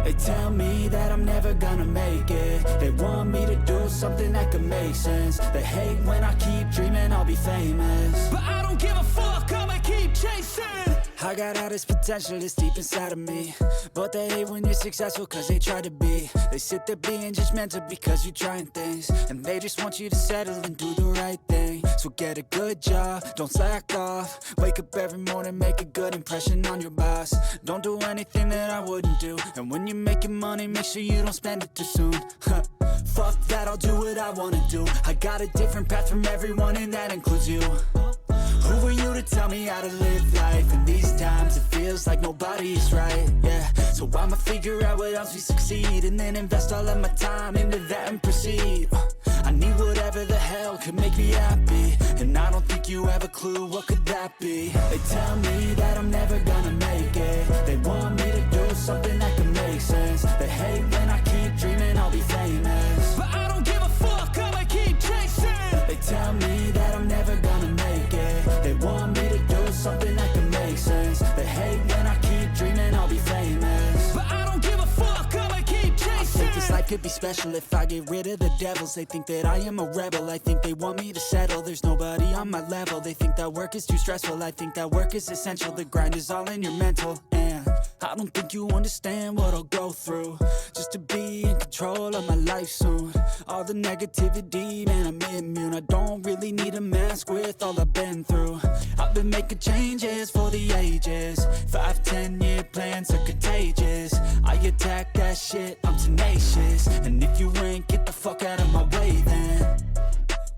They tell me that I'm never gonna make it. They want me to do something that could make sense. They hate when I keep dreaming I'll be famous, but I don't give a fuck, I'ma keep chasing. I got all this potential that's deep inside of me, but they hate when you're successful cause they try to be. They sit there being judgmental because you're trying things, and they just want you to settle and do the right thing. So get a good job, don't slack off. Wake up every morning, make a good impression on your boss. Don't do anything that I wouldn't do, and when you're making money, make sure you don't spend it too soon. Fuck that, I'll do what I wanna do. I got a different path from everyone, and that includes you. Who are you to tell me how to live life? In these times it feels like nobody is right, yeah. So I'ma figure out what else we succeed, and then invest all of my time into that and proceed. I need whatever the hell could make me happy, and I don't think you have a clue what could that be. They tell me that I'm never gonna make it. They want me to do something that could make sense. They hate when I keep dreaming I'll be famous, but I don't give a fuck, I'ma keep chasing. They tell me that I'm never gonna make it. They want me to do something that can make sense. They hate when I keep dreaming I'll be famous, but I don't give a fuck, I'ma keep chasing. I think this life could be special if I get rid of the devils. They think that I am a rebel, I think they want me to settle. There's nobody on my level. They think that work is too stressful, I think that work is essential. The grind is all in your mental, and I don't think you understand what I'll go through just to be in control of my life soon. All the negativity, man, I'm immune. I don't really need a mask with all I've been through. I've been making changes for the ages. 5-10 year plans are contagious. I attack that shit, I'm tenacious. And if you ain't, get the fuck out of my way then.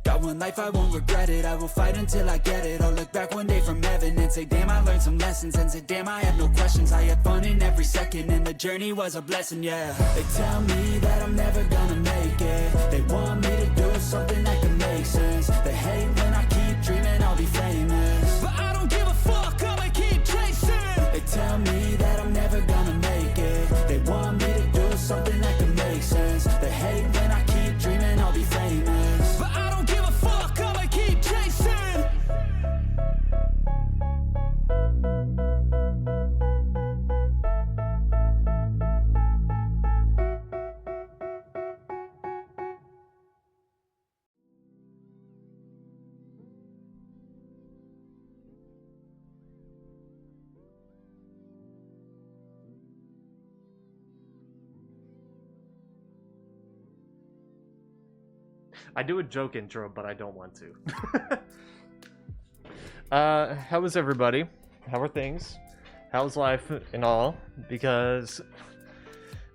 Got one life, I won't regret it. I will fight until I get it. I'll look back one day from heaven and say, damn, I learned some lessons. And say, damn, I have no questions. I had fun in every second, and the journey was a blessing, yeah. They tell me that I'm never gonna make it. They want me to do something that can make sense. They hate when I keep dreaming I'll be famous, but I don't give a fuck, I'ma keep chasing. They tell me that I'm never gonna make it. They want me to do something that can make sense. They hate when I keep dreaming I'll be famous, but I don't give a fuck, I'ma keep chasing. I do a joke intro, but I don't want to. How is everybody? How are things? How's life and all? Because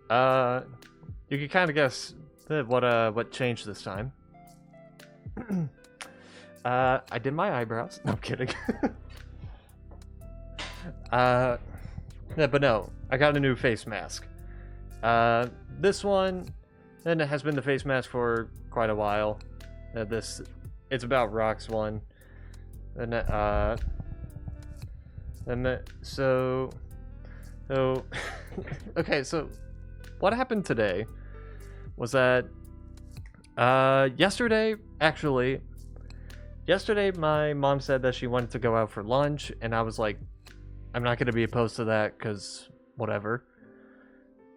you can kind of guess what changed this time. I did my eyebrows. No, I'm kidding. Yeah, but no, I got a new face mask. This one, and it has been the face mask for quite a while. It's about Rock's one, and so okay. So what happened today was that yesterday my mom said that she wanted to go out for lunch, and I was like, I'm not going to be opposed to that because whatever.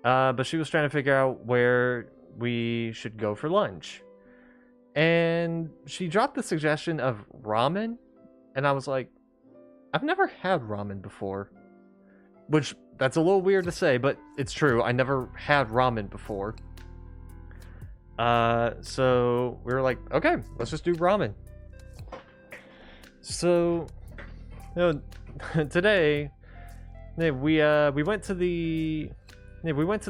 But she was trying to figure out where we should go for lunch, and she dropped the suggestion of ramen, and I was like, I've never had ramen before, which that's a little weird to say, but it's true. I never had ramen before. So we were like, okay, let's just do ramen. So, today we went to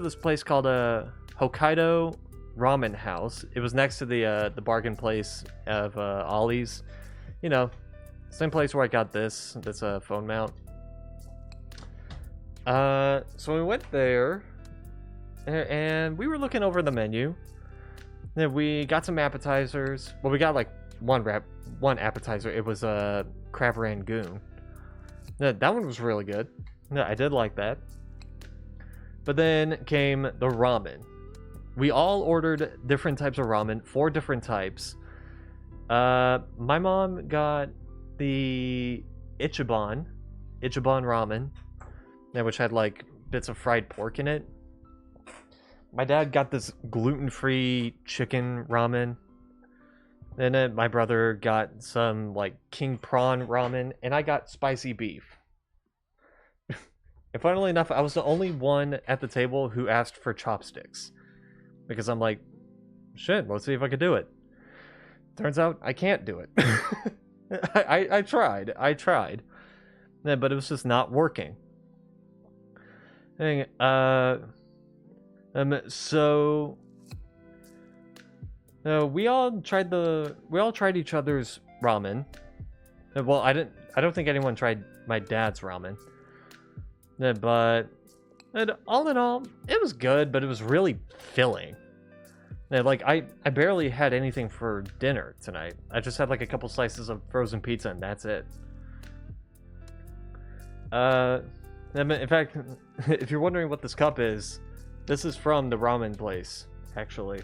this place called Hokkaido Ramen House. It was next to the bargain place of Ollie's. You know, same place where I got this phone mount. So we went there, and we were looking over the menu. Then we got some appetizers. Well, we got like one appetizer. It was a crab rangoon. That one was really good. I did like that. But then came the ramen. We all ordered different types of ramen, 4 different types. My mom got the Ichiban ramen, which had like bits of fried pork in it. my dad got this gluten-free chicken ramen. Then my brother got some like king prawn ramen, and I got spicy beef. And funnily enough, I was the only one at the table who asked for chopsticks. Because I'm like, shit, let's see if I could do it. Turns out I can't do it. I tried. Yeah, but it was just not working. So we all tried each other's ramen. Well, I don't think anyone tried my dad's ramen. But all in all, it was good, but it was really filling. Like, I barely had anything for dinner tonight. I just had like a couple slices of frozen pizza and that's it. In fact, if you're wondering what this cup is, this is from the ramen place, actually.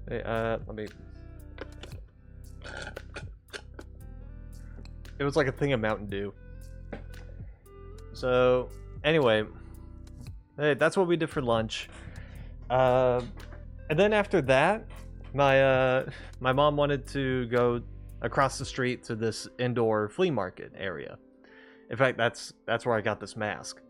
Hey, let me... It was like a thing of Mountain Dew. So, anyway, hey, that's what we did for lunch. And then after that, my mom wanted to go across the street to this indoor flea market area. In fact, that's where I got this mask.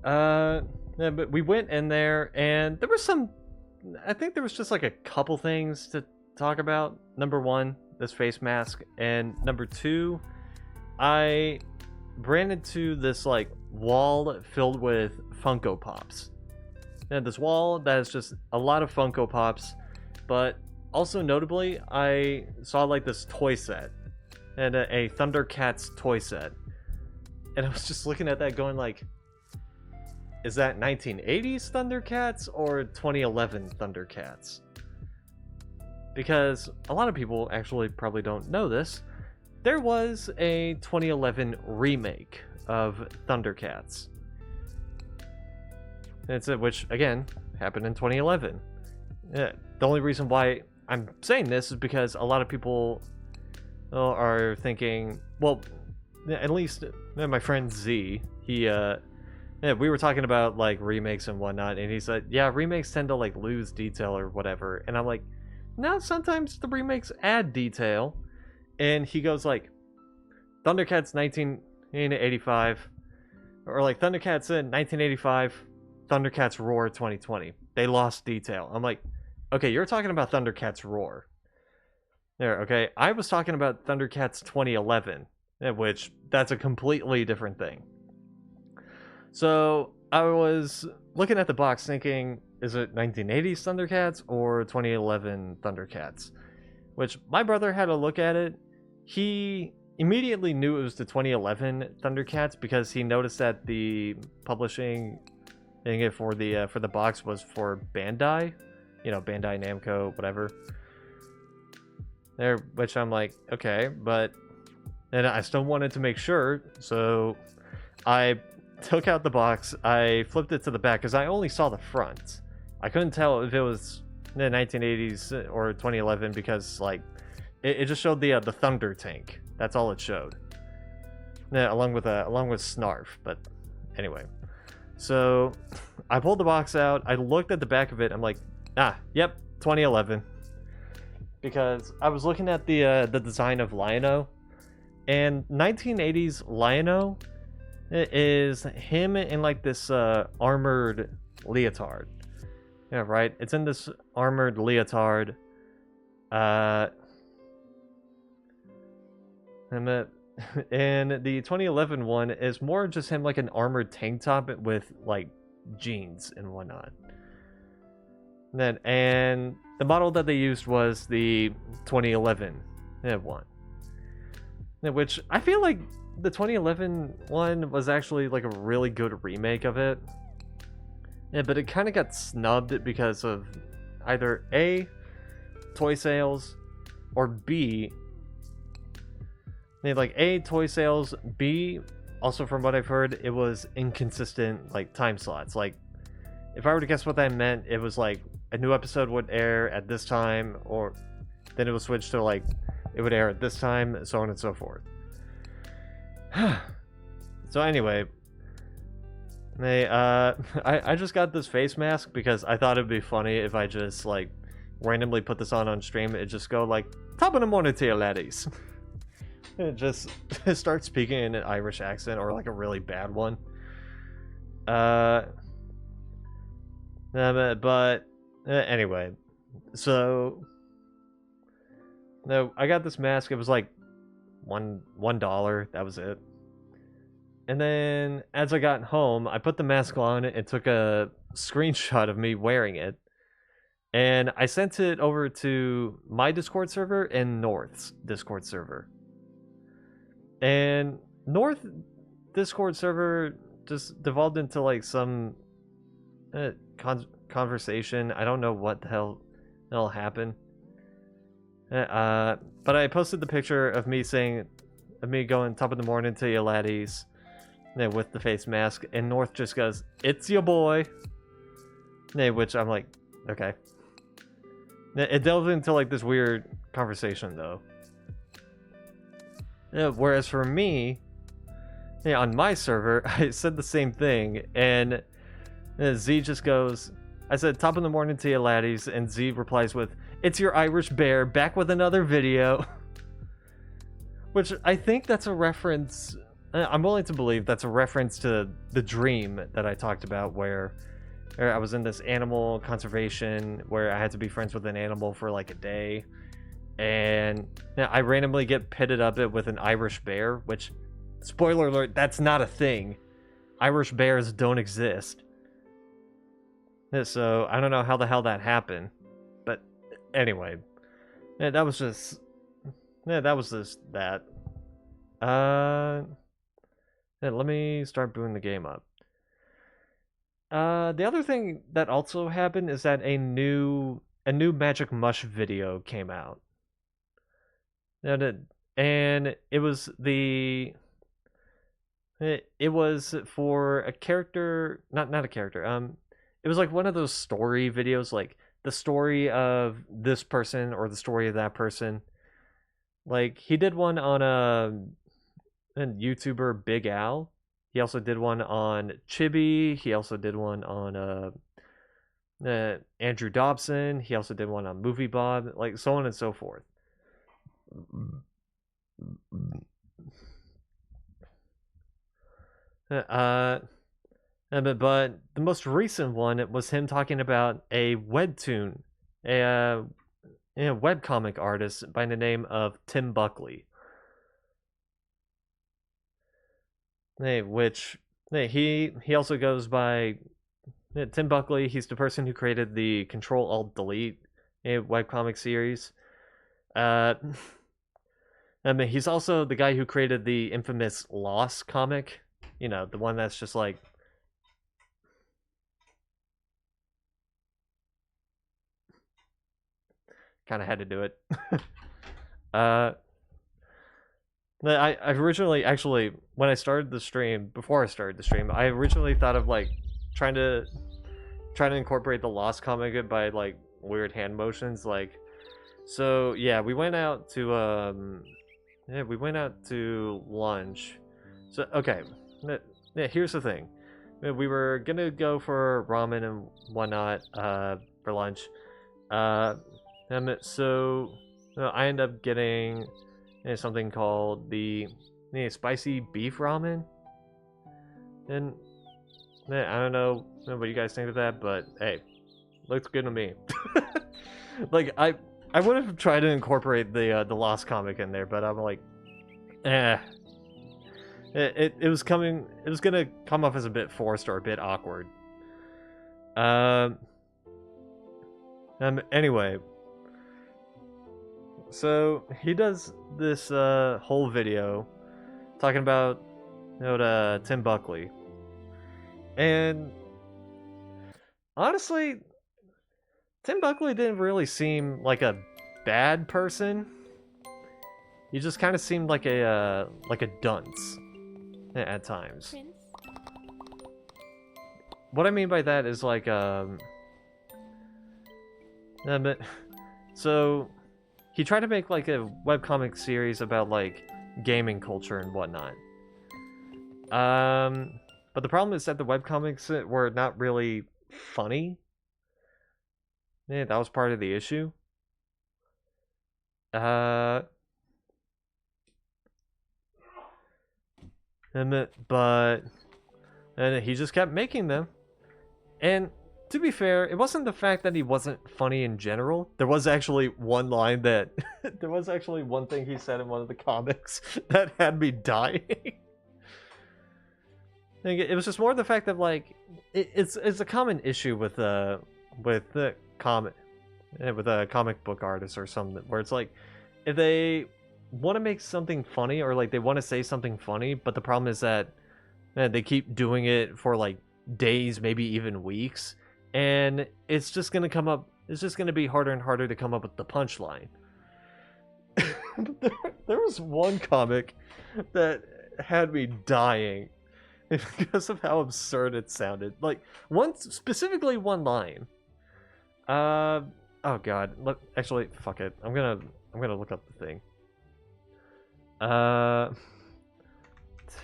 Yeah, but we went in there, and there was I think there was just like a couple things to talk about. Number one, this face mask, and number two, I ran into this like wall filled with Funko Pops. And this wall that is just a lot of Funko Pops, but also notably, I saw like this toy set and a Thundercats toy set, and I was just looking at that going like, is that 1980s Thundercats or 2011 Thundercats? Because a lot of people actually probably don't know this. There was a 2011 remake of Thundercats. Which, again, happened in 2011. The only reason why I'm saying this is because a lot of people are thinking, well, at least my friend Z, we were talking about like remakes and whatnot, and he said, yeah, remakes tend to like lose detail or whatever. And I'm like, no, sometimes the remakes add detail. And he goes like, Thundercats 1985, or like Thundercats in 1985, Thundercats Roar 2020. They lost detail. I'm like, okay, you're talking about Thundercats Roar. There, okay. I was talking about Thundercats 2011, which that's a completely different thing. So I was looking at the box thinking, is it 1980s Thundercats or 2011 Thundercats? Which my brother had a look at it. He immediately knew it was the 2011 Thundercats because he noticed that the publishing thing for the box was for Bandai, Bandai Namco, whatever. There, which I'm like, okay, but then I still wanted to make sure, so I took out the box, I flipped it to the back because I only saw the front. I couldn't tell if it was the 1980s or 2011 because like it just showed the Thunder tank. That's all it showed. Yeah, along with Snarf. But anyway, so I pulled the box out. I looked at the back of it. I'm like, yep, 2011. Because I was looking at the design of Lion-O, and 1980s Lion-O is him in like this armored leotard. Yeah, right. It's in this armored leotard. And the 2011 one is more just him like an armored tank top with like jeans and whatnot. And the model that they used was the 2011 one. Which I feel like the 2011 one was actually like a really good remake of it. Yeah, but it kind of got snubbed because of either A, toy sales, or B, like A, toy sales, B, also from what I've heard, it was inconsistent like time slots. Like if I were to guess what that meant, it was like a new episode would air at this time, or then it would switch to like it would air at this time, so on and so forth. So anyway, Hey, I just got this face mask because I thought it'd be funny if I just, like, randomly put this on stream. It just go, like, top of the morning to you, laddies. It just start speaking in an Irish accent or, like, a really bad one. But anyway, so no, I got this mask. It was like $1. That was it. And then as I got home, I put the mask on and took a screenshot of me wearing it. And I sent it over to my Discord server and North's Discord server. And North Discord server just devolved into like some conversation. I don't know what the hell happened. But I posted the picture of me saying, of me going top of the morning to you laddies, with the face mask, and North just goes, "It's your boy." Which I'm like, okay. It delved into like this weird conversation though. Whereas for me, on my server, I said the same thing, and Z just goes, I said, "Top of the morning to you laddies," and Z replies with, "It's your Irish bear, back with another video." Which I think that's a reference, I'm willing to believe that's a reference to the dream that I talked about where I was in this animal conservation where I had to be friends with an animal for like a day. And I randomly get pitted up with an Irish bear, which, spoiler alert, that's not a thing. Irish bears don't exist. So I don't know how the hell that happened. But anyway, that was just that. Let me start booting the game up. The other thing that also happened is that a new Magic Mush video came out. And it was it was for a character, not a character. It was like one of those story videos, like the story of this person or the story of that person. Like he did one on a YouTuber Big Al. He also did one on Chibi. He also did one on Andrew Dobson. He also did one on Movie Bob, like so on and so forth. But the most recent one was him talking about a webtoon, a webcomic artist by the name of Tim Buckley. Which he also goes by Tim Buckley. He's the person who created the Control Alt Delete webcomic series. I mean, he's also the guy who created the infamous Lost comic. You know, the one that's just like kind of had to do it. I originally, actually, when I started the stream, before I started the stream, I originally thought of like trying to incorporate the Lost comic by like weird hand motions, like. So yeah, we went out to lunch. So okay, yeah, here's the thing. We were gonna go for ramen and whatnot for lunch. So I ended up getting something called the spicy beef ramen, and I don't know what you guys think of that, but hey, looks good to me. Like I would have tried to incorporate the Lost comic in there, but I'm like, it was gonna come off as a bit forced or a bit awkward. Anyway, so he does this whole video talking about Tim Buckley, and honestly, Tim Buckley didn't really seem like a bad person. He just kind of seemed like a dunce at times. Prince? What I mean by that is like so he tried to make like a webcomic series about like gaming culture and whatnot. But the problem is that the webcomics were not really funny. Yeah, that was part of the issue. Uh, but he just kept making them. And to be fair, it wasn't the fact that he wasn't funny in general. There was actually one line that there was actually one thing he said in one of the comics that had me dying. It was just more the fact that like it's a common issue with the comic with a comic book artist or something where it's like if they want to make something funny or like they want to say something funny, but the problem is that they keep doing it for like days, maybe even weeks, and it's just gonna come up. It's just gonna be harder and harder to come up with the punchline. there was one comic that had me dying because of how absurd it sounded. Like specifically one line. Oh god. Actually, fuck it. I'm gonna look up the thing.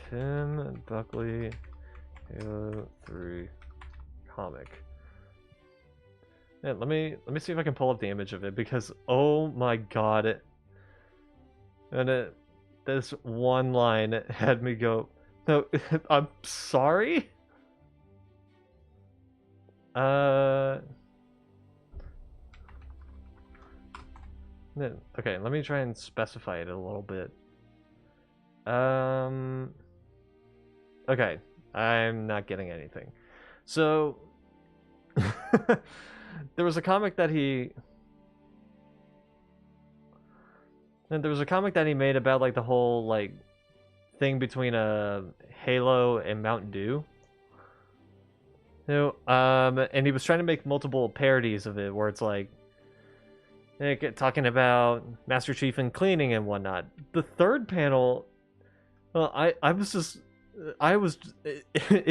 Tim Buckley Halo 3 comic. Yeah, let me see if I can pull up the image of it because oh my god. And this one line had me go, no, I'm sorry? Okay, let me try and specify it a little bit. Okay, I'm not getting anything. So, there was a comic that he... And there was a comic that he made about, like, the whole, like, thing between Halo and Mountain Dew. And he was trying to make multiple parodies of it, where it's like talking about Master Chief and cleaning and whatnot. The third panel, well, it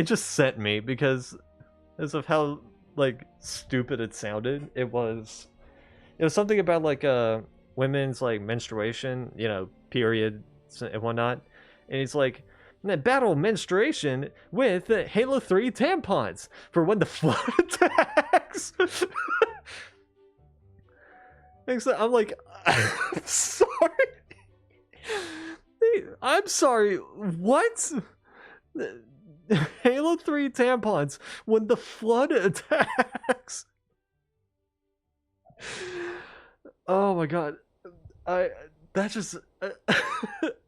just sent me because of how like stupid it sounded. It was something about like women's like menstruation, period and whatnot, and he's like, battle menstruation with Halo 3 tampons for when the flood attacks. I'm like, I'm sorry. I'm sorry. What? Halo 3 tampons when the flood attacks. Oh my god. I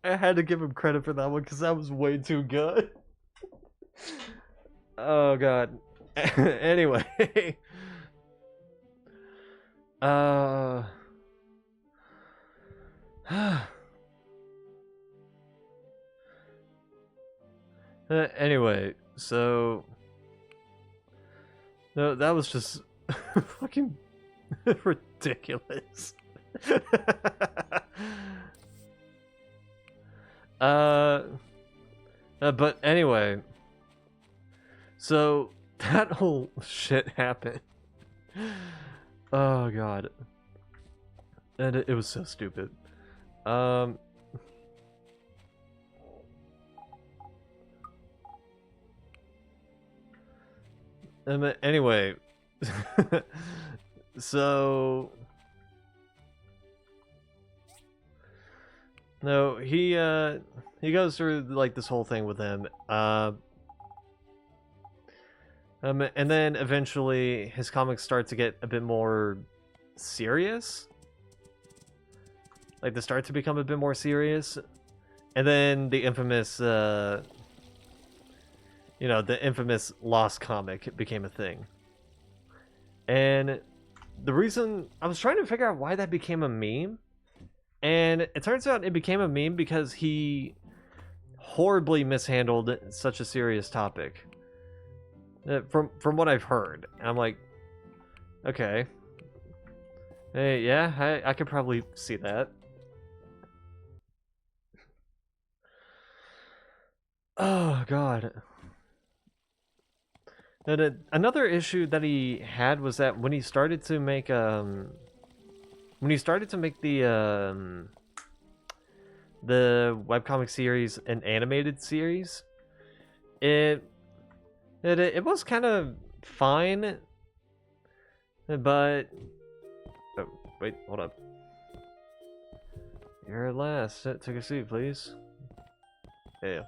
had to give him credit for that one because that was way too good. Oh god. Anyway. Anyway, so no, that was just fucking ridiculous. But anyway, so that whole shit happened. Oh god, and it was so stupid. Anyway, so no, he goes through like this whole thing with him, and then eventually his comics start to get a bit more serious. Like they start to become a bit more serious, and then the infamous, the infamous Lost comic became a thing. And the reason I was trying to figure out why that became a meme, and it turns out it became a meme because he horribly mishandled such a serious topic. From what I've heard, and I'm like, okay, hey, yeah, I could probably see that. Oh god. And another issue that he had was that when he started to make the webcomic series an animated series, it It was kind of fine, but oh, wait, hold up. You're at last. Take a seat, please. Yeah.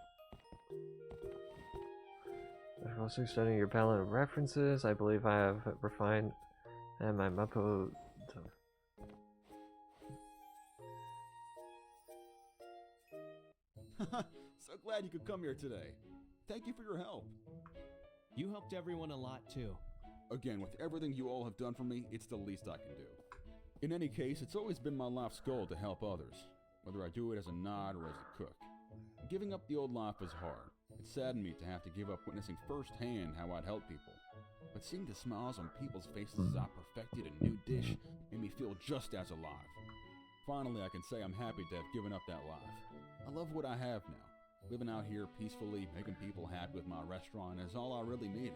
Also studying your palette of references, I believe I have refined and my Mapo. So glad you could come here today. Thank you for your help. You helped everyone a lot too. Again, with everything you all have done for me, it's the least I can do. In any case, it's always been my life's goal to help others, whether I do it as a nod or as a cook. Giving up the old life was hard. It saddened me to have to give up witnessing firsthand how I'd help people. But seeing the smiles on people's faces as I perfected a new dish made me feel just as alive. Finally, I can say I'm happy to have given up that life. I love what I have now. Living out here peacefully, making people happy with my restaurant is all I really needed.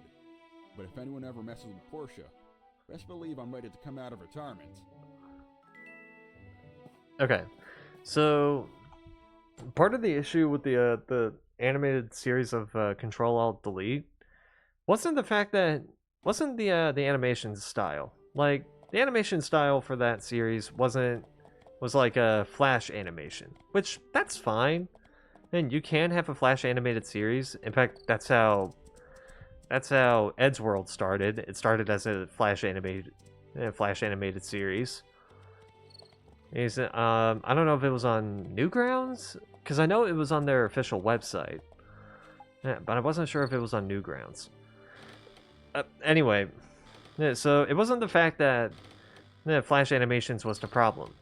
But if anyone ever messes with Portia, best believe I'm ready to come out of retirement. Okay, so part of the issue with the animated series of Control Alt Delete wasn't the animation style. Like the animation style for that series was like a flash animation, which that's fine. And you can have a flash animated series. In fact, that's how Ed's World started. It started as a flash animated series. I don't know if it was on Newgrounds, because I know it was on their official website. Yeah, but I wasn't sure if it was on Newgrounds. Anyway, yeah, so it wasn't the fact that Flash animations was the problem.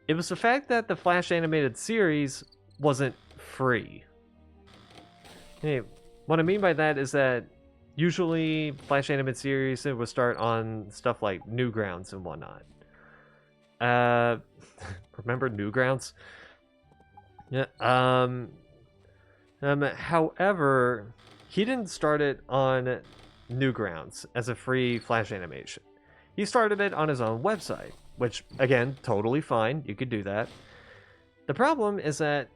It was the fact that the Flash animated series wasn't free. Hey, what I mean by that is that usually Flash animated series would start on stuff like Newgrounds and whatnot. Remember Newgrounds? Yeah. However, he didn't start it on Newgrounds as a free Flash animation. He started it on his own website, which, again, totally fine. You could do that. The problem is that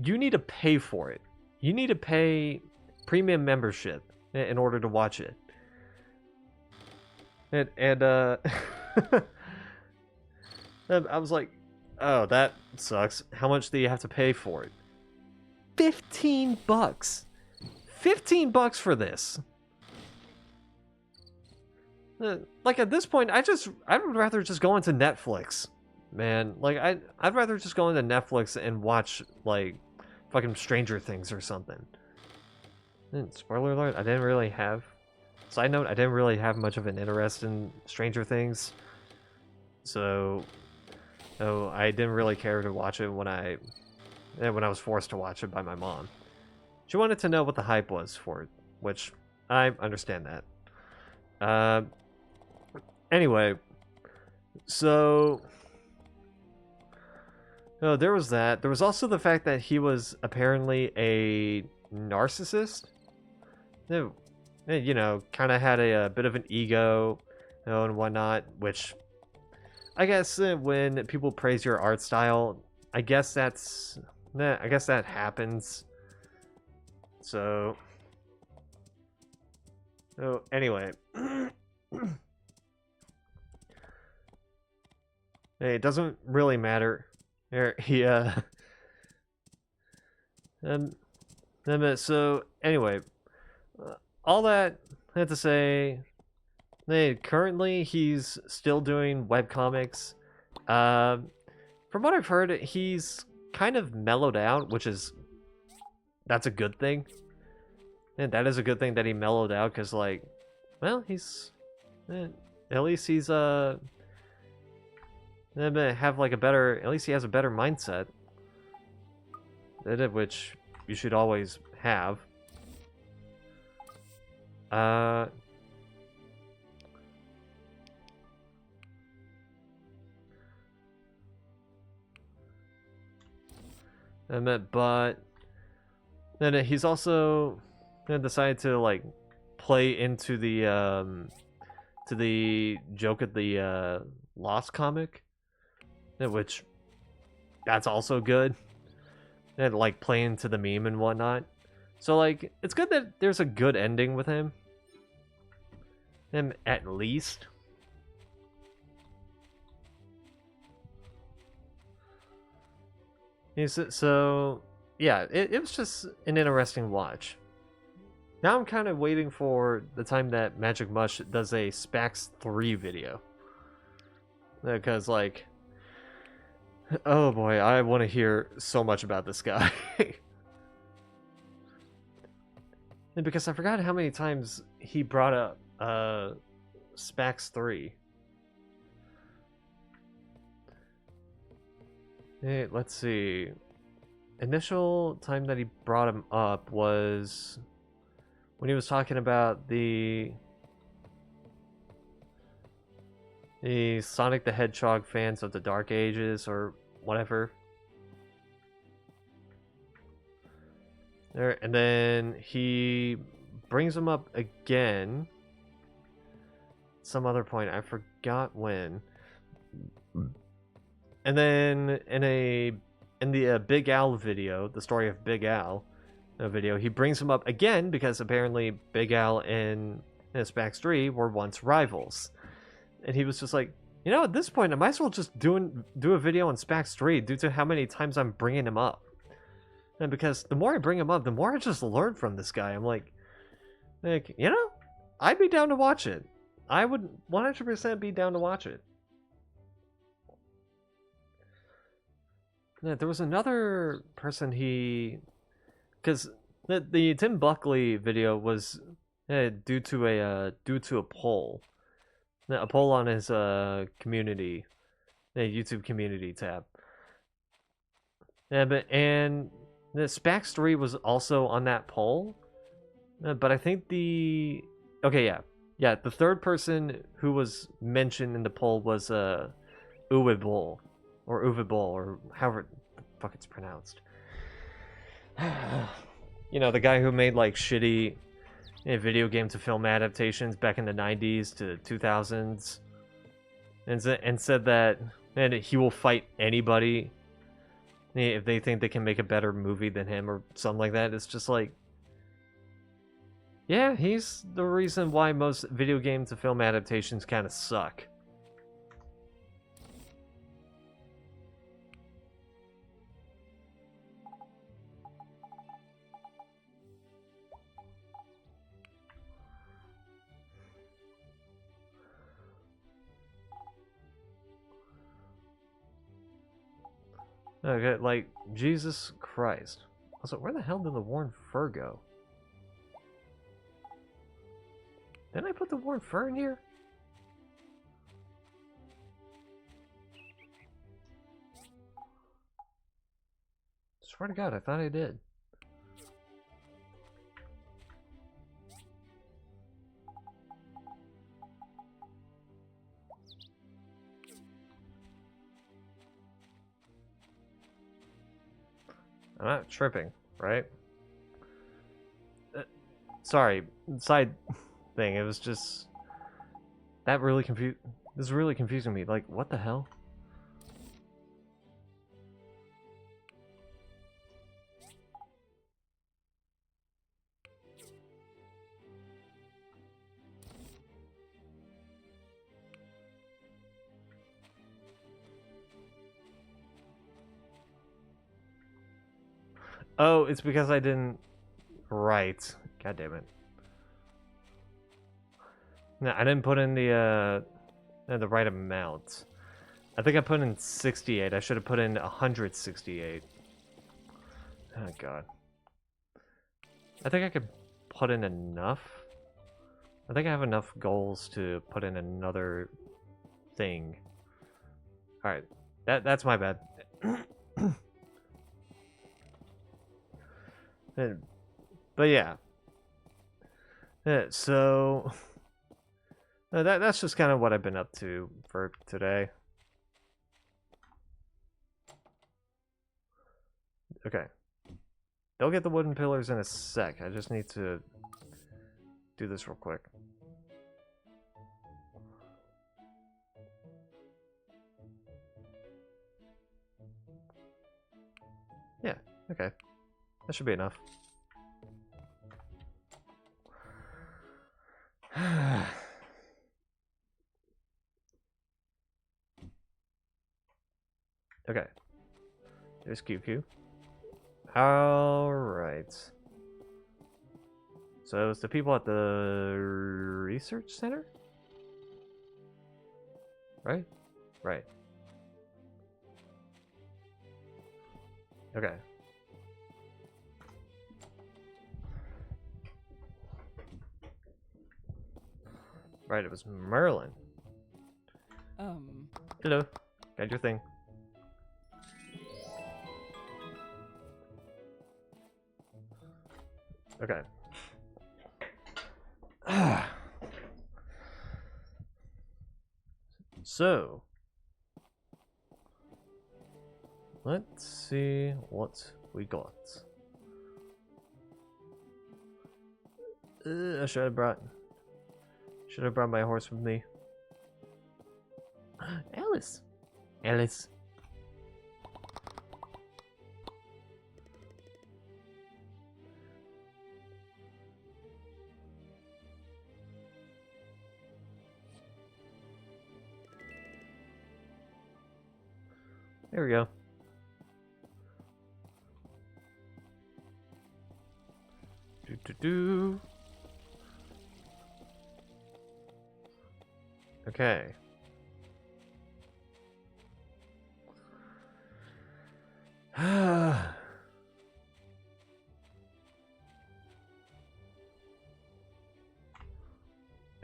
you need to pay for it. You need to pay premium membership in order to watch it. And I was like, oh, that sucks. How much do you have to pay for it? $15. $15 for this. Like at this point, I would rather just go into Netflix, man. Like I'd rather just go into Netflix and watch like fucking Stranger Things or something. And spoiler alert, side note, I didn't really have much of an interest in Stranger Things. So I didn't really care to watch it when I was forced to watch it by my mom. She wanted to know what the hype was for it, which I understand that. Anyway, so there was that. There was also the fact that he was apparently a narcissist. You know, kind of had a bit of an ego, and whatnot, which I guess when people praise your art style, I guess that happens. So anyway, it doesn't really matter. So anyway, all that I had to say. Currently, he's still doing webcomics. From what I've heard, he's kind of mellowed out, that's a good thing. And that is a good thing that he mellowed out, because, like, well, at least he's, have like at least he has a better mindset. Which you should always have. But then he's also decided to like play into the joke at the Lost comic, which that's also good, and like play into the meme and whatnot. So like, it's good that there's a good ending with him. Him at least. So yeah, it was just an interesting watch. Now I'm kind of waiting for the time that Magic Mush does a Spax 3 video. Because, like, oh boy, I want to hear so much about this guy. And because I forgot how many times he brought up Spax 3. Hey, let's see. Initial time that he brought him up was when he was talking about the Sonic the Hedgehog fans of the Dark Ages or whatever. There, and then he brings him up again. Some other point, I forgot when. And then in the Big Al video, the story of Big Al video, he brings him up again because apparently Big Al and Spax 3 were once rivals. And he was just like, you know, at this point, I might as well just do a video on Spax 3 due to how many times I'm bringing him up. And because the more I bring him up, the more I just learn from this guy. I'm like, you know, I'd be down to watch it. I would 100% be down to watch it. Yeah, there was another person because the Tim Buckley video was due to a poll. A poll on his community, YouTube community tab. And the Spax 3 was also on that poll, but I think the third person who was mentioned in the poll was Uwe or however the fuck it's pronounced. You know, the guy who made like shitty video game to film adaptations back in the 90s to 2000s, and said that he will fight anybody if they think they can make a better movie than him or something like that. It's just like, yeah, he's the reason why most video game to film adaptations kind of suck. Okay, like, Jesus Christ. Also, where the hell did the worn fur go? Didn't I put the worn fur in here? Swear to God, I thought I did. I'm not tripping, right? Sorry, side thing. It was just that really This is really confusing me. Like, what the hell? Oh, it's because I didn't write. God damn it. No, I didn't put in the right amount. I think I put in 68. I should have put in 168. Oh god. I think I could put in enough. I think I have enough goals to put in another thing. Alright. That's my bad. But yeah. So that's just kind of what I've been up to for today. Okay. They'll get the wooden pillars in a sec. I just need to do this real quick. Yeah, okay. That should be enough. Okay. There's QQ. Alright. So it's the people at the research center? Right? Right. Okay. Right, it was Merlin. Hello. Got your thing. Okay. So, let's see what we got. I should have brought my horse with me. Alice. Alice. There we go. Do. Okay.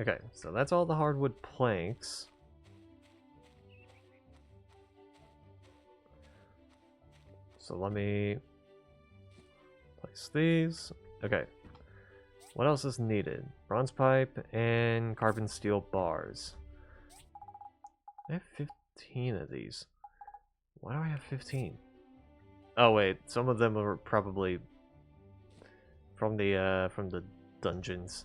Okay, so that's all the hardwood planks. So let me place these. Okay. What else is needed? Bronze pipe and carbon steel bars. I have 15 of these. Why do I have 15? Oh wait, some of them are probably from the dungeons.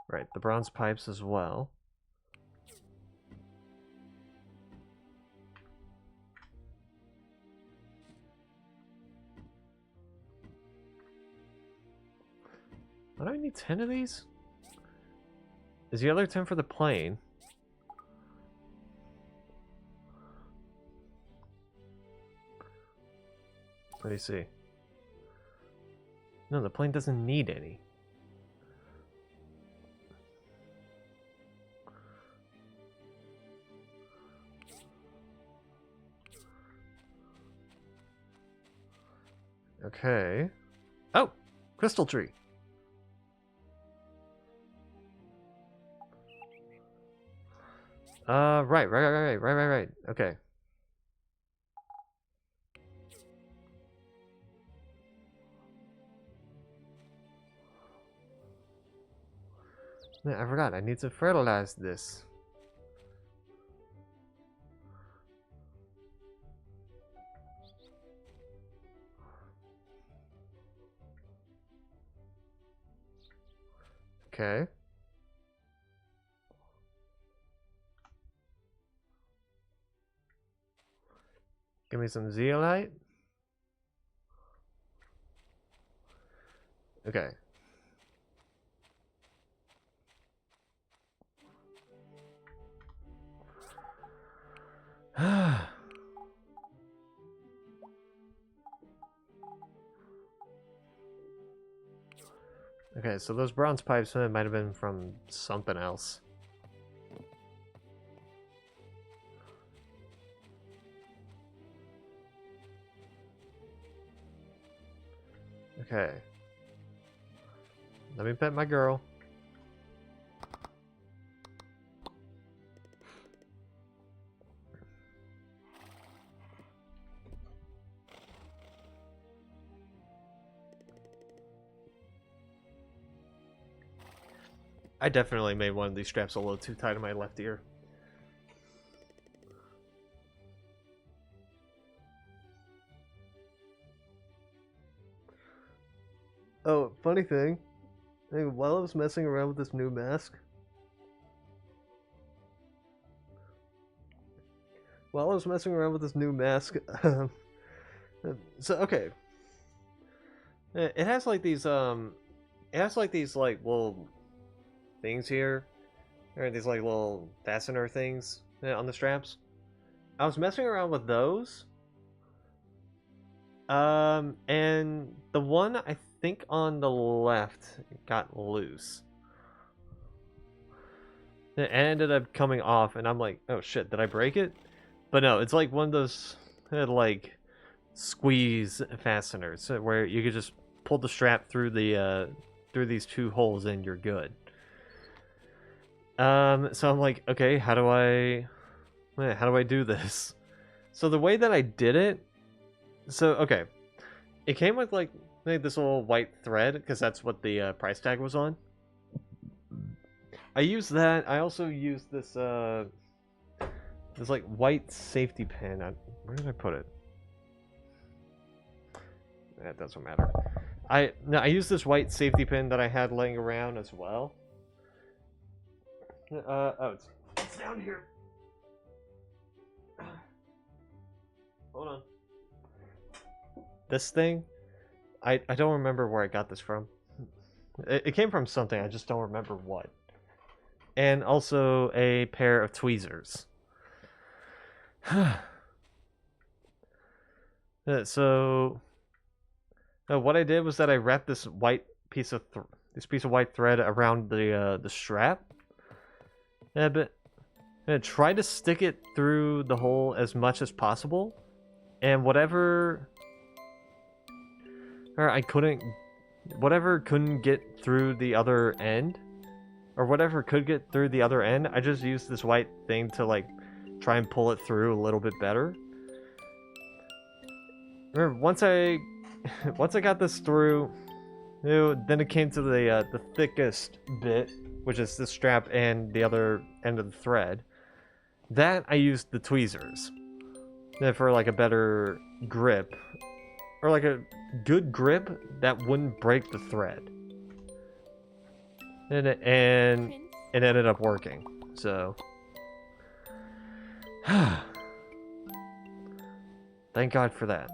Right, the bronze pipes as well. Why do I need 10 of these? Is the other 10 for the plane? Let me see. No, the plane doesn't need any. Okay. Oh! Crystal tree! Right. Okay. Man, I forgot. I need to fertilize this. Okay. Give me some zeolite. Okay. Okay, so those bronze pipes might have been from something else. Okay. Let me pet my girl. I definitely made one of these straps a little too tight in my left ear. Oh, funny thing. While I was messing around with this new mask, while I was messing around with this new mask, so okay, it has like these like little things here, or these like little fastener things on the straps. I was messing around with those, and the one I think on the left got loose. It ended up coming off, and I'm like, oh shit, did I break it? But no, it's like one of those like squeeze fasteners where you could just pull the strap through the through these two holes and you're good. So I'm like, okay, how do I do this? So the way that I did it, so okay, it came with like this little white thread because that's what the price tag was on. I used that. I also used this this like white safety pin. Where did I put it? That doesn't matter. I used this white safety pin that I had laying around as well. Oh, it's down here. Hold on. This thing, I don't remember where I got this from. It came from something. I just don't remember what. And also a pair of tweezers. So what I did was that I wrapped this white piece of white thread around the strap, but I tried to stick it through the hole as much as possible, and whatever couldn't get through the other end, or whatever could get through the other end, I just used this white thing to like try and pull it through a little bit better. Remember, once I got this through, then it came to the thickest bit, which is the strap and the other end of the thread. That I used the tweezers for like a better grip, or like a good grip that wouldn't break the thread. And it ended up working. So thank God for that.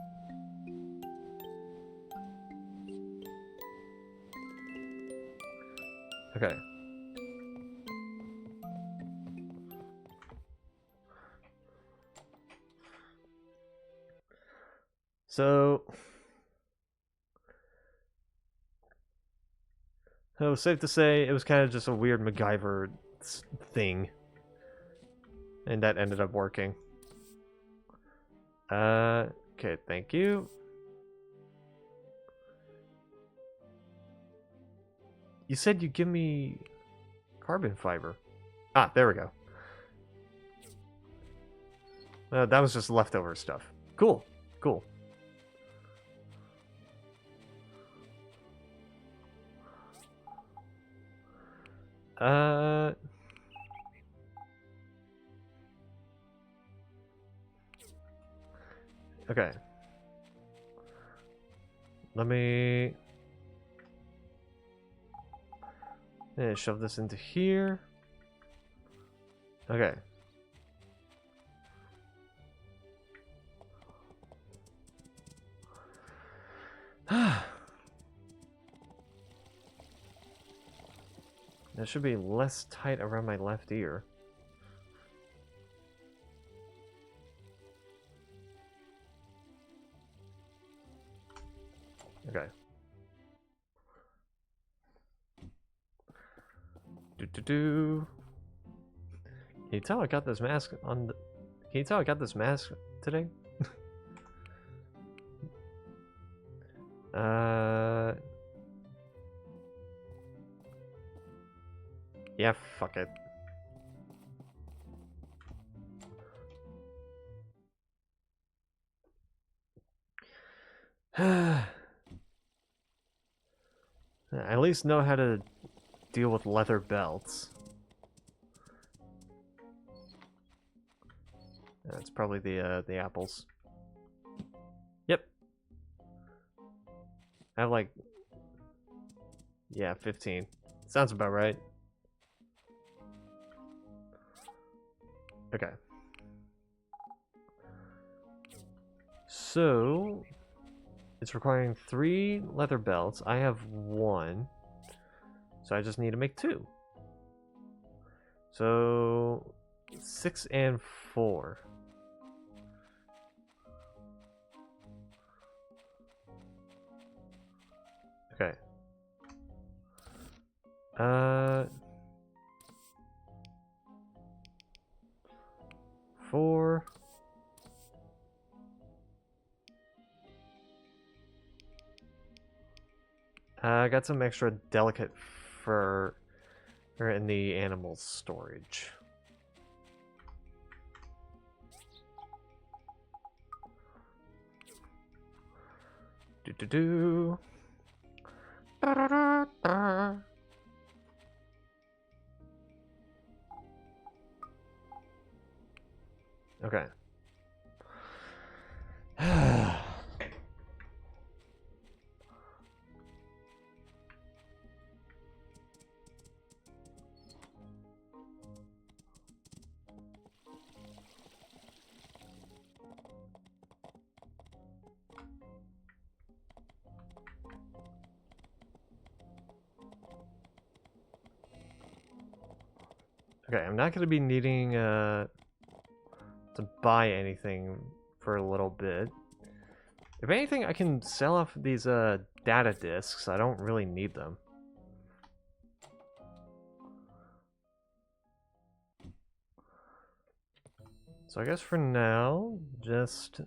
Okay. So it was safe to say it was kind of just a weird MacGyver thing. And that ended up working. Okay, thank you. You said you'd give me carbon fiber. Ah, there we go. That was just leftover stuff. Cool, cool. Okay. Let me shove this into here. Okay. That should be less tight around my left ear. Okay. Can you tell I got this mask on the... Can you tell I got this mask today? Yeah, fuck it. I at least know how to deal with leather belts. That's probably the apples. Yep. I have like... Yeah, 15. Sounds about right. Okay. So it's requiring 3 leather belts. I have 1. So I just need to make 2. So 6 and 4. Okay. 4. I got some extra delicate fur in the animal storage. Do do do. Da, da, da, da. Okay. Okay, I'm not going to be needing to buy anything for a little bit. If anything, I can sell off these data disks. I don't really need them. So I guess for now, just...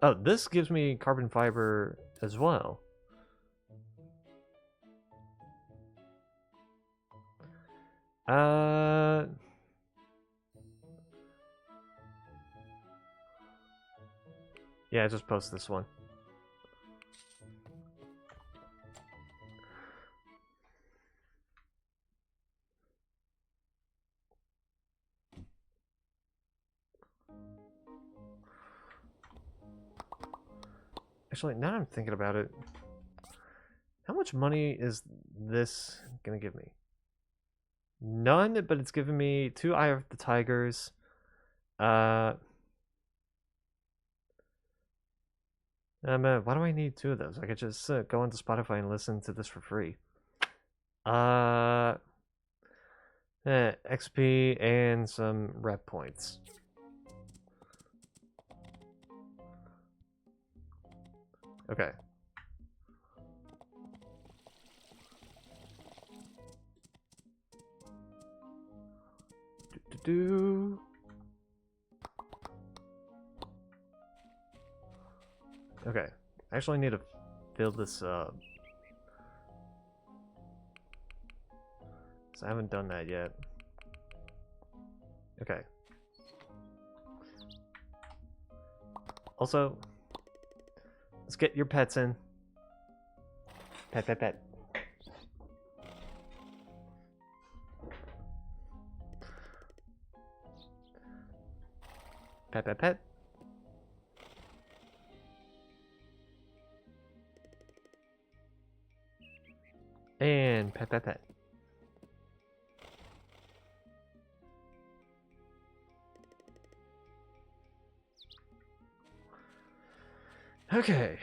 Oh, this gives me carbon fiber as well. Yeah, just post this one. Actually, now I'm thinking about it, how much money is this gonna give me? None, but it's giving me 2 Eye of the Tigers. Why do I need 2 of those? I could just go onto Spotify and listen to this for free. XP and some rep points. Okay. Do. Okay, I actually need to fill this up. So I haven't done that yet. Okay. Also, let's get your pets in. Pet, pet, pet. Pet, pet, pet. And pet, pet, pet. Okay.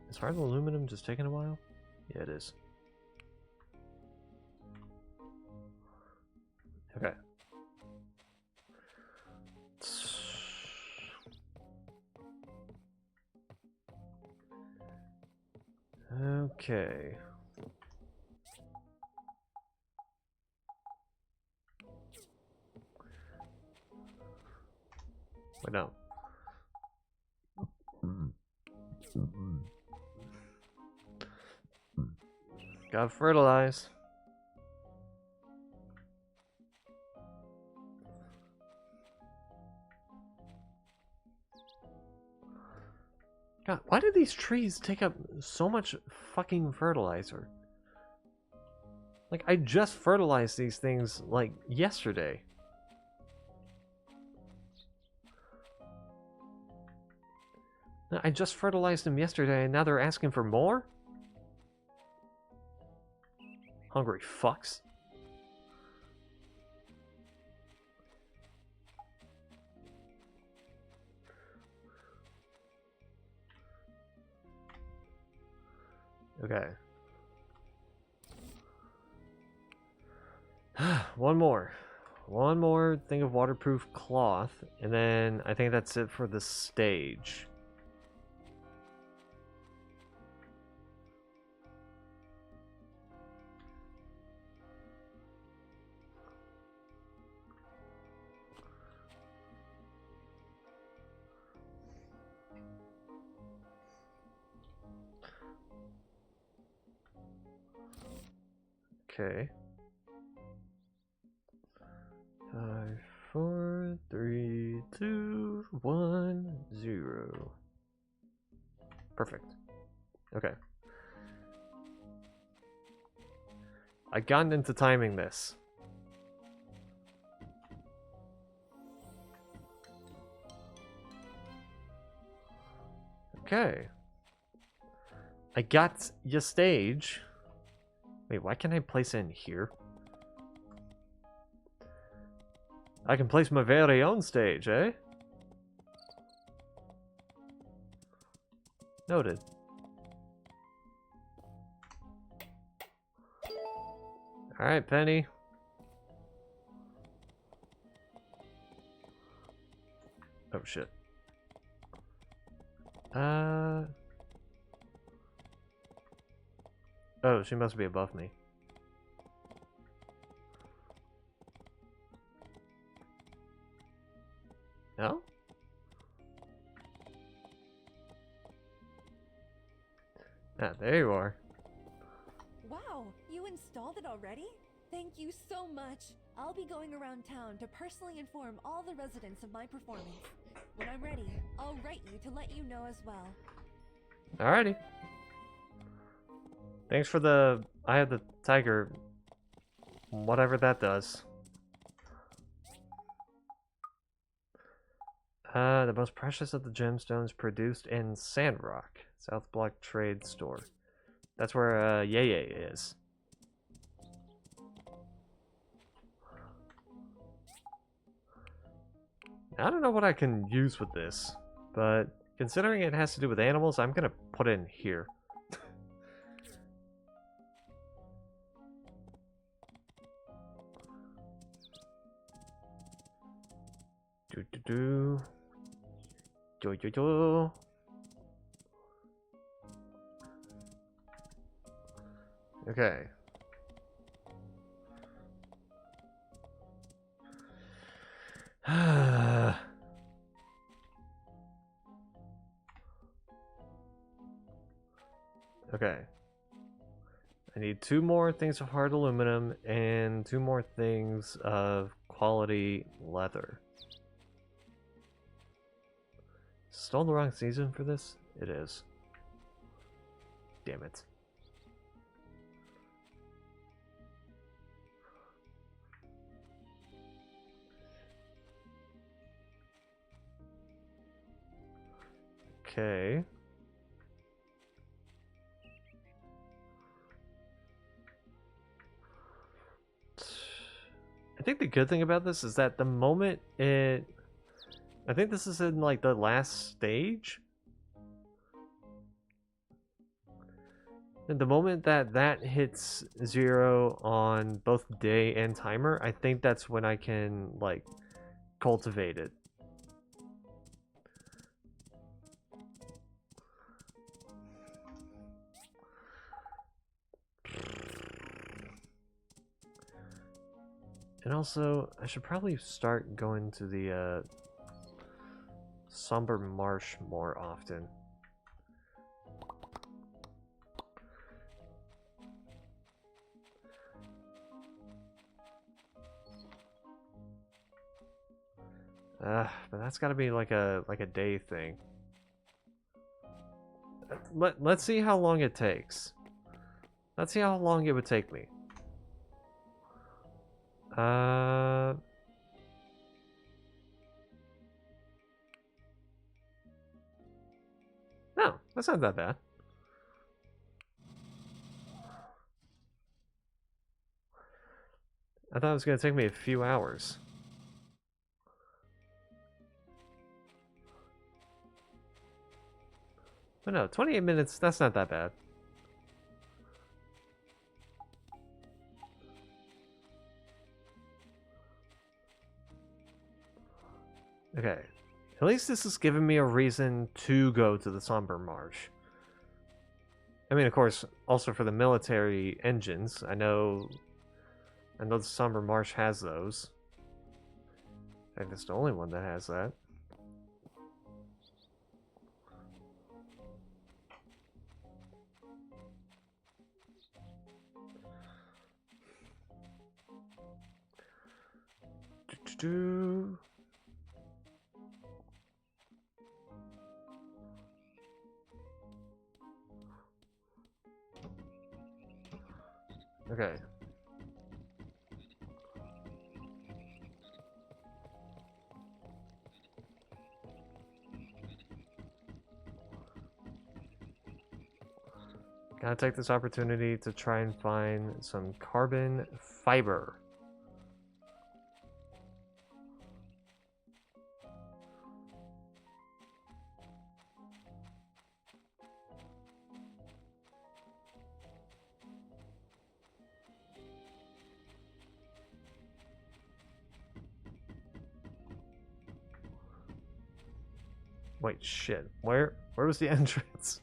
Is hard aluminum just taking a while? Yeah, it is. Okay. Okay. Wait, no. Gotta fertilize. God, why do these trees take up so much fucking fertilizer? Like, I just fertilized these things, like, yesterday. I just fertilized them yesterday and now they're asking for more? Hungry fucks. Okay. One more. One more thing of waterproof cloth, and then I think that's it for the stage. Okay. 5, 4, 3, 2, 1, 0. Perfect. Okay. I gotten into timing this. Okay. I got your stage. Wait, why can't I place it in here? I can place my very own stage, eh? Noted. Alright, Penny. Oh, shit. Oh, she must be above me. No? Ah, there you are. Wow, you installed it already? Thank you so much. I'll be going around town to personally inform all the residents of my performance. When I'm ready, I'll write you to let you know as well. Alrighty. Thanks for the Eye of the Tiger. Whatever that does. The most precious of the gemstones produced in Sandrock, South Block Trade Store. That's where Yeye is. I don't know what I can use with this, but considering it has to do with animals, I'm gonna put it in here. Do do do. Do do do. Okay. Okay. I need 2 more things of hard aluminum and 2 more things of quality leather. Still the wrong season for this? It is. Damn it. Okay. I think the good thing about this is that the moment it... I think this is in like the last stage. And the moment that that hits 0 on both day and timer, I think that's when I can like cultivate it. And also, I should probably start going to the Somber Marsh more often. But that's got to be like a day thing. Let's see how long it takes. Let's see how long it would take me. That's not that bad. I thought it was going to take me a few hours. But no, 28 minutes, that's not that bad. Okay. At least this has given me a reason to go to the Somber Marsh. I mean, of course, also for the military engines. I know the Somber Marsh has those. I think it's the only one that has that. Do-do-do. Okay. Gotta take this opportunity to try and find some carbon fiber. Wait, shit. Where was the entrance?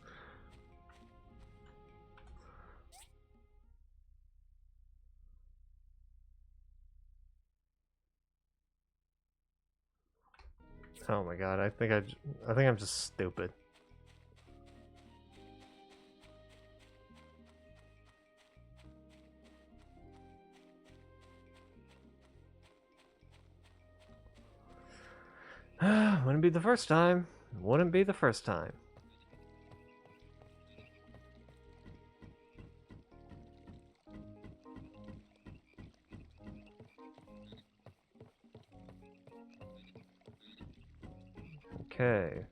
Oh my god, I think I'm just stupid. Wouldn't be the first time. Wouldn't be the first time. Okay.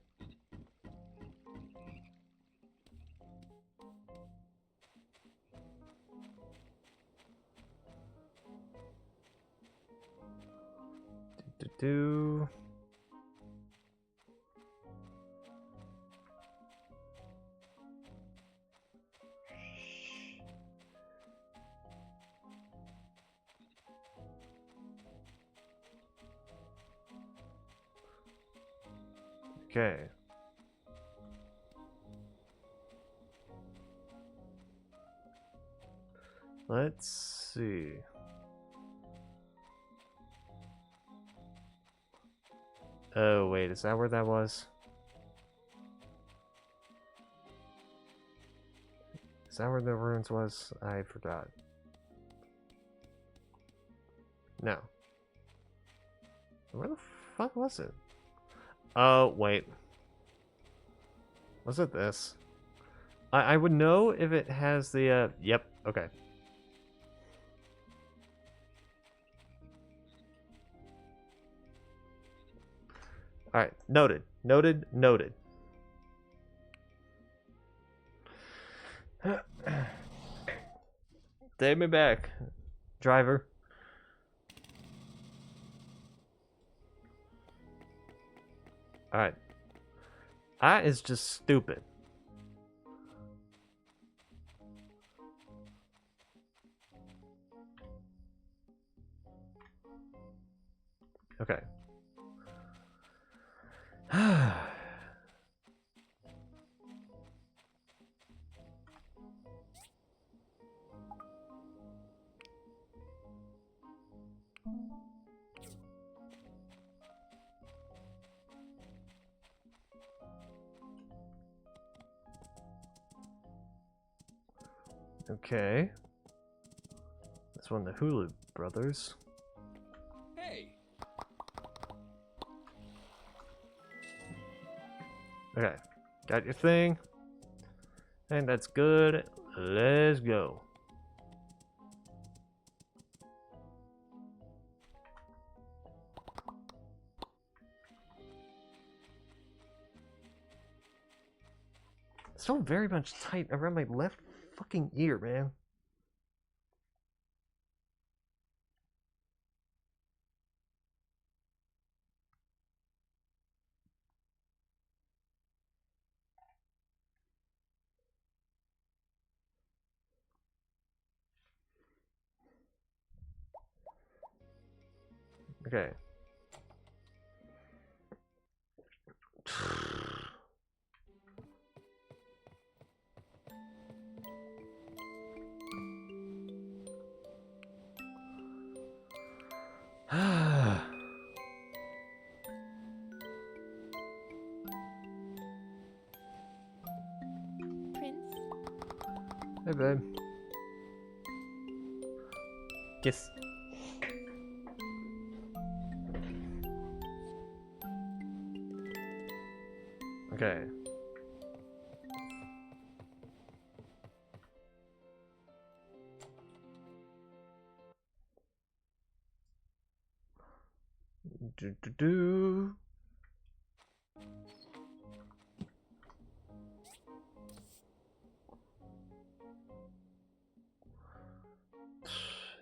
Do. Okay. Let's see. Oh, wait, is that where that was? Is that where the ruins was? I forgot. No. Where the fuck was it? Oh, wait. Was it this? I would know if it has the, yep, okay. Alright, noted. Noted, noted. Take me back, driver. Alright. That is just stupid. Okay. Okay. That's one of the Hulu brothers. Hey! Okay. Got your thing. And that's good. Let's go. Still very much tight around my left fucking ear, man. Okay. Prince? Hey, babe. Kiss. Okay. Do do do.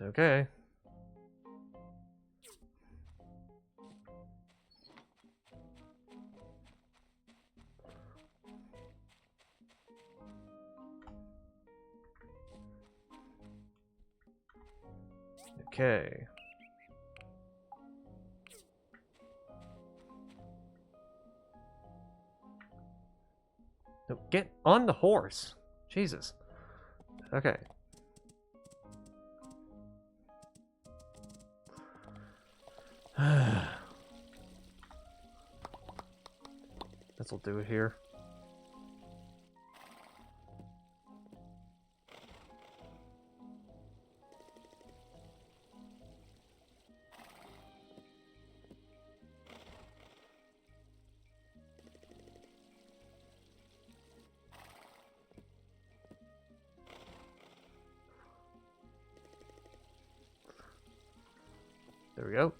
Okay. Okay. No, get on the horse. Jesus. Okay. This'll do it here. There we go.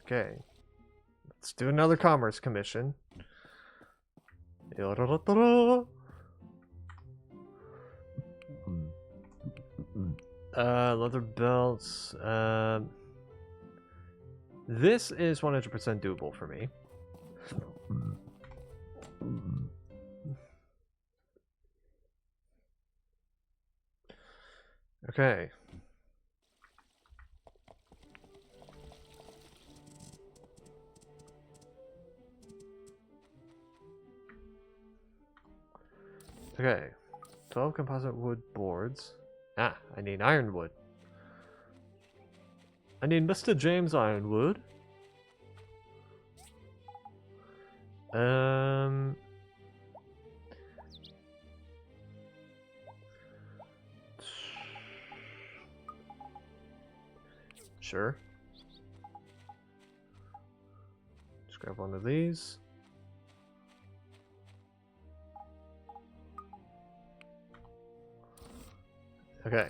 Okay. Let's do another commerce commission. Leather belts. This is 100% doable for me. Okay. Okay. 12 composite wood boards. Ah, I need ironwood. I need Mr. James Ironwood. Sure. Just grab one of these. Okay.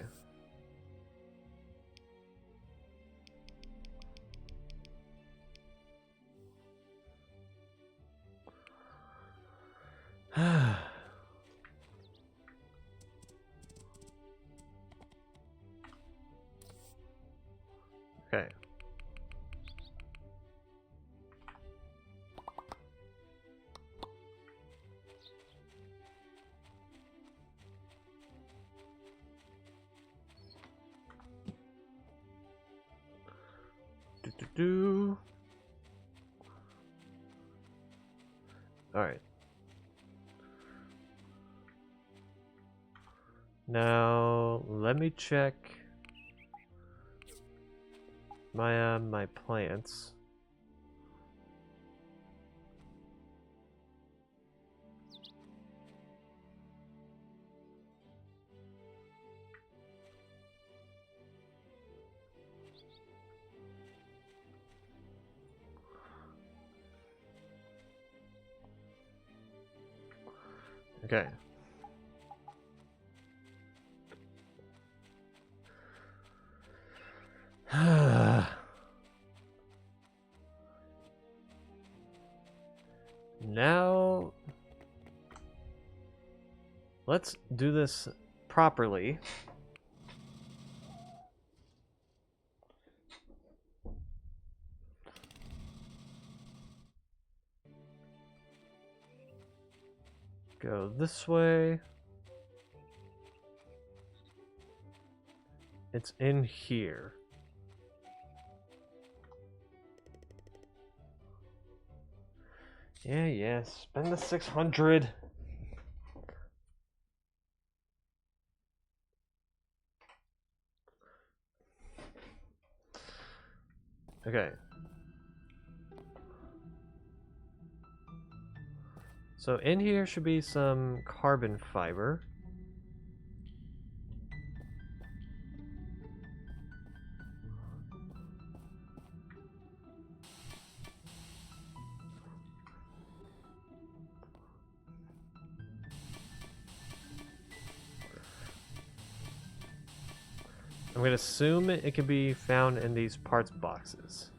Okay. Do. All right. Now let me check my plants. Okay. Now, let's do this properly. Go this way. It's in here. Yeah, spend the 600. Okay. So in here should be some carbon fiber. I'm going to assume it can be found in these parts boxes.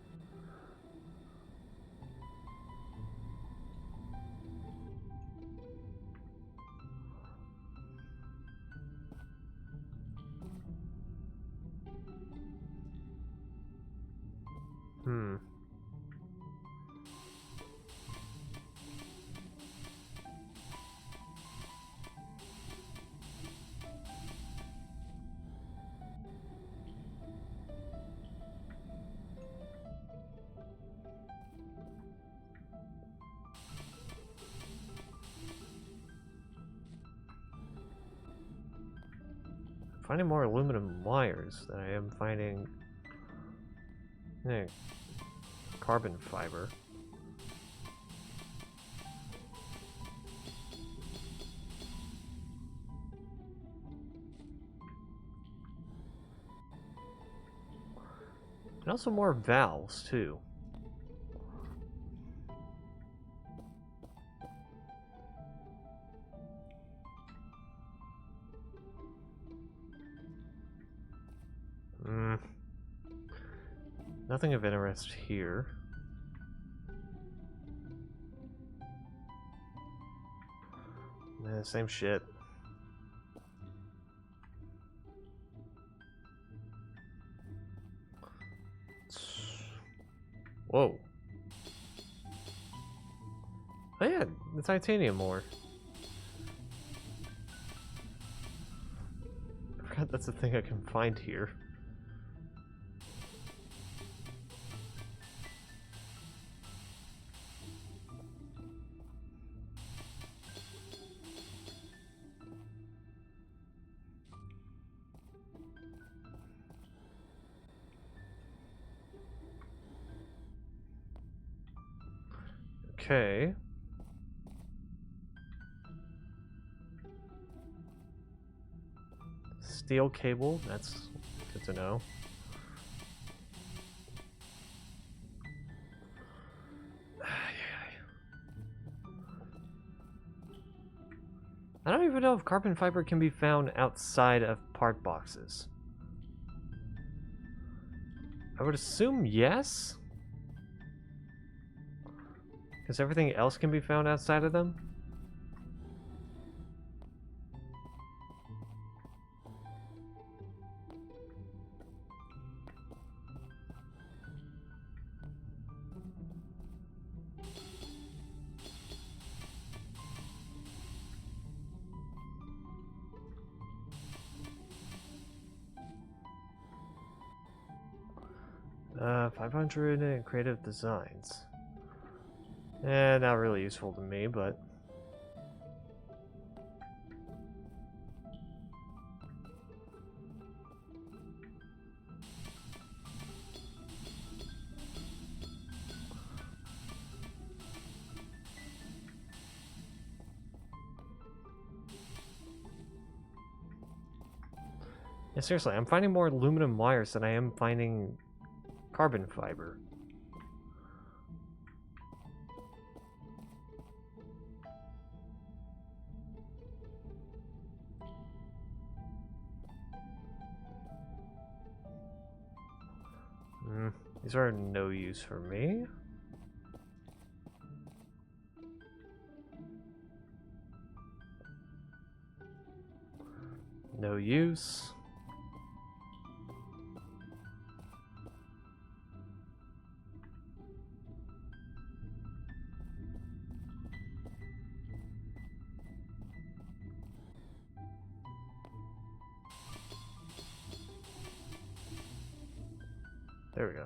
Finding more aluminum wires than I am finding carbon fiber. And also more valves too. Nothing of interest here. Same shit. Whoa. Oh yeah, the titanium ore. I forgot that's the thing I can find here. Okay. Steel cable, that's good to know. I don't even know if carbon fiber can be found outside of part boxes. I would assume yes. Because everything else can be found outside of them? Uh, 500 creative designs. Not really useful to me, but... Yeah, seriously, I'm finding more aluminum wires than I am finding carbon fiber. These are no use for me. No use. There we go.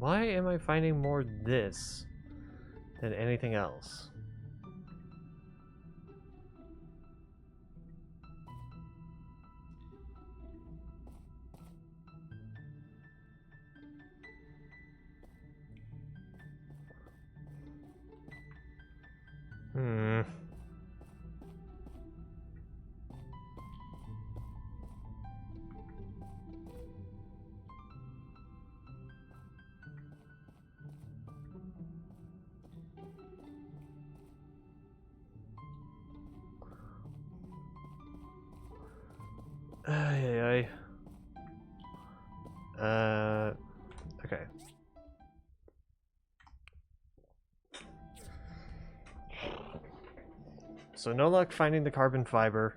Why am I finding more this than anything else? Hmm. Ay, ay, ay. Okay. So no luck finding the carbon fiber.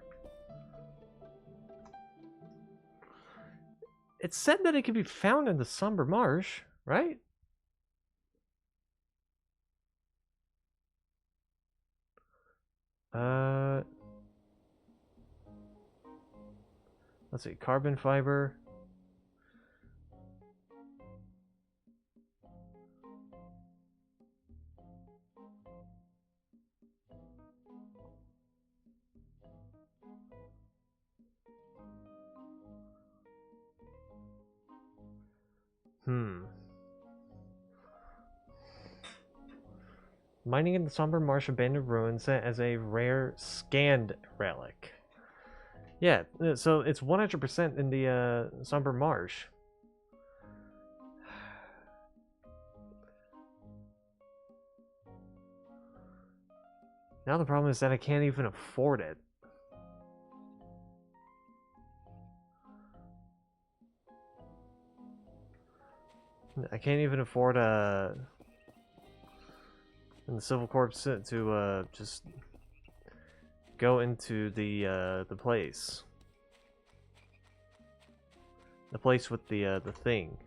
It said that it could be found in the Somber Marsh, right? Let's see, carbon fiber. Mining in the Somber Marsh abandoned ruins as a rare scanned relic. Yeah, so it's 100% in the Somber Marsh. Now the problem is that I can't even afford it. I can't even afford in the Civil Corps to just go into the place. The place with the thing.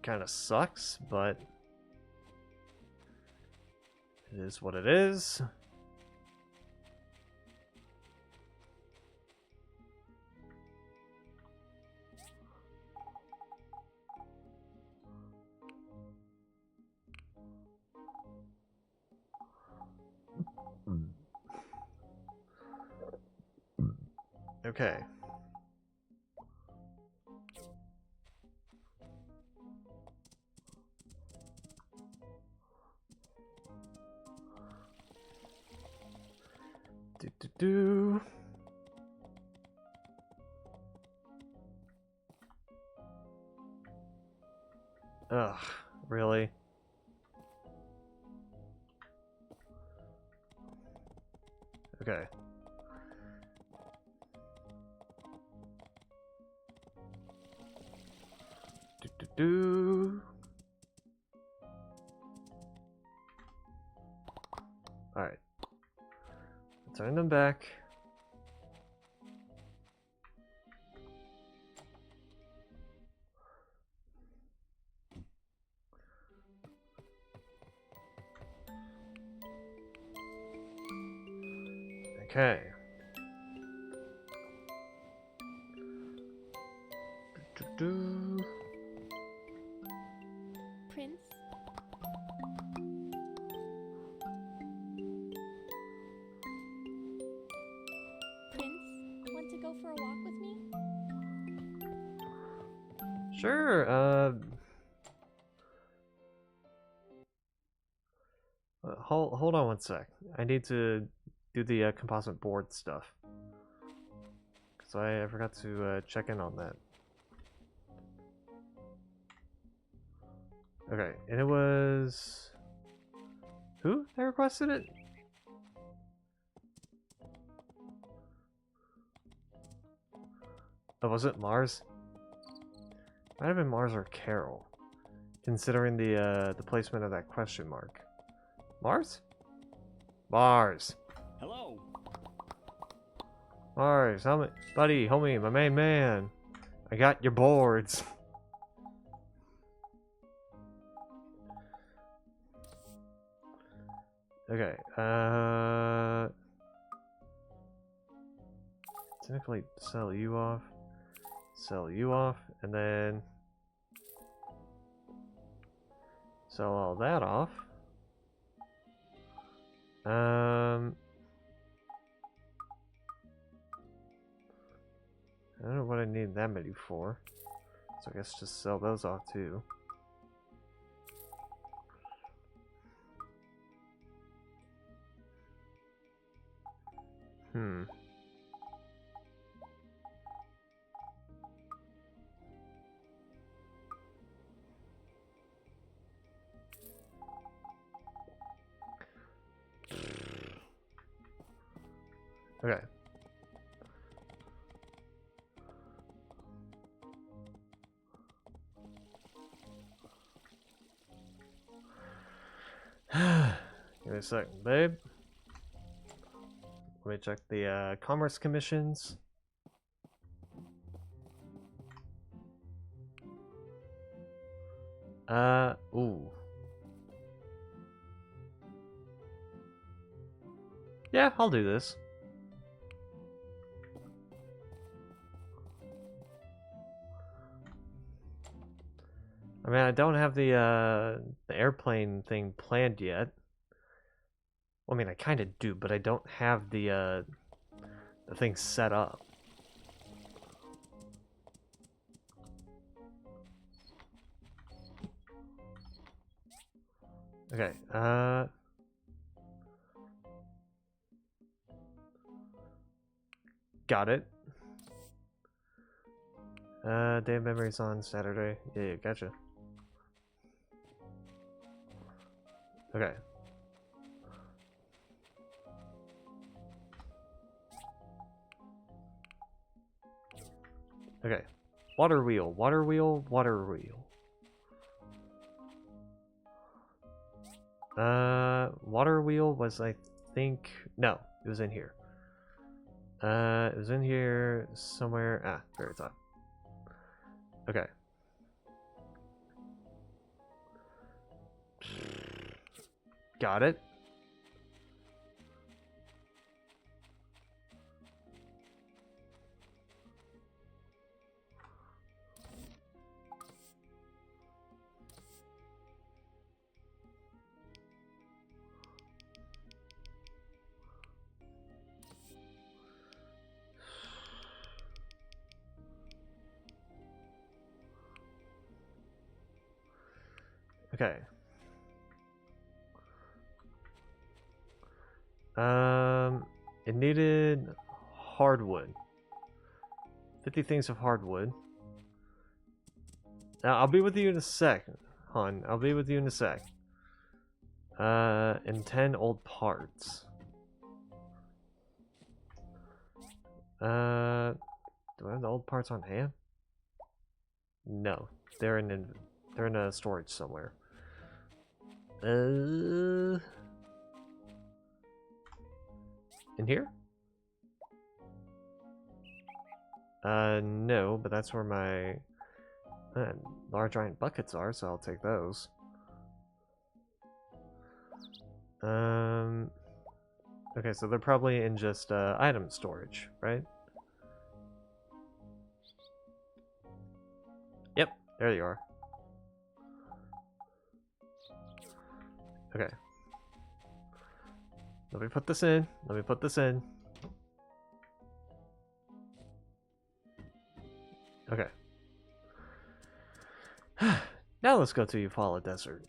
Kind of sucks, but it is what it is. Okay. Do. Ugh, really? Okay. Do. Alright. Turn them back. Okay. Do-do-do. Prince? Prince, want to go for a walk with me? Sure. Hold on one sec. I need to do the composite board stuff. Because I forgot to check in on that. Okay, and it was... Who that requested it? Oh, was it Mars? Might have been Mars or Carol. Considering the placement of that question mark. Mars? Mars. Hello. Mars, buddy, homie, my main man. I got your boards. Okay, technically sell you off, and then sell all that off. I don't know what I need that many for, so I guess just sell those off too. Okay. Give me a second, babe. Let me check the commerce commissions. Ooh. Yeah, I'll do this. I mean, I don't have the airplane thing planned yet. Well, I mean, I kind of do, but I don't have the thing set up. Okay, got it. Day of Memories on Saturday. Yeah, gotcha. Okay. Okay. Water wheel, water wheel, water wheel. Water wheel was, I think... No, it was in here. It was in here somewhere. Ah, very top. Okay. Got it. Okay. It needed hardwood. 50 things of hardwood. Now, I'll be with you in a sec, hon. I'll be with you in a sec. And 10 old parts. Do I have the old parts on hand? No, they're in a storage somewhere. In here? No, but that's where my large giant buckets are, so I'll take those. Okay, so they're probably in just item storage, right? Yep, there you are. Okay. Let me put this in. Let me put this in. Okay. Now let's go to Eufaula Desert.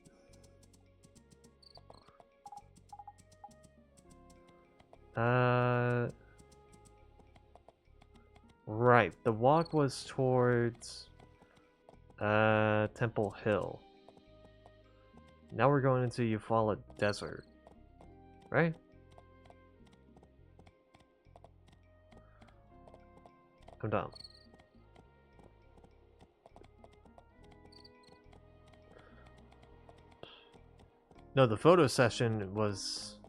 Right. The walk was towards Temple Hill. Now we're going into Eufaula Desert. Right? I'm dumb. No, the photo session was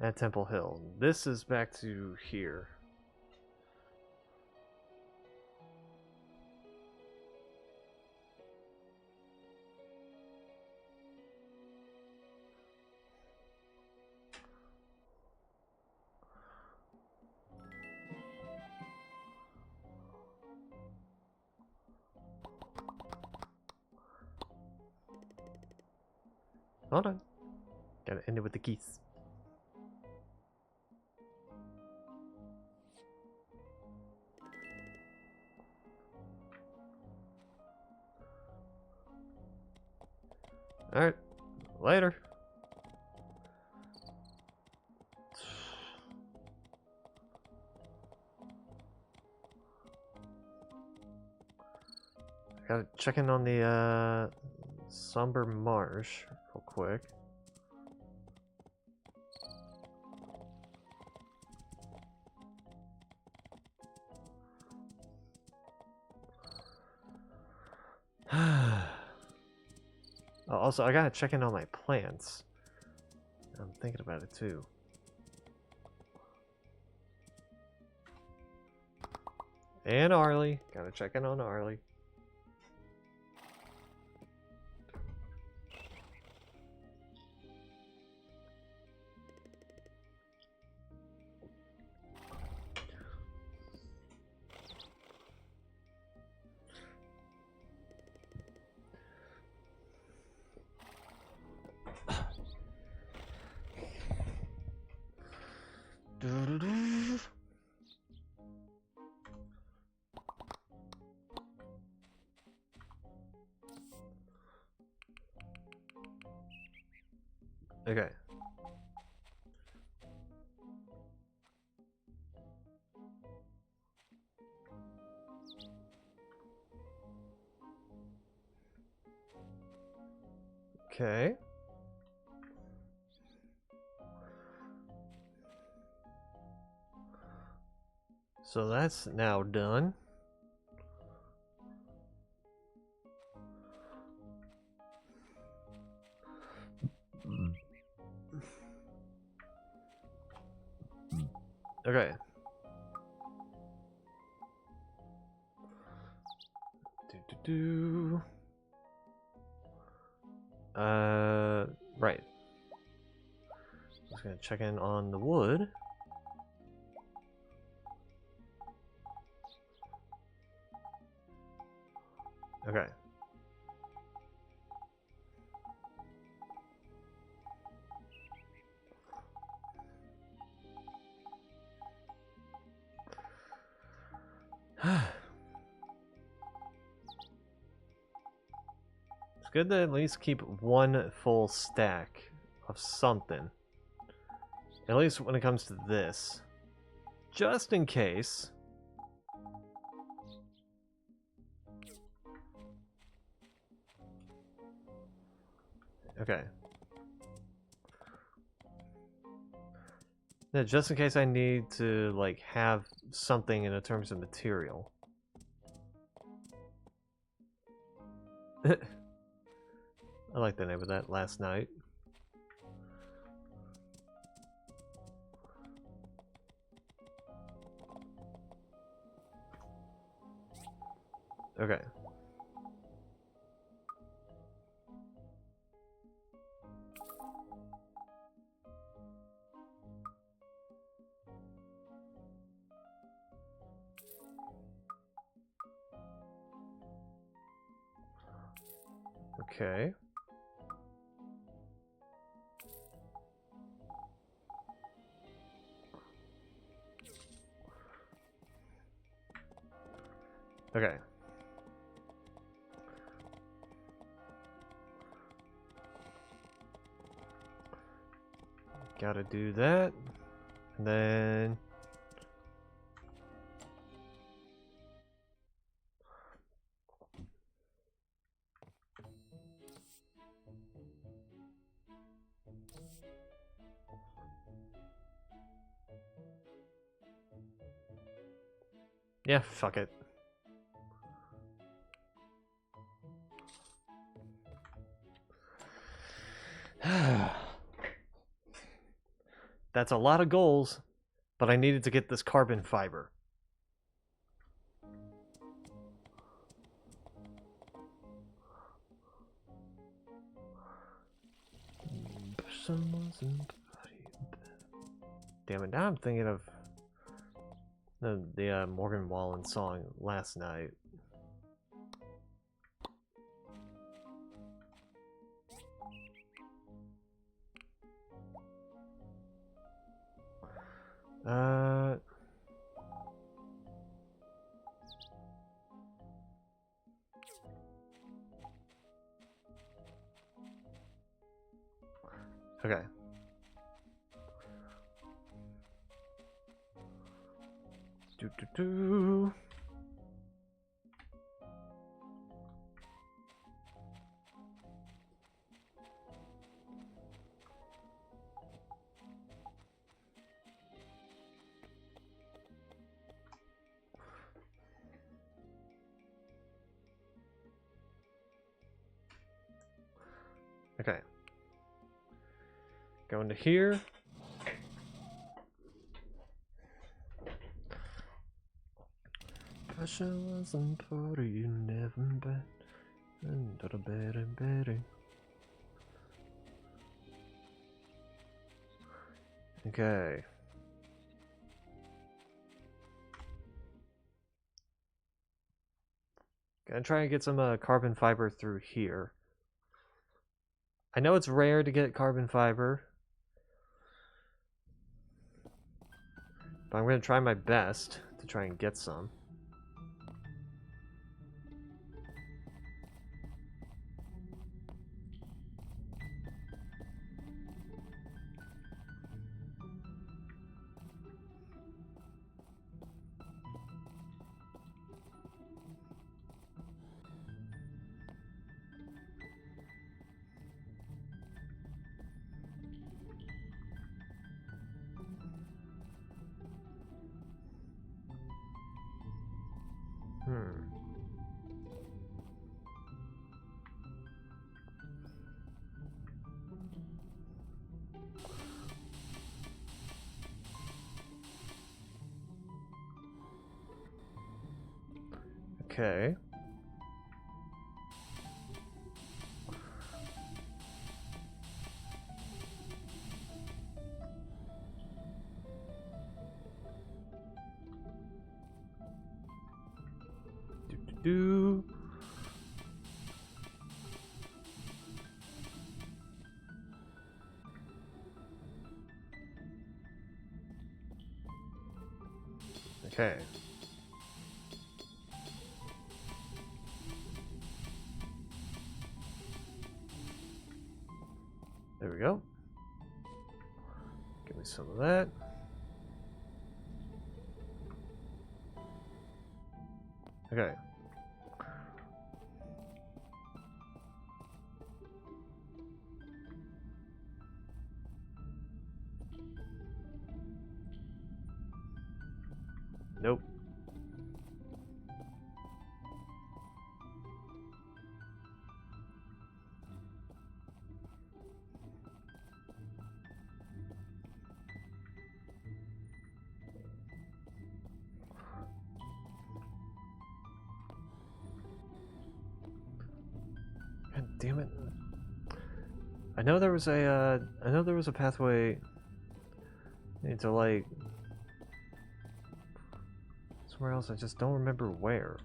at Temple Hill. This is back to here. Hold on. Gotta end it with the geese. Alright. Later. Gotta check in on the Somber Marsh real quick. Also, I gotta check in on my plants. I'm thinking about it too. And Arlie. Gotta check in on Arlie. Okay. Okay. So that's now done. Okay. Right. Just gonna check in on the wood. Okay. It's good to at least keep one full stack of something. At least when it comes to this. Just in case. Okay. Yeah, just in case I need to, like, have something in terms of material. I like the name of that, Last Night. Okay. Okay. Okay. Gotta do that. And then... yeah, fuck it. That's a lot of goals, but I needed to get this carbon fiber. Damn it, now I'm thinking of the Morgan Wallen song Last Night. Okay. Do. Okay. Go into here. Pressure wasn't for you, never been under the bed and bedding. Okay. Gonna try and get some carbon fiber through here. I know it's rare to get carbon fiber, but I'm gonna try my best to try and get some. Okay. Do. Okay. There we go. Give me some of that. Okay. Nope. God damn it. I know there was a pathway into like somewhere else. I just don't remember where.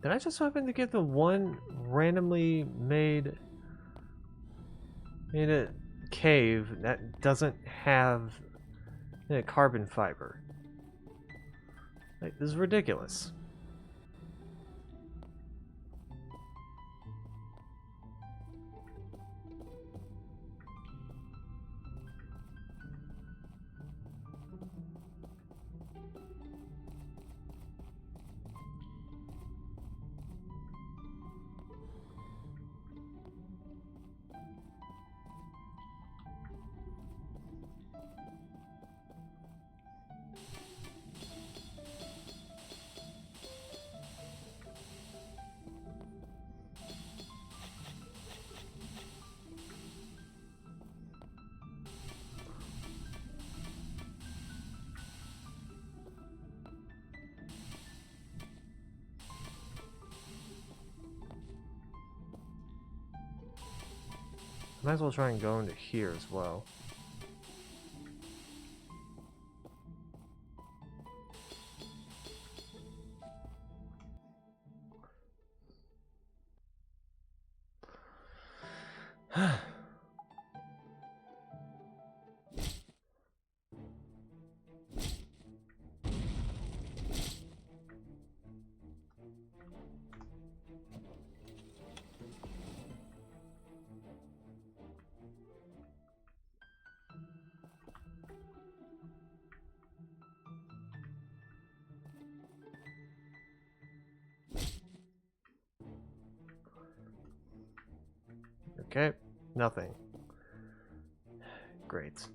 Did I just happen to get the one randomly made a cave that doesn't have a carbon fiber? Like, this is ridiculous. Might as well try and go into here as well. Okay, nothing. Great.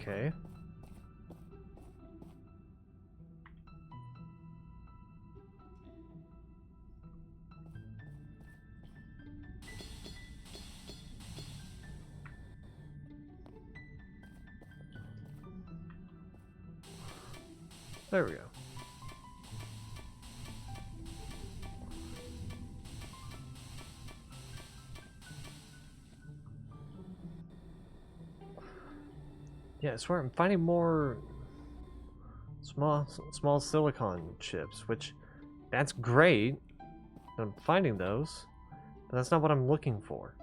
Okay. There we go. Yeah, I swear I'm finding more small silicon chips, which that's great. I'm finding those, but that's not what I'm looking for.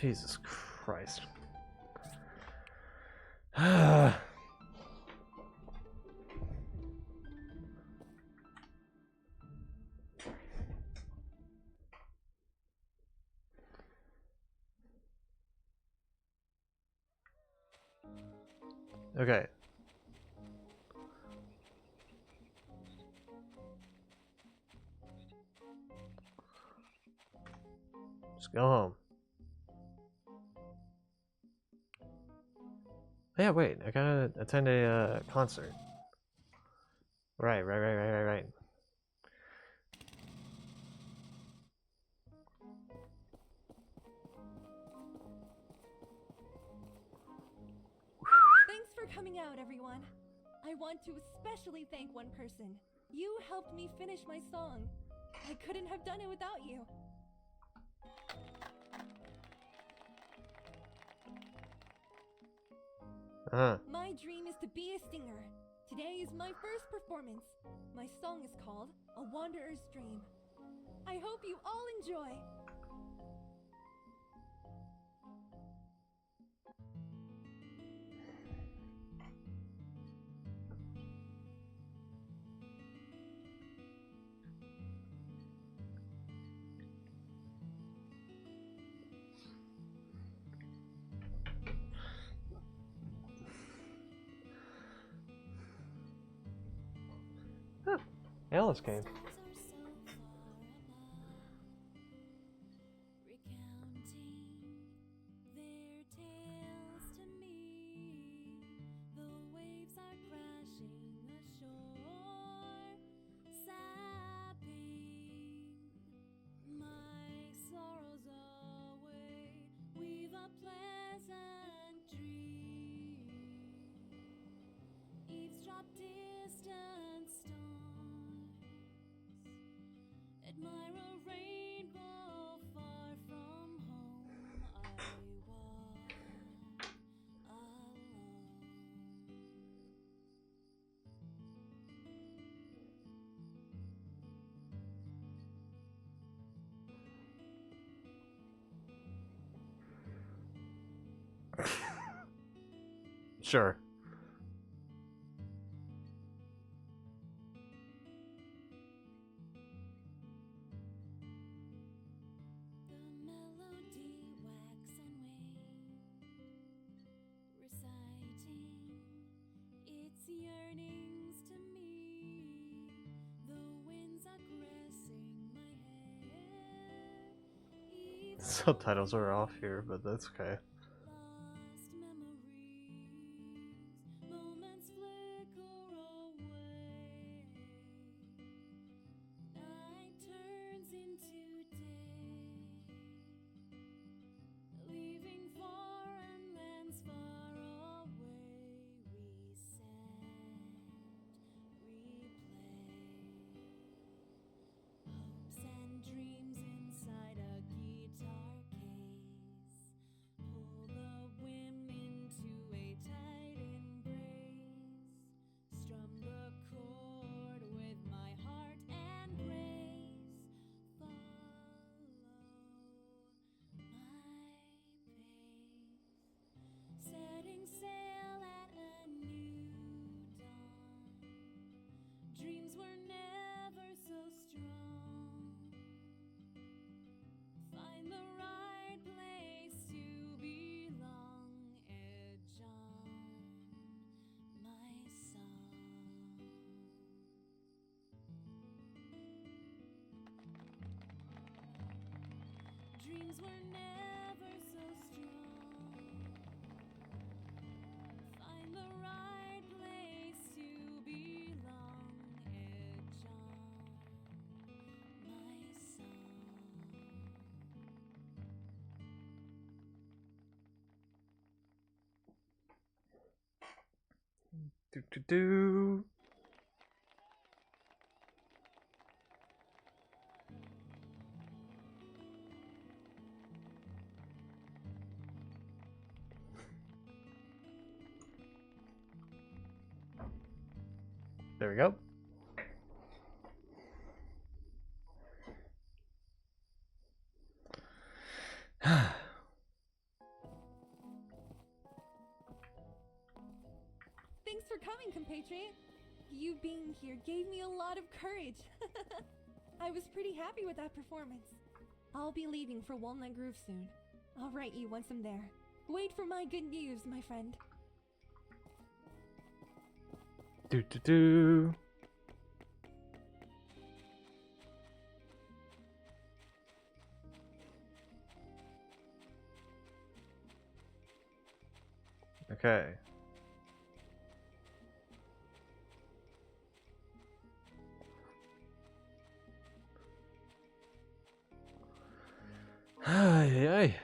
Jesus Christ. Okay. Just go home. Yeah, wait, I gotta attend a concert. Right. Thanks for coming out, everyone. I want to especially thank one person. You helped me finish my song. I couldn't have done it without you. My dream is to be a singer. Today is my first performance. My song is called A Wanderer's Dream. I hope you all enjoy. Alice came. Distant stars, admire a rainbow far from home. I walk alone. Sure. Yearnings to me, the winds are caressing my hair. Subtitles are off here, but that's okay. Lost memories, moments flicker away. Night turns into day, leaving foreign lands far away. We sat, replay, hopes and dreams inside a guitar case. Pull the whim into a tight embrace. Strum the chord with my heart and grace. Follow my pace. Setting sail at a new dawn. Dreams were never so strong. Find the right place to belong. Edge on my song. Dreams were never so strong. Find the right place to belong. Edge on my song. Do do do. There we go. Thanks for coming, compatriot. You being here gave me a lot of courage. I was pretty happy with that performance. I'll be leaving for Walnut Grove soon. I'll write you once I'm there. Wait for my good news, my friend. Do do do. Okay. Ay, ay.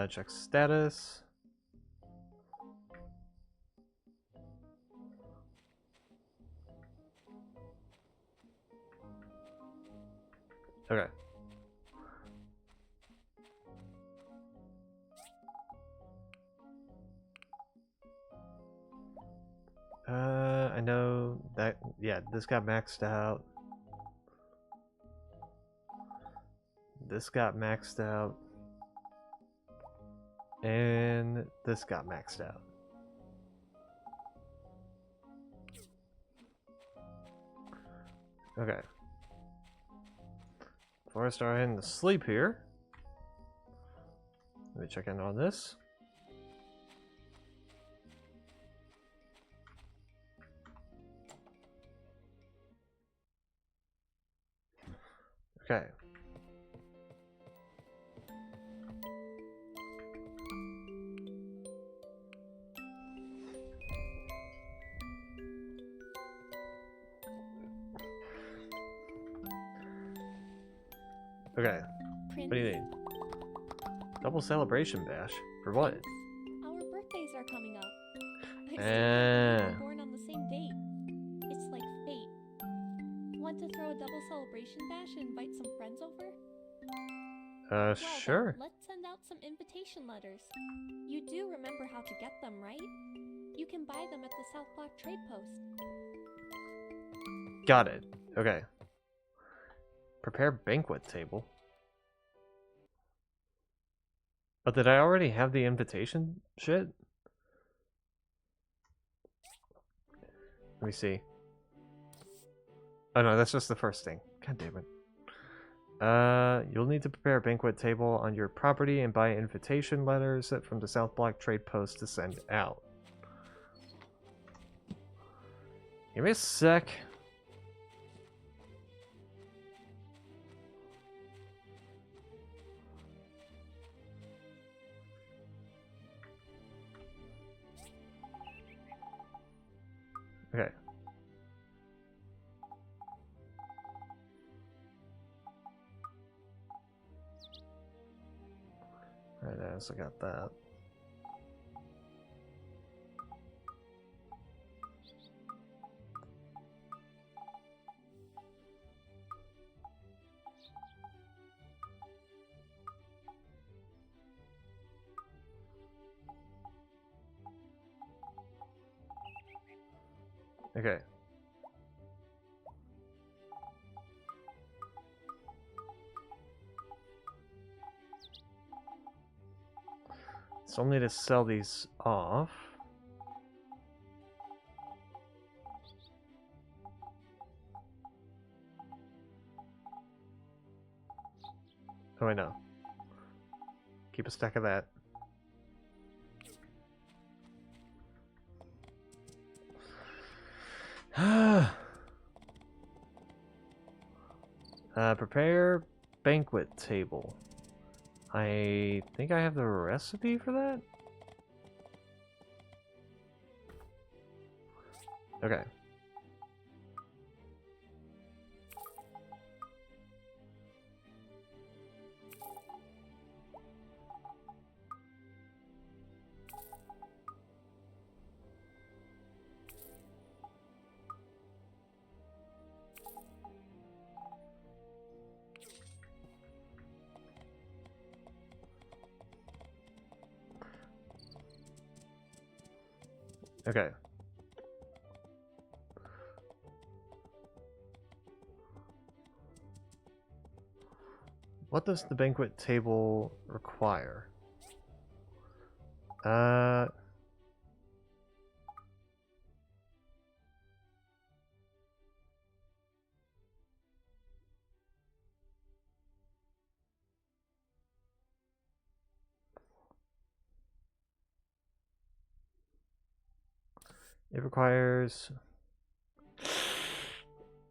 Check status. Okay. I know that, yeah, this got maxed out. This got maxed out. And this got maxed out. Okay. Before I start heading to sleep here, let me check in on this. Okay. Okay. Prince, What do you need? Double celebration bash? For what? our birthdays are coming up. I still can't believe Ah. we're born on the same date. It's like fate. Want to throw a double celebration bash and invite some friends over? Well, Sure. then, let's send out some invitation letters. You do remember how to get them, right? You can buy them at the South Block Trade Post. Got it. Okay. Prepare banquet table. Oh, did I already have the invitation shit? Let me see. Oh no, that's just the first thing. God damn it. You'll need to prepare a banquet table on your property and buy invitation letters from the South Block Trade Post to send out. Give me a sec. Okay. Alright, I also got that. Okay. So I'll need to sell these off. Oh, I know. Keep a stack of that. Prepare banquet table. I think I have the recipe for that? Okay. Okay. What does the banquet table require? It requires...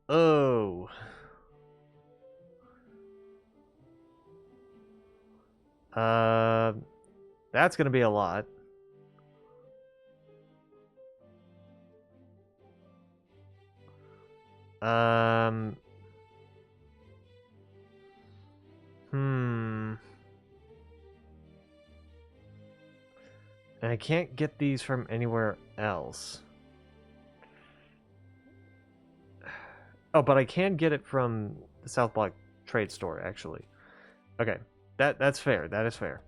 Oh. That's gonna be a lot. Hmm. And I can't get these from anywhere else. Oh, but I can get it from the South Block Trade Store, actually. Okay, that's fair. That is fair.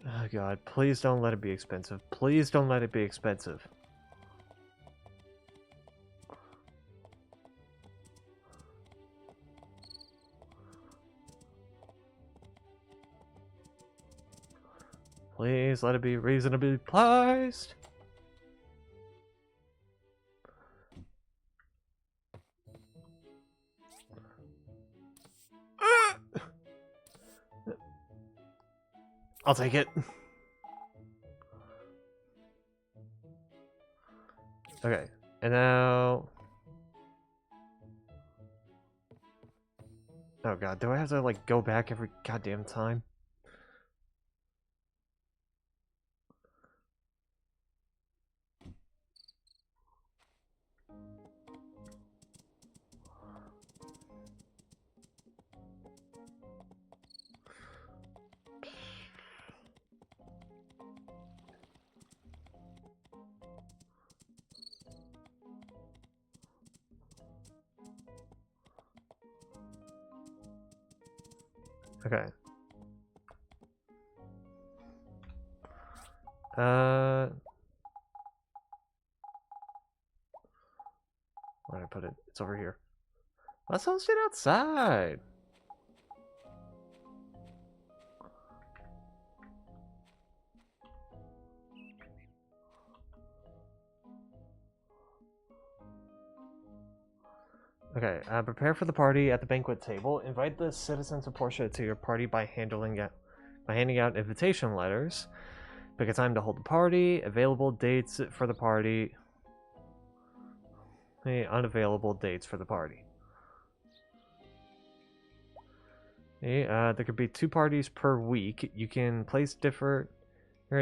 Oh god, please don't let it be expensive. Please don't let it be expensive. Please let it be reasonably priced. I'll take it. Okay, and now... Oh god, do I have to, like, go back every goddamn time? Okay. Where did I put it? It's over here. Let's all sit outside. Okay, prepare for the party at the banquet table. Invite the citizens of Portia to your party by handing out invitation letters. Pick a time to hold the party. Available dates for the party. Unavailable dates for the party. There could be 2 parties per week. You can place different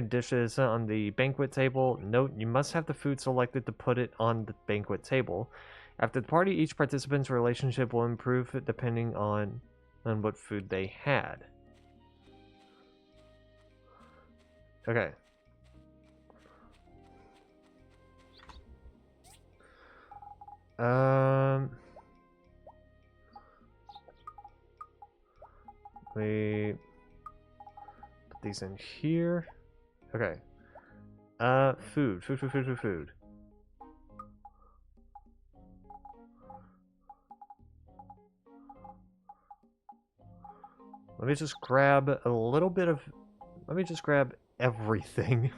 dishes on the banquet table. Note, you must have the food selected to put it on the banquet table. After the party, each participant's relationship will improve depending on what food they had. Okay. We put these in here. Okay. Food. Let me just grab a little bit of... Let me just grab everything.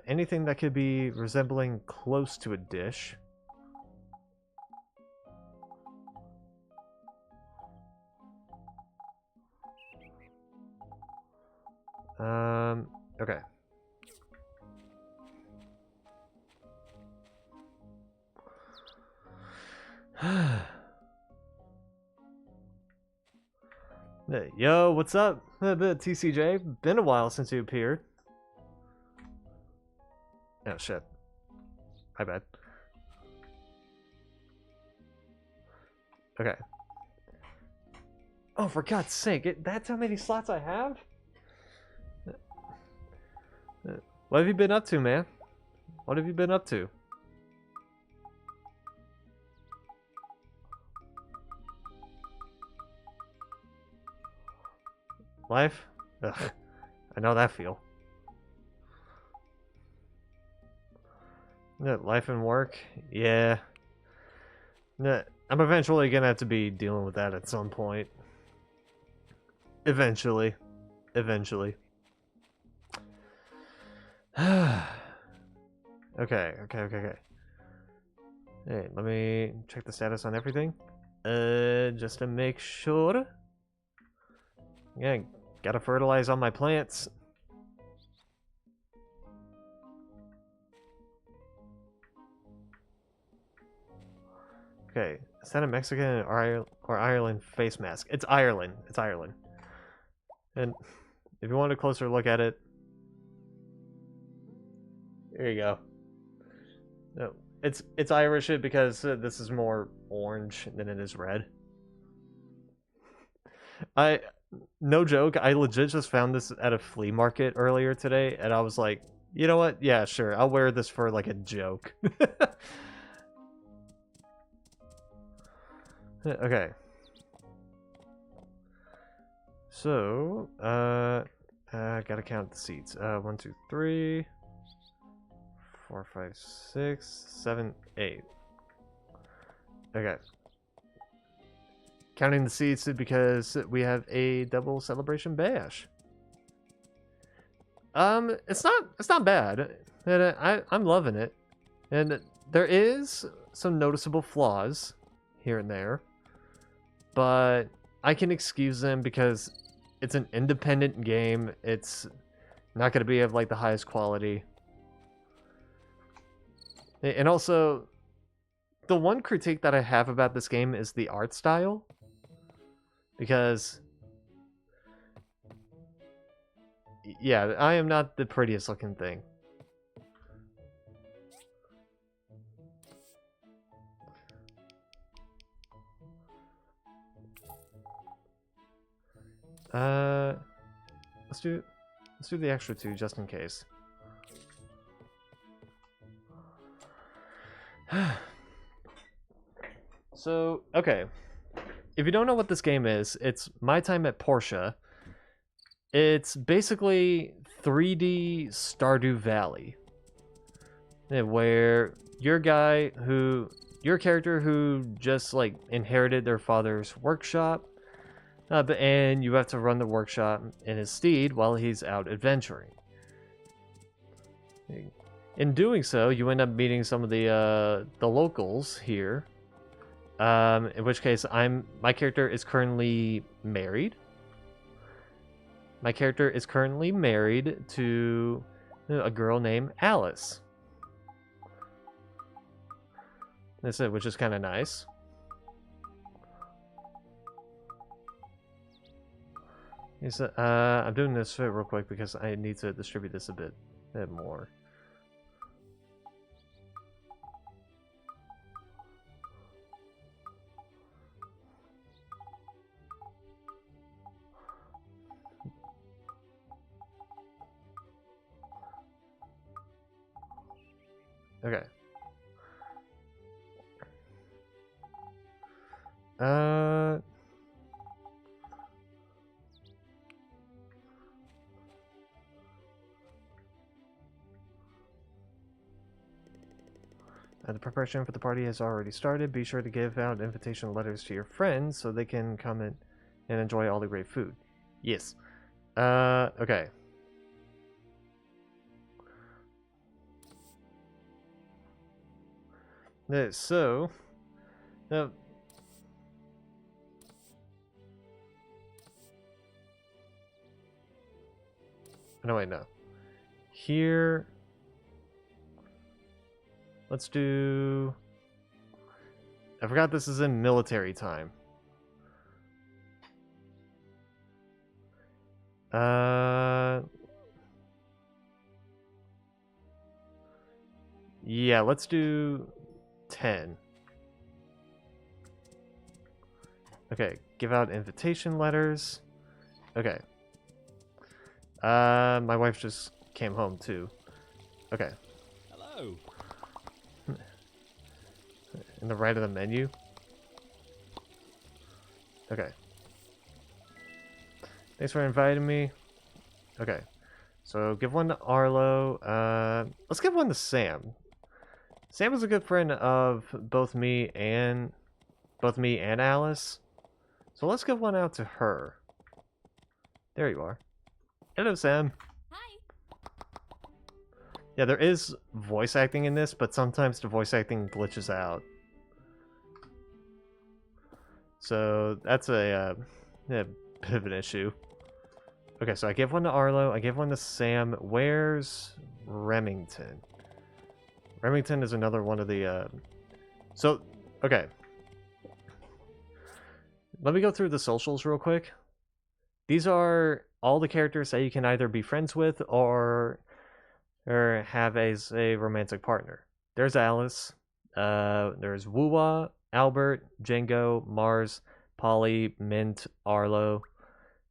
Anything that could be resembling close to a dish. Okay. Hey, yo, what's up? TCJ, been a while since you appeared. Oh shit. My bad. Okay. Oh, for God's sake, that's how many slots I have? What have you been up to, man? What have you been up to? Life? Ugh. I know that feel. Life and work? Yeah. I'm eventually gonna have to be dealing with that at some point. Eventually. Okay. Hey, let me check the status on everything. Just to make sure. Yeah, gotta fertilize on my plants. Okay, is that a Mexican or Ireland face mask? It's Ireland. It's Ireland. And if you want a closer look at it, there you go. No, it's Irish because this is more orange than it is red. No joke, I legit just found this at a flea market earlier today, and I was like, you know what? Yeah, sure, I'll wear this for like a joke. Okay. So, I gotta count the seats. 1, 2, 3, 4, 5, 6, 7, 8. Okay. Counting the seats because we have a double celebration bash. It's not bad, and I'm loving it, and there is some noticeable flaws here and there, but I can excuse them because it's an independent game. It's not going to be of like the highest quality. And also, the one critique that I have about this game is the art style. Because, yeah, I am not the prettiest looking thing. Let's do the extra 2 just in case. So, okay. If you don't know what this game is, it's My Time at Portia. It's basically 3D Stardew Valley. Where your character who just like inherited their father's workshop, and you have to run the workshop in his stead while he's out adventuring. In doing so, you end up meeting some of the locals here. In which case, my character is currently married. My character is currently married to a girl named Alice. That's it, which is kind of nice. I'm doing this real quick because I need to distribute this a bit more. Okay. The preparation for the party has already started. Be sure to give out invitation letters to your friends so they can come in and enjoy all the great food. Yes. Okay. So, no, wait, no. Here, let's do. I forgot this is in military time. Yeah, let's do 10. Okay, give out invitation letters. Okay. My wife just came home too. Okay. Hello. In the right of the menu. Okay. Thanks for inviting me. Okay. So give one to Arlo. Let's give one to Sam. Sam is a good friend of both me and Alice. So let's give one out to her. There you are. Hello, Sam. Hi. Yeah, there is voice acting in this, but sometimes the voice acting glitches out. So that's a bit of an issue. Okay, so I give one to Arlo. I give one to Sam. Where's Remington? Remington is another one of the... So, okay. Let me go through the socials real quick. These are all the characters that you can either be friends with or have as a romantic partner. There's Alice. There's Woowa, Albert, Django, Mars, Polly, Mint, Arlo,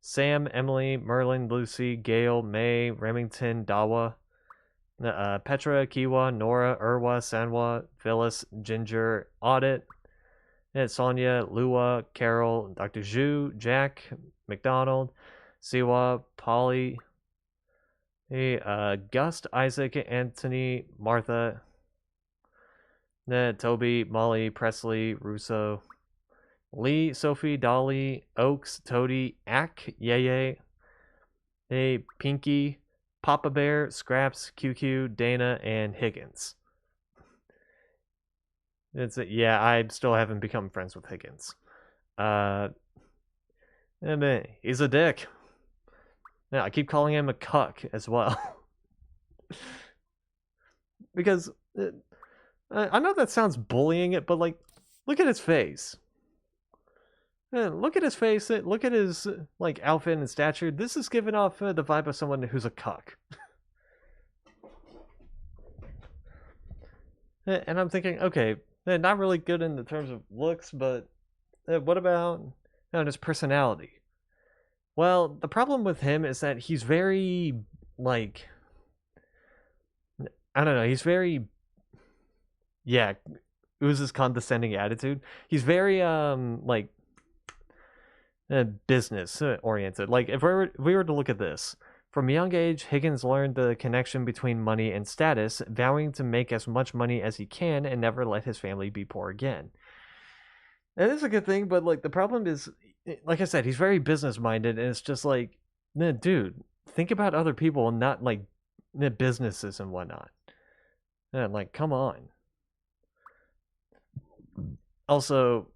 Sam, Emily, Merlin, Lucy, Gail, May, Remington, Dawa, Petra, Kiwa, Nora, Irwa, Sanwa, Phyllis, Ginger, Audit, Sonia, Lua, Carol, Dr. Zhu, Jack, McDonald, Siwa, Polly, Gust, Isaac, Anthony, Martha, Toby, Molly, Presley, Russo, Lee, Sophie, Dolly, Oaks, Toady, Ack, Yeye, Pinky, Papa Bear, Scraps, QQ, Dana, and Higgins. Yeah, I still haven't become friends with Higgins. He's a dick. Yeah, I keep calling him a cuck as well. Because I know that sounds bullying it, but like, look at his face. Yeah, look at his face. Look at his like outfit and stature. This is giving off the vibe of someone who's a cuck. And I'm thinking, okay, not really good in the terms of looks, but what about his personality? Well, the problem with him is that he's very like, I don't know. He's very, yeah, oozes condescending attitude. He's very like business oriented. Like if we were to look at this from a young age, Higgins learned the connection between money and status, vowing to make as much money as he can and never let his family be poor again. That is a good thing, but like the problem is, like I said, he's very business minded, and it's just like, dude, think about other people and not like businesses and whatnot. Like, come on. Also,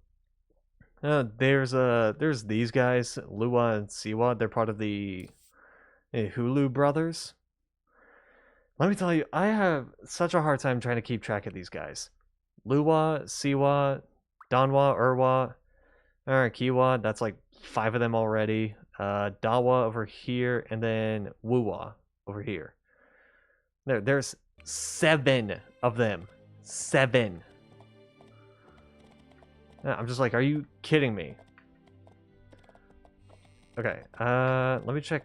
there's these guys, Lua and Siwa. They're part of the Hulu brothers. Let me tell you, I have such a hard time trying to keep track of these guys. Lua, Siwa, Danwa, Urwa, Kiwa. That's like 5 of them already. Dawa over here, and then Wuwa over here. There's 7 of them. 7. I'm just like, are you kidding me? Okay, let me check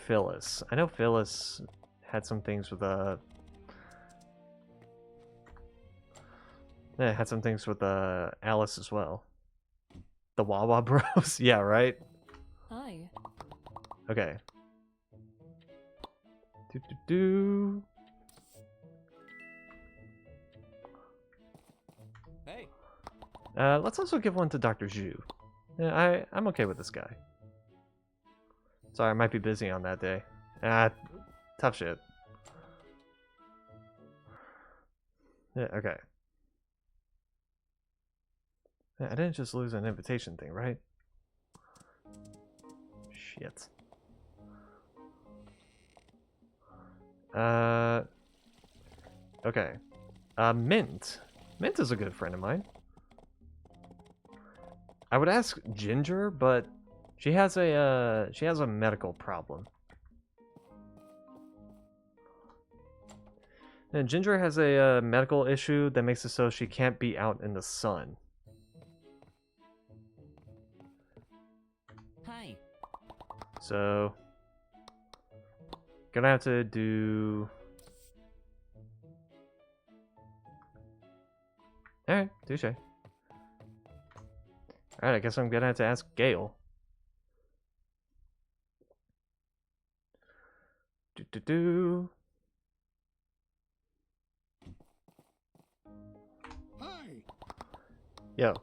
Phyllis. I know Phyllis had some things with had some things with Alice as well. The Wawa Bros. Yeah, right? Hi. Okay. Do. Hey. Let's also give one to Dr. Zhu. Yeah, I'm okay with this guy. Sorry, I might be busy on that day. Tough shit. Yeah, okay. Yeah, I didn't just lose an invitation thing, right? Shit. Okay. Mint. Mint is a good friend of mine. I would ask Ginger, but she has a medical problem. And Ginger has a medical issue that makes it so she can't be out in the sun. Hi. So, gonna have to do. Alright, touche. Alright, I guess I'm gonna have to ask Gale. Do. Hi! Yo.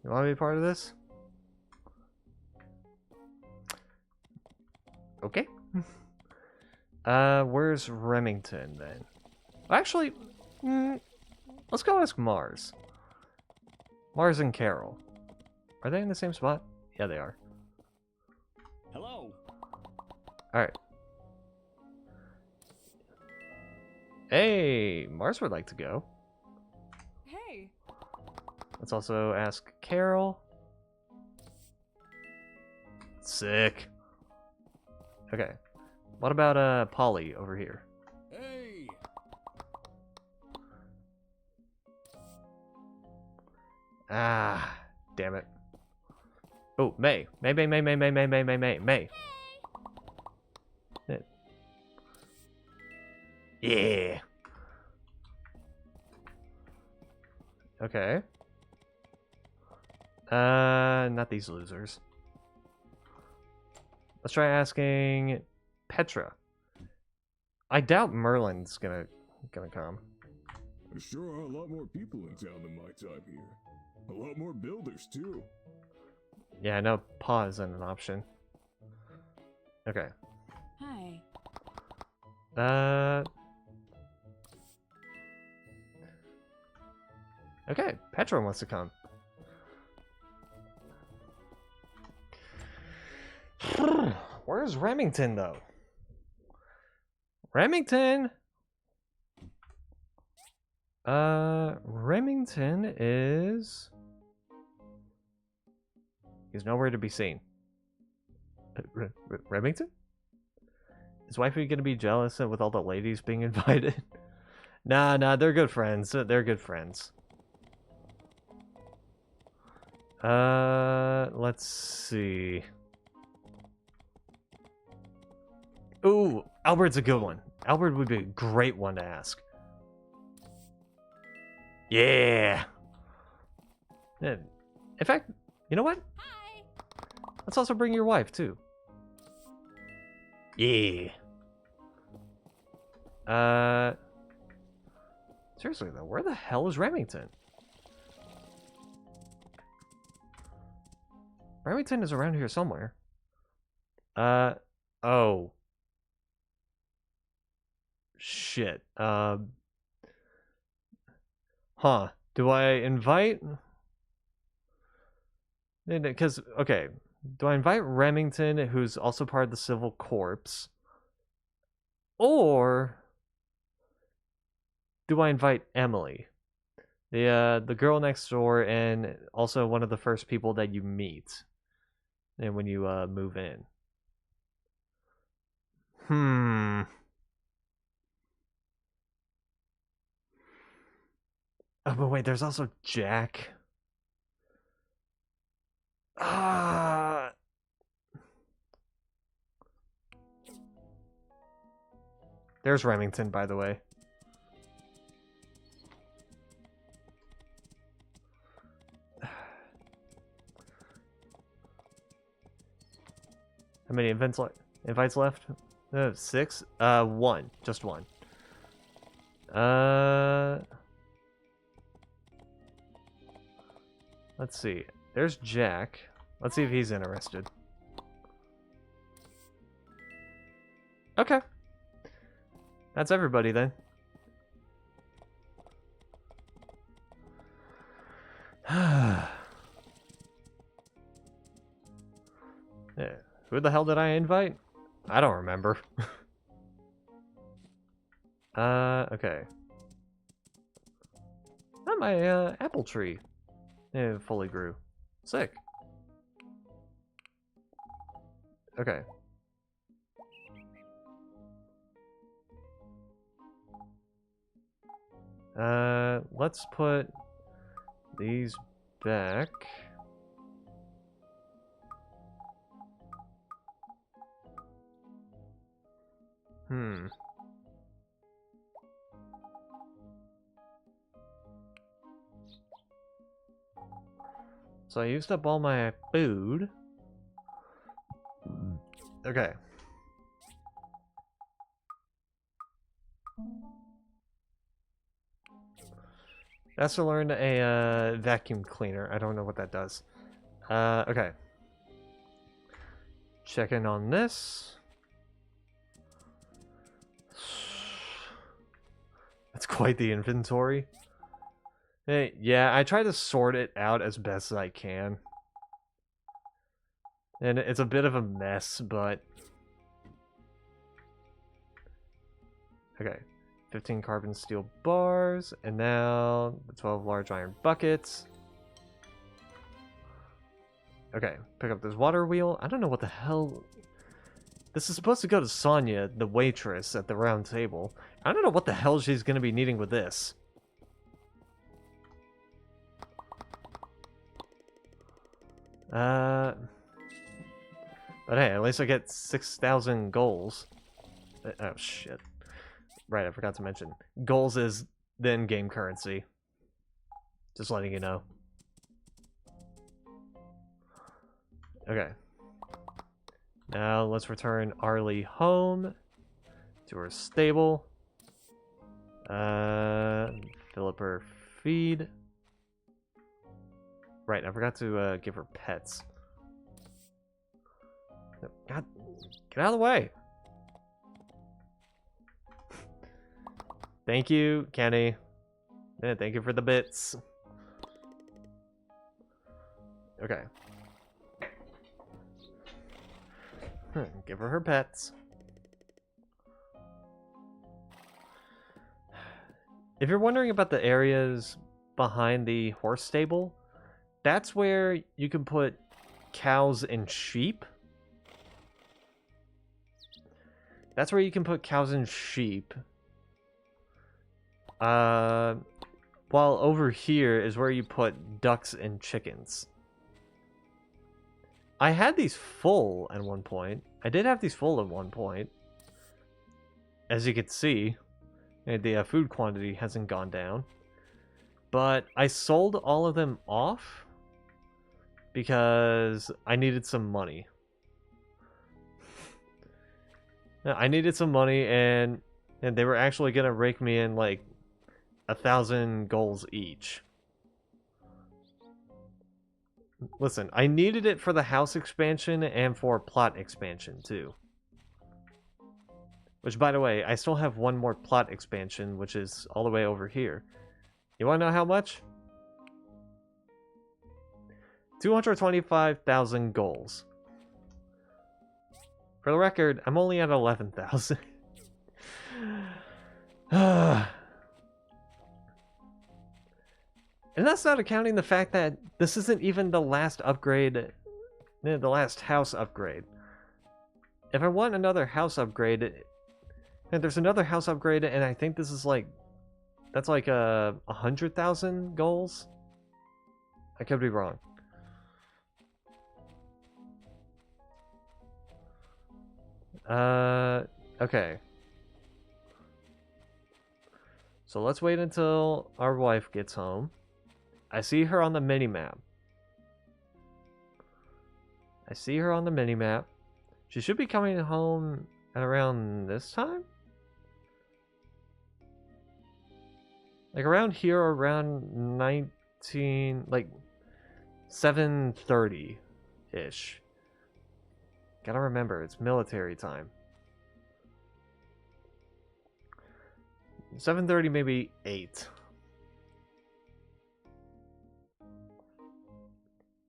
You wanna be part of this? Okay. Where's Remington then? Actually, let's go ask Mars. Mars and Carol. Are they in the same spot? Yeah, they are. Hello. Alright. Hey, Mars would like to go. Hey. Let's also ask Carol. Sick. Okay. What about Polly over here? Hey! Ah, damn it. Oh, May. May. Yeah. Okay. Not these losers. Let's try asking Petra. I doubt Merlin's gonna come. There sure are a lot more people in town than my time here. A lot more builders, too. Yeah, I know paw isn't an option. Okay. Hi. Okay, Petra wants to come. Where's Remington, though? Remington! Remington is... He's nowhere to be seen. Remington? Is wifey gonna be jealous with all the ladies being invited? Nah, they're good friends. They're good friends. Let's see. Ooh, Albert's a good one. Albert would be a great one to ask. Yeah. In fact, you know what? Hi! Let's also bring your wife, too. Yeah. Seriously, though, where the hell is Remington? Remington is around here somewhere. Oh. Shit. Huh. Do I invite... Because, okay. Do I invite Remington, who's also part of the Civil Corps? Or... do I invite Emily? The girl next door, and also one of the first people that you meet. And when you, move in. Oh, but wait, there's also Jack. Ah. There's Remington, by the way. How many invites left? 6? 1. Just 1. Let's see. There's Jack. Let's see if he's interested. Okay. That's everybody then. Yeah. Who the hell did I invite? I don't remember. Okay. Oh, my apple tree. It fully grew. Sick. Okay. Let's put these back. So I used up all my food. Okay. That's to learn a vacuum cleaner. I don't know what that does. Okay. Check in on this. That's quite the inventory. Hey, yeah, I try to sort it out as best as I can. And it's a bit of a mess, but... Okay. 15 carbon steel bars, and now the 12 large iron buckets. Okay, pick up this water wheel. I don't know what the hell... This is supposed to go to Sonia, the waitress at the round table. I don't know what the hell she's going to be needing with this. But hey, at least I get 6,000 goals. Oh, shit. Right, I forgot to mention. Goals is the in-game currency. Just letting you know. Okay. Now, let's return Arlie home to her stable. Fill up her feed. Right, I forgot to give her pets. God, get out of the way! Thank you, Kenny. Yeah, thank you for the bits. Okay. Give her her pets. If you're wondering about the areas behind the horse stable, that's where you can put cows and sheep. That's where you can put cows and sheep. While over here is where you put ducks and chickens. I had these full at one point. I did have these full at one point. As you can see, the food quantity hasn't gone down. But I sold all of them off because I needed some money. I needed some money, and they were actually gonna rake me in like 1,000 goals each. Listen, I needed it for the house expansion and for plot expansion too. Which, by the way, I still have one more plot expansion, which is all the way over here. You want to know how much? 225,000 goals. For the record, I'm only at 11,000. And that's not accounting the fact that this isn't even the last upgrade, the last house upgrade. If I want another house upgrade, and there's another house upgrade, and I think this is like, that's like 100,000 goals? I could be wrong. Okay. So let's wait until our wife gets home. I see her on the mini-map. I see her on the mini-map. She should be coming home at around this time? Like around here, around 19... like 7:30-ish. Gotta remember, it's military time. 7:30, maybe 8.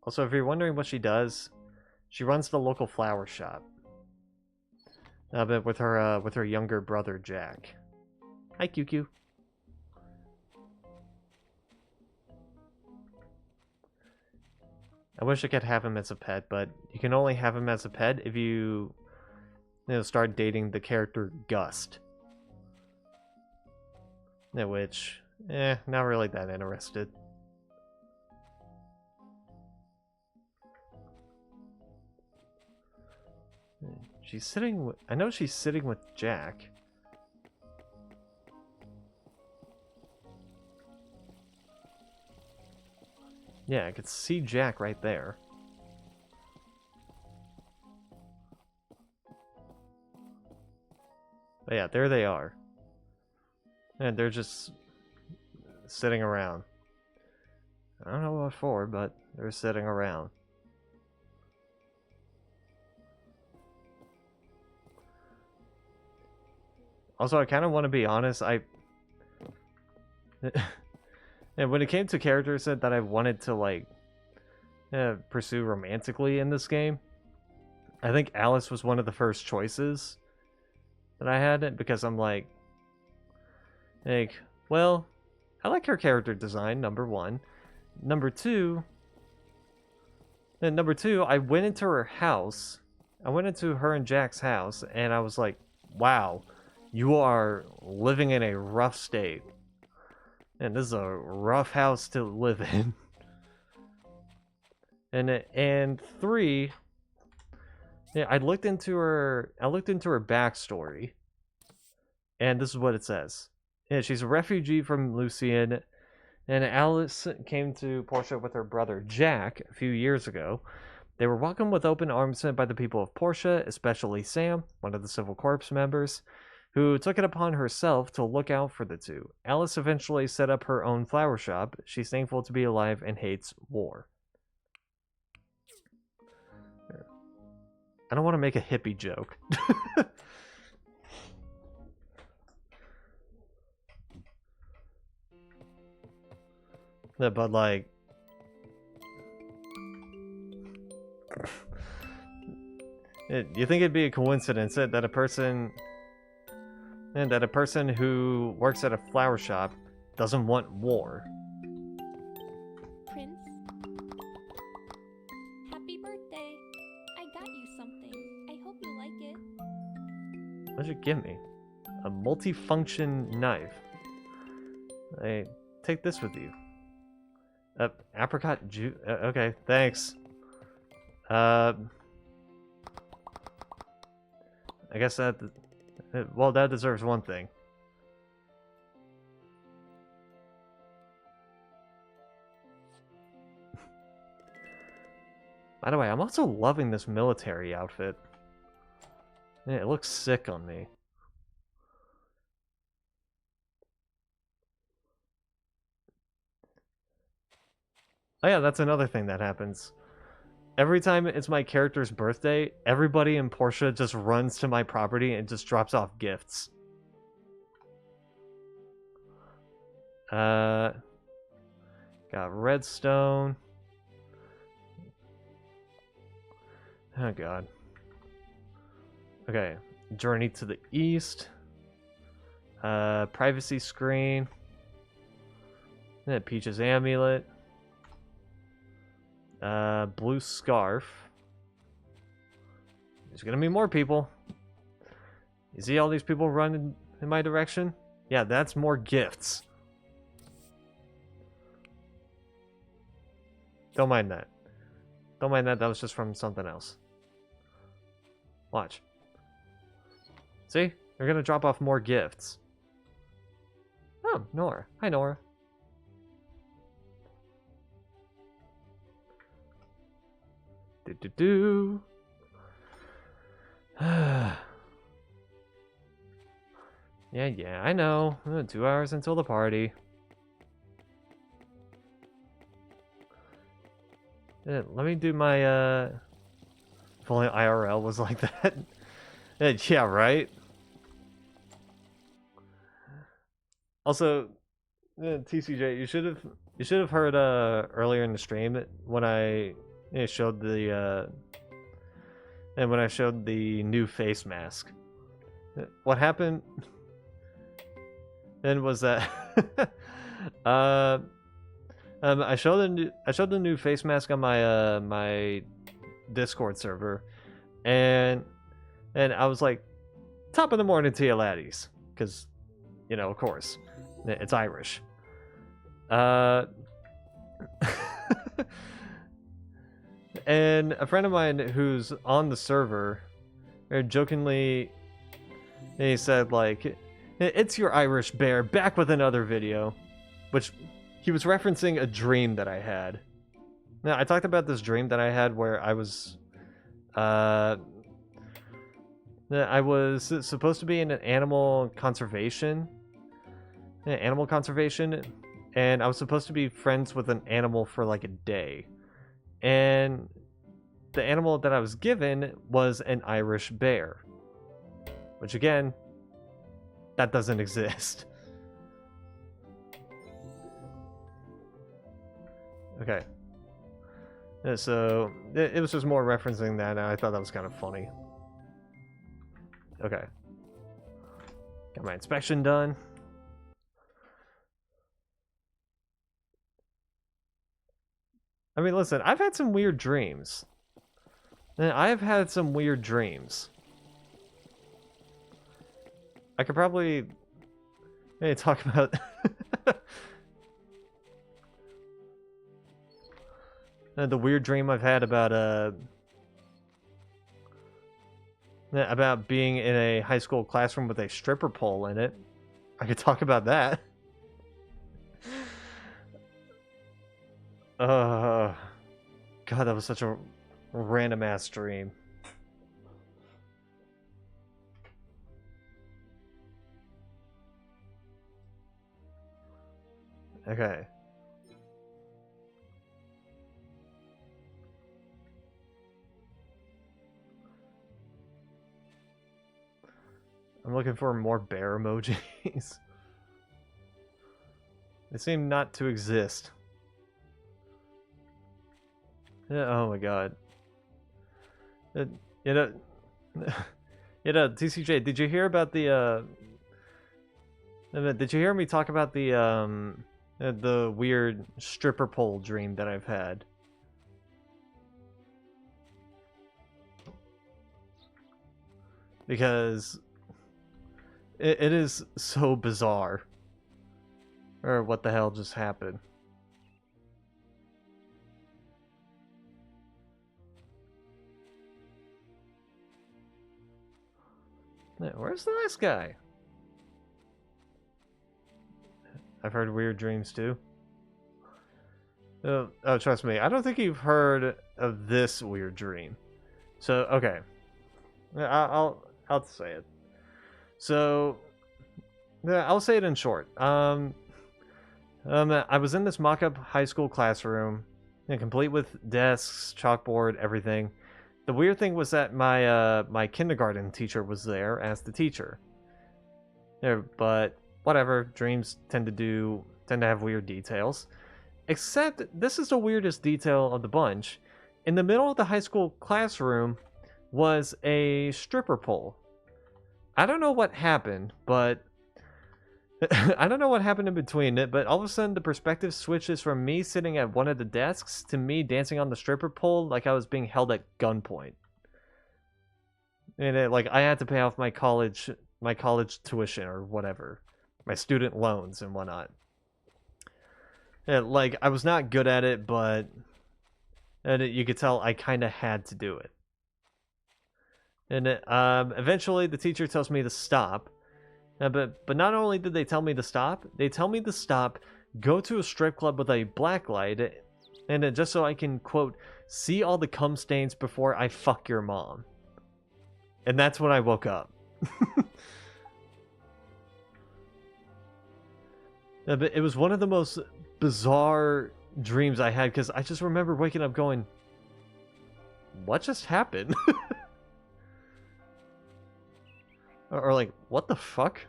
Also, if you're wondering what she does, she runs the local flower shop. But with her younger brother Jack. Hi, QQ. I wish I could have him as a pet, but you can only have him as a pet if you start dating the character Gust. Which, not really that interested. She's sitting I know she's sitting with Jack. Yeah, I could see Jack right there. But yeah, there they are. And they're just sitting around. I don't know what for, but they're sitting around. Also, I kind of want to be honest, and when it came to characters that I wanted to, like, pursue romantically in this game, I think Alice was one of the first choices that I had, because I'm like, well, I like her character design, number one. Number two, I went into her house. I went into her and Jack's house, and I was like, wow, you are living in a rough state. And this is a rough house to live in. And three, yeah, I looked into her backstory, and this is what it says. Yeah, she's a refugee from Lucian, and Alice came to Portia with her brother Jack a few years ago. They were welcomed with open arms by the people of Portia, especially Sam, one of the Civil Corps members, who took it upon herself to look out for the two. Alice eventually set up her own flower shop. She's thankful to be alive and hates war. I don't want to make a hippie joke. But like, You think it'd be a coincidence that a person who works at a flower shop doesn't want war? Prince? Happy birthday! I got you something. I hope you like it. What'd you give me? A multifunction knife. Hey, take this with you. Apricot juice. Okay, thanks. I guess that. Well, that deserves one thing. By the way, I'm also loving this military outfit. Yeah, it looks sick on me. Oh yeah, that's another thing that happens. Every time it's my character's birthday, everybody in Portia just runs to my property and just drops off gifts. Got redstone. Oh god. Okay, journey to the east. Privacy screen. Peach's amulet. Blue scarf. There's gonna be more people. You see all these people running in my direction? Yeah, that's more gifts. Don't mind that. Don't mind that, that was just from something else. Watch. See? They're gonna drop off more gifts. Oh, Nora. Hi, Nora. Do. Yeah, I know. 2 hours until the party. Yeah, let me do my, if only IRL was like that. Yeah, right? Also, TCJ, you should have heard earlier in the stream when I showed the new face mask. What happened then was that I showed the new face mask on my my Discord server, and I was like, top of the morning to you laddies, because of course it's Irish. And a friend of mine who's on the server jokingly, he said, like, it's your Irish bear back with another video, which he was referencing a dream that I had. Now, I talked about this dream that I had where I was supposed to be in animal conservation, and I was supposed to be friends with an animal for like a day. And the animal that I was given was an Irish bear. Which, again, that doesn't exist. Okay. So, it was just more referencing that, and I thought that was kind of funny. Okay. Got my inspection done. I mean, listen, I've had some weird dreams. I've had some weird dreams. I could probably talk about the weird dream I've had about being in a high school classroom with a stripper pole in it. I could talk about that. God, that was such a random ass dream. Okay. I'm looking for more bear emojis. They seem not to exist. Yeah, oh my god. You know, TCJ, did you hear about did you hear me talk about the weird stripper pole dream that I've had? Because it is so bizarre. Or what the hell just happened? Where's the last guy? I've heard weird dreams too. Oh, trust me, I don't think you've heard of this weird dream. So, okay, I'll say it. So, I'll say it in short. I was in this mock-up high school classroom, complete with desks, chalkboard, everything. The weird thing was that my kindergarten teacher was there as the teacher. Yeah, but whatever, dreams tend to have weird details. Except this is the weirdest detail of the bunch. In the middle of the high school classroom was a stripper pole. I don't know what happened, but I don't know what happened in between it, but all of a sudden the perspective switches from me sitting at one of the desks to me dancing on the stripper pole like I was being held at gunpoint. And like I had to pay off my college tuition or whatever, my student loans and whatnot. And like I was not good at it, but you could tell I kind of had to do it. And eventually the teacher tells me to stop. But not only did they tell me to stop, they tell me to stop, go to a strip club with a black light, and just so I can, quote, see all the cum stains before I fuck your mom. And that's when I woke up. But it was one of the most bizarre dreams I had, because I just remember waking up going, what just happened? Or like, what the fuck?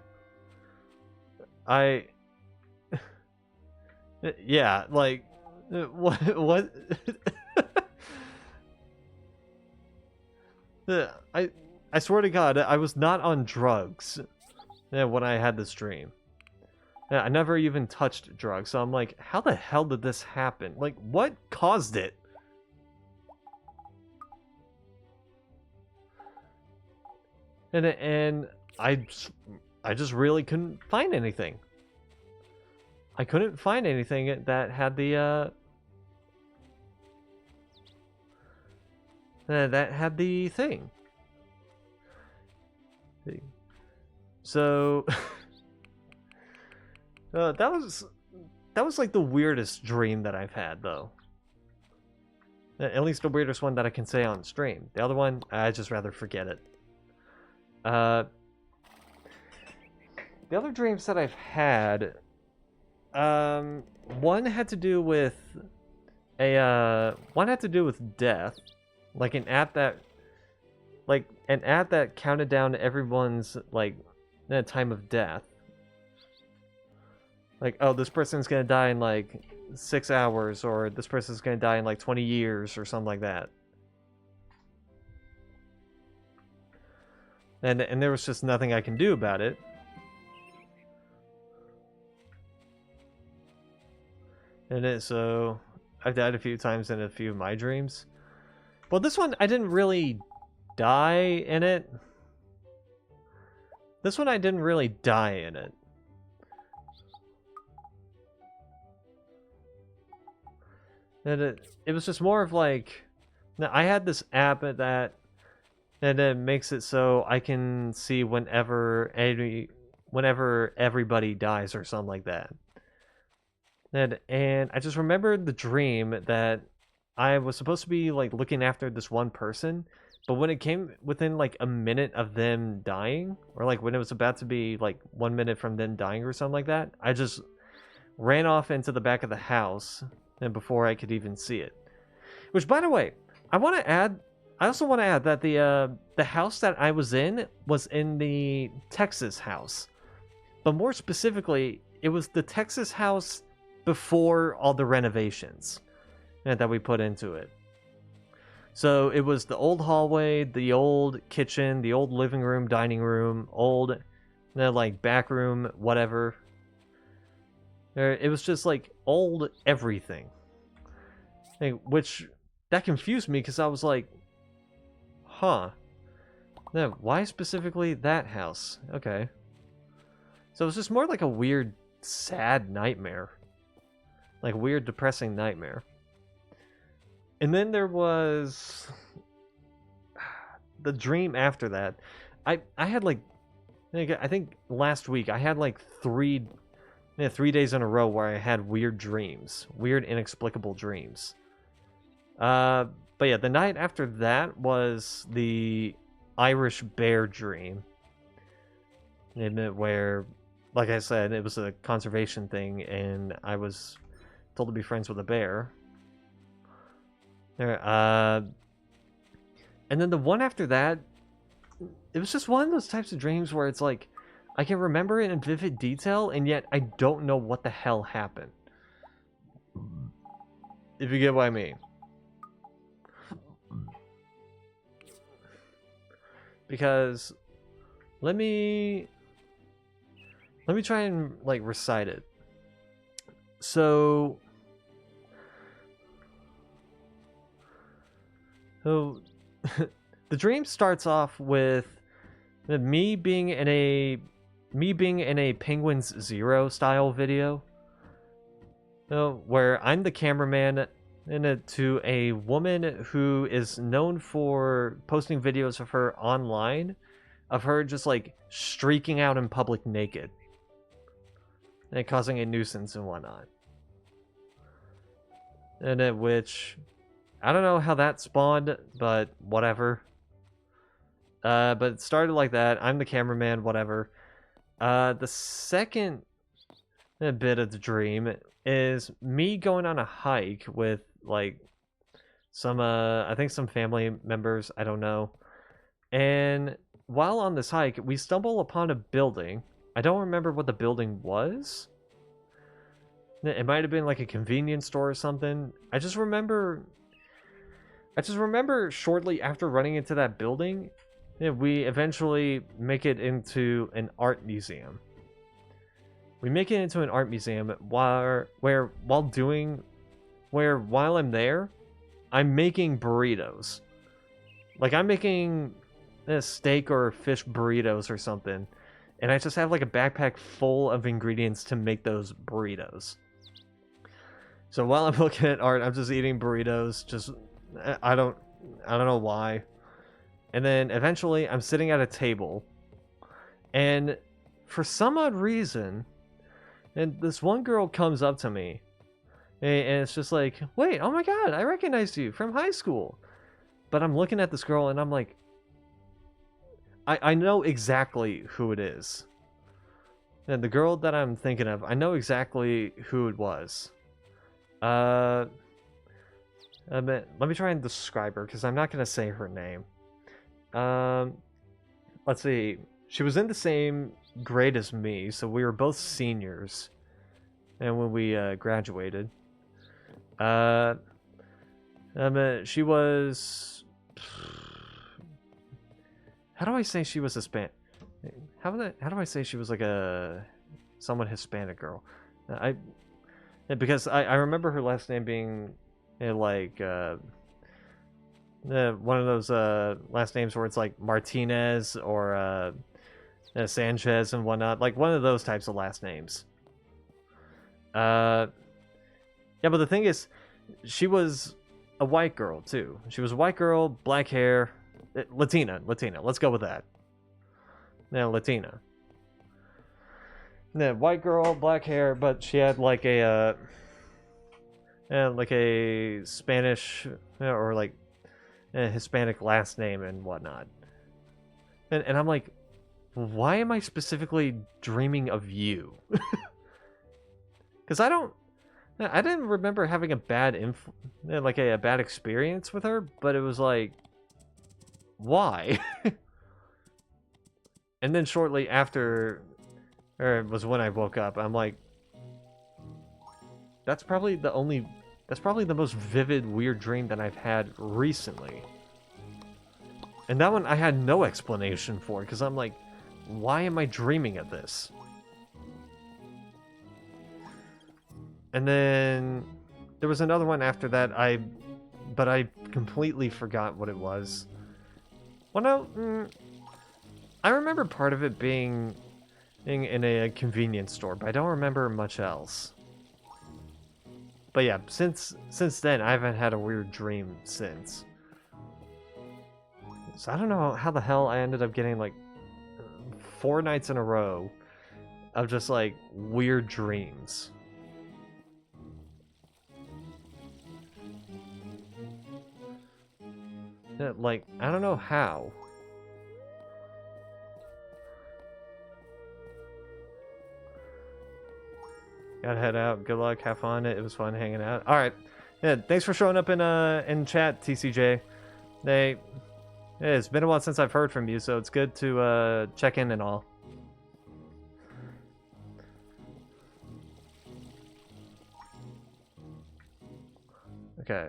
Yeah, like, what? I swear to God, I was not on drugs when I had this dream. I never even touched drugs, so I'm like, how the hell did this happen? Like, what caused it? And I just really couldn't find anything. I couldn't find anything that had the thing. So that was like the weirdest dream that I've had, though. At least the weirdest one that I can say on stream. The other one, I just rather forget it. The other dreams that I've had, one had to do with death, like an app that counted down everyone's like time of death. Like, oh, this person's gonna die in like 6 hours, or this person's gonna die in like 20 years, or something like that. And there was just nothing I can do about it. So I've died a few times in a few of my dreams. Well, this one I didn't really die in it. This one I didn't really die in it. And it was just more of like, I had this app that it makes it so I can see whenever everybody dies or something like that. And I just remembered the dream that I was supposed to be like looking after this one person, but when it came within like a minute of them dying, or like when it was about to be like 1 minute from them dying or something like that, I just ran off into the back of the house, and before I could even see it. Which, by the way, I also want to add that the house that I was in the Texas house. But more specifically, it was the Texas house before all the renovations that we put into it. So it was the old hallway, the old kitchen, the old living room, dining room, old, like back room, whatever. It was just like old everything. Which, that confused me because I was like, huh. No, why specifically that house? Okay. So it was just more like a weird, sad nightmare. Like, weird, depressing nightmare. And then there was the dream after that. I had like, I think last week I had like 3 days in a row where I had weird dreams, weird inexplicable dreams. But yeah, the night after that was the Irish bear dream, where, like I said, it was a conservation thing, and I was told to be friends with a bear. And then the one after that, it was just one of those types of dreams where it's like, I can remember it in vivid detail, and yet I don't know what the hell happened. If you get what I mean. Because, let me try and, like, recite it. So the dream starts off with me being in a Penguins Zero style video, where I'm the cameraman to a woman who is known for posting videos of her online, of her just like streaking out in public naked and causing a nuisance and whatnot. And at which, I don't know how that spawned, but whatever. But it started like that. I'm the cameraman, whatever. The second bit of the dream is me going on a hike with, like, some, I think some family members, I don't know. And while on this hike, we stumble upon a building. I don't remember what the building was. It might have been like a convenience store or something. I just remember shortly after running into that building, we eventually make it into an art museum. We make it into an art museum while I'm there, I'm making burritos. Like, I'm making a steak or fish burritos or something, and I just have like a backpack full of ingredients to make those burritos. So while I'm looking at art, I'm just eating burritos. Just, I don't know why. And then eventually, I'm sitting at a table, and for some odd reason, and this one girl comes up to me, and it's just like, wait, oh my god, I recognized you from high school. But I'm looking at this girl, and I'm like, I know exactly who it is. And the girl that I'm thinking of, I know exactly who it was. Let me try and describe her, because I'm not going to say her name. Let's see. She was in the same grade as me, so we were both seniors. And when we graduated, she was. How do I say she was Hispanic? How do I say she was like a somewhat Hispanic girl? Because I remember her last name being like one of those last names where it's like Martinez or Sanchez and whatnot, like one of those types of last names. Yeah, but the thing is, she was a white girl too. She was a white girl, black hair, Latina. Let's go with that. Yeah, Latina. Yeah, white girl, black hair, but she had like a Spanish or like a Hispanic last name and whatnot. And I'm like, why am I specifically dreaming of you? Because I didn't remember having a bad a bad experience with her, but it was like, why? And then shortly after, or it was when I woke up, I'm like, that's probably the only That's probably the most vivid weird dream that I've had recently. And that one I had no explanation for, because I'm like, why am I dreaming of this? And then there was another one after that, but I completely forgot what it was. Well, no, I remember part of it being in a convenience store, but I don't remember much else. But yeah, since then, I haven't had a weird dream since. So I don't know how the hell I ended up getting like 4 nights in a row of just like weird dreams. Yeah, like, I don't know how. Gotta head out. Good luck. Have fun. It was fun hanging out. All right. Yeah. Thanks for showing up in chat, TCJ. It's been a while since I've heard from you, so it's good to check in and all. Okay.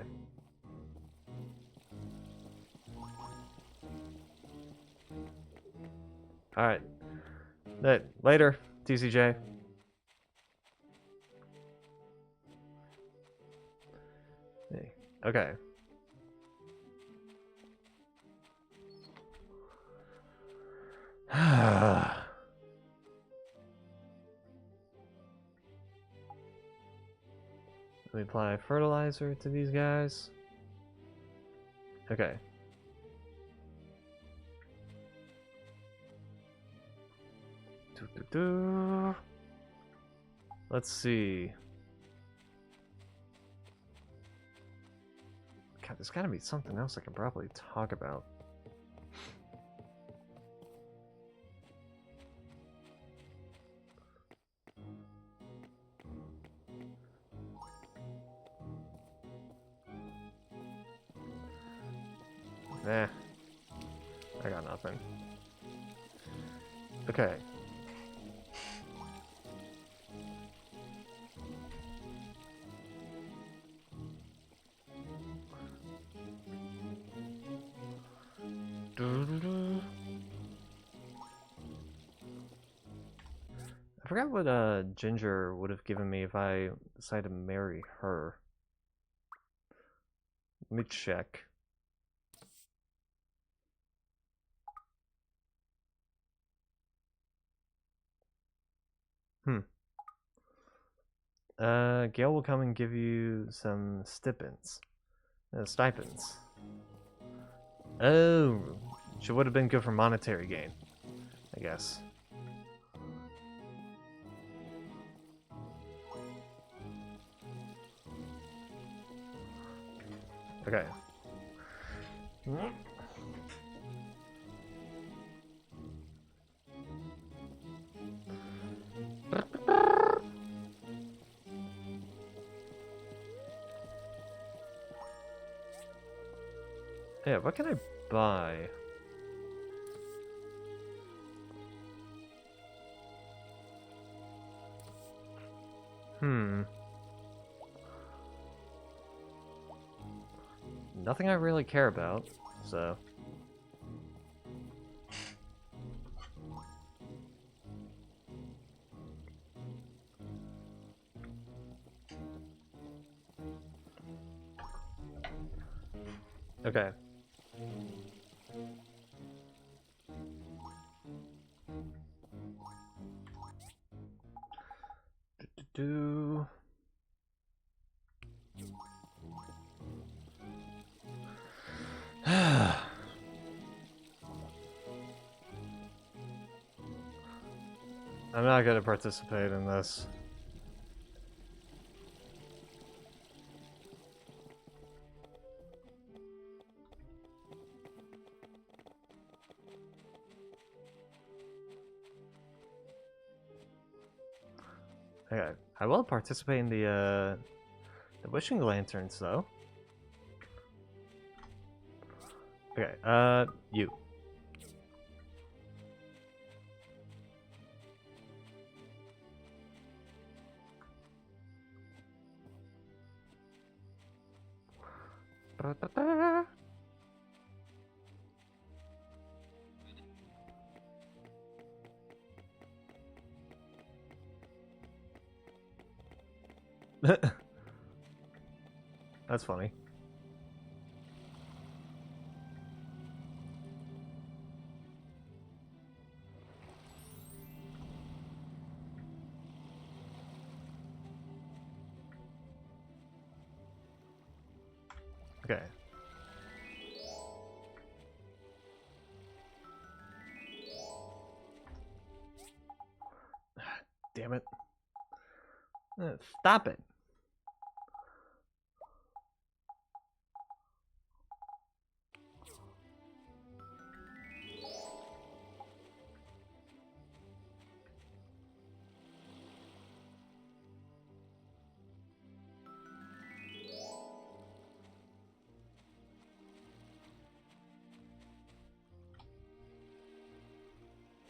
All right. Later, TCJ. Okay. Let me apply fertilizer to these guys. Okay. Let's see. God, there's gotta be something else I can probably talk about. Nah. I got nothing. Okay. I forgot what Ginger would have given me if I decided to marry her. Let me check. Gail will come and give you some stipends. Stipends. Oh, she would have been good for monetary gain, I guess. Okay. Yeah, what can I buy? Nothing I really care about, so... Okay. Do. I'm not gonna participate in this. Okay, I will participate in the wishing lanterns though. Okay, you. Da-da-da-da. That's funny. Okay. Damn it. Stop it.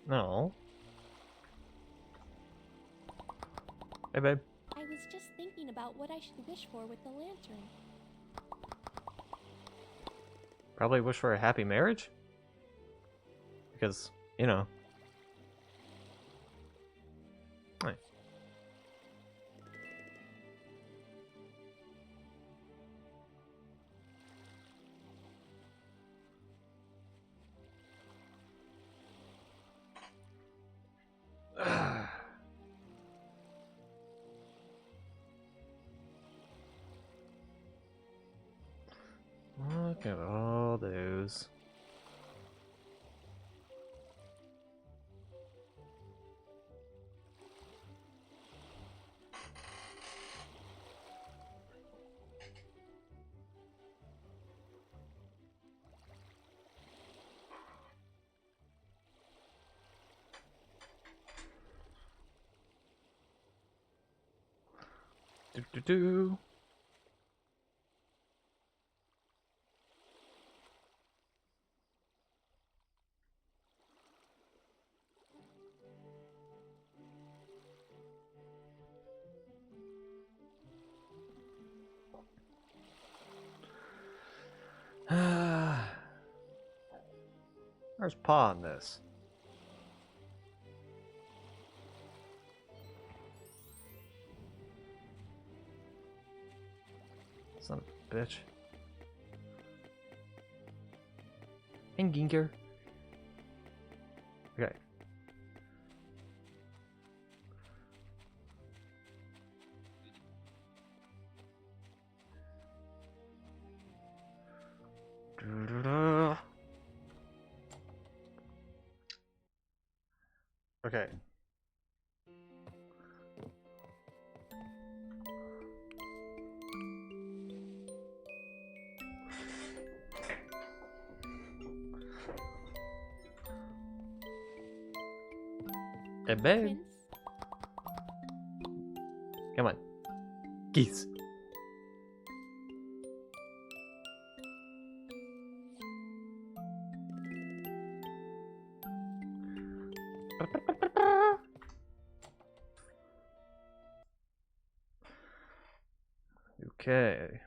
No. Hey, babe. I was just thinking about what I should wish for with the lantern. Probably wish for a happy marriage? Because, you know. Nice. Look at all those. Do do do. Where's paw on this? Son of a bitch. And Ginker. Okay. Okay. Hey, babe. Prince? Come on. Geese. Okay.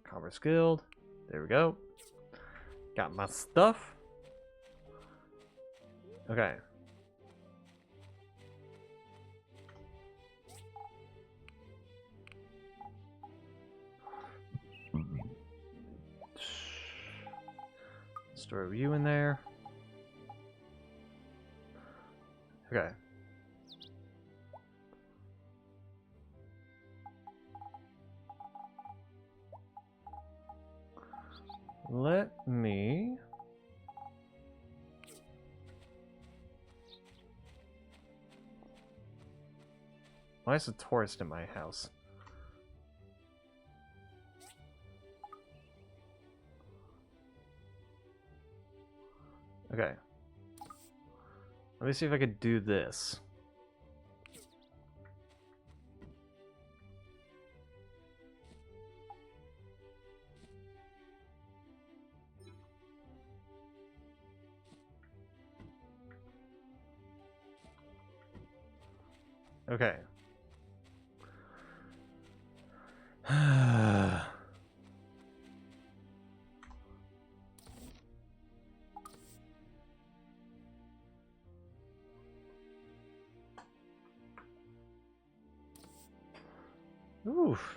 Commerce Guild. There we go. Got my stuff. Okay. Let's throw you in there. Okay. Let me... Why is a tourist in my house? Okay. Let me see if I could do this. Okay. Oof.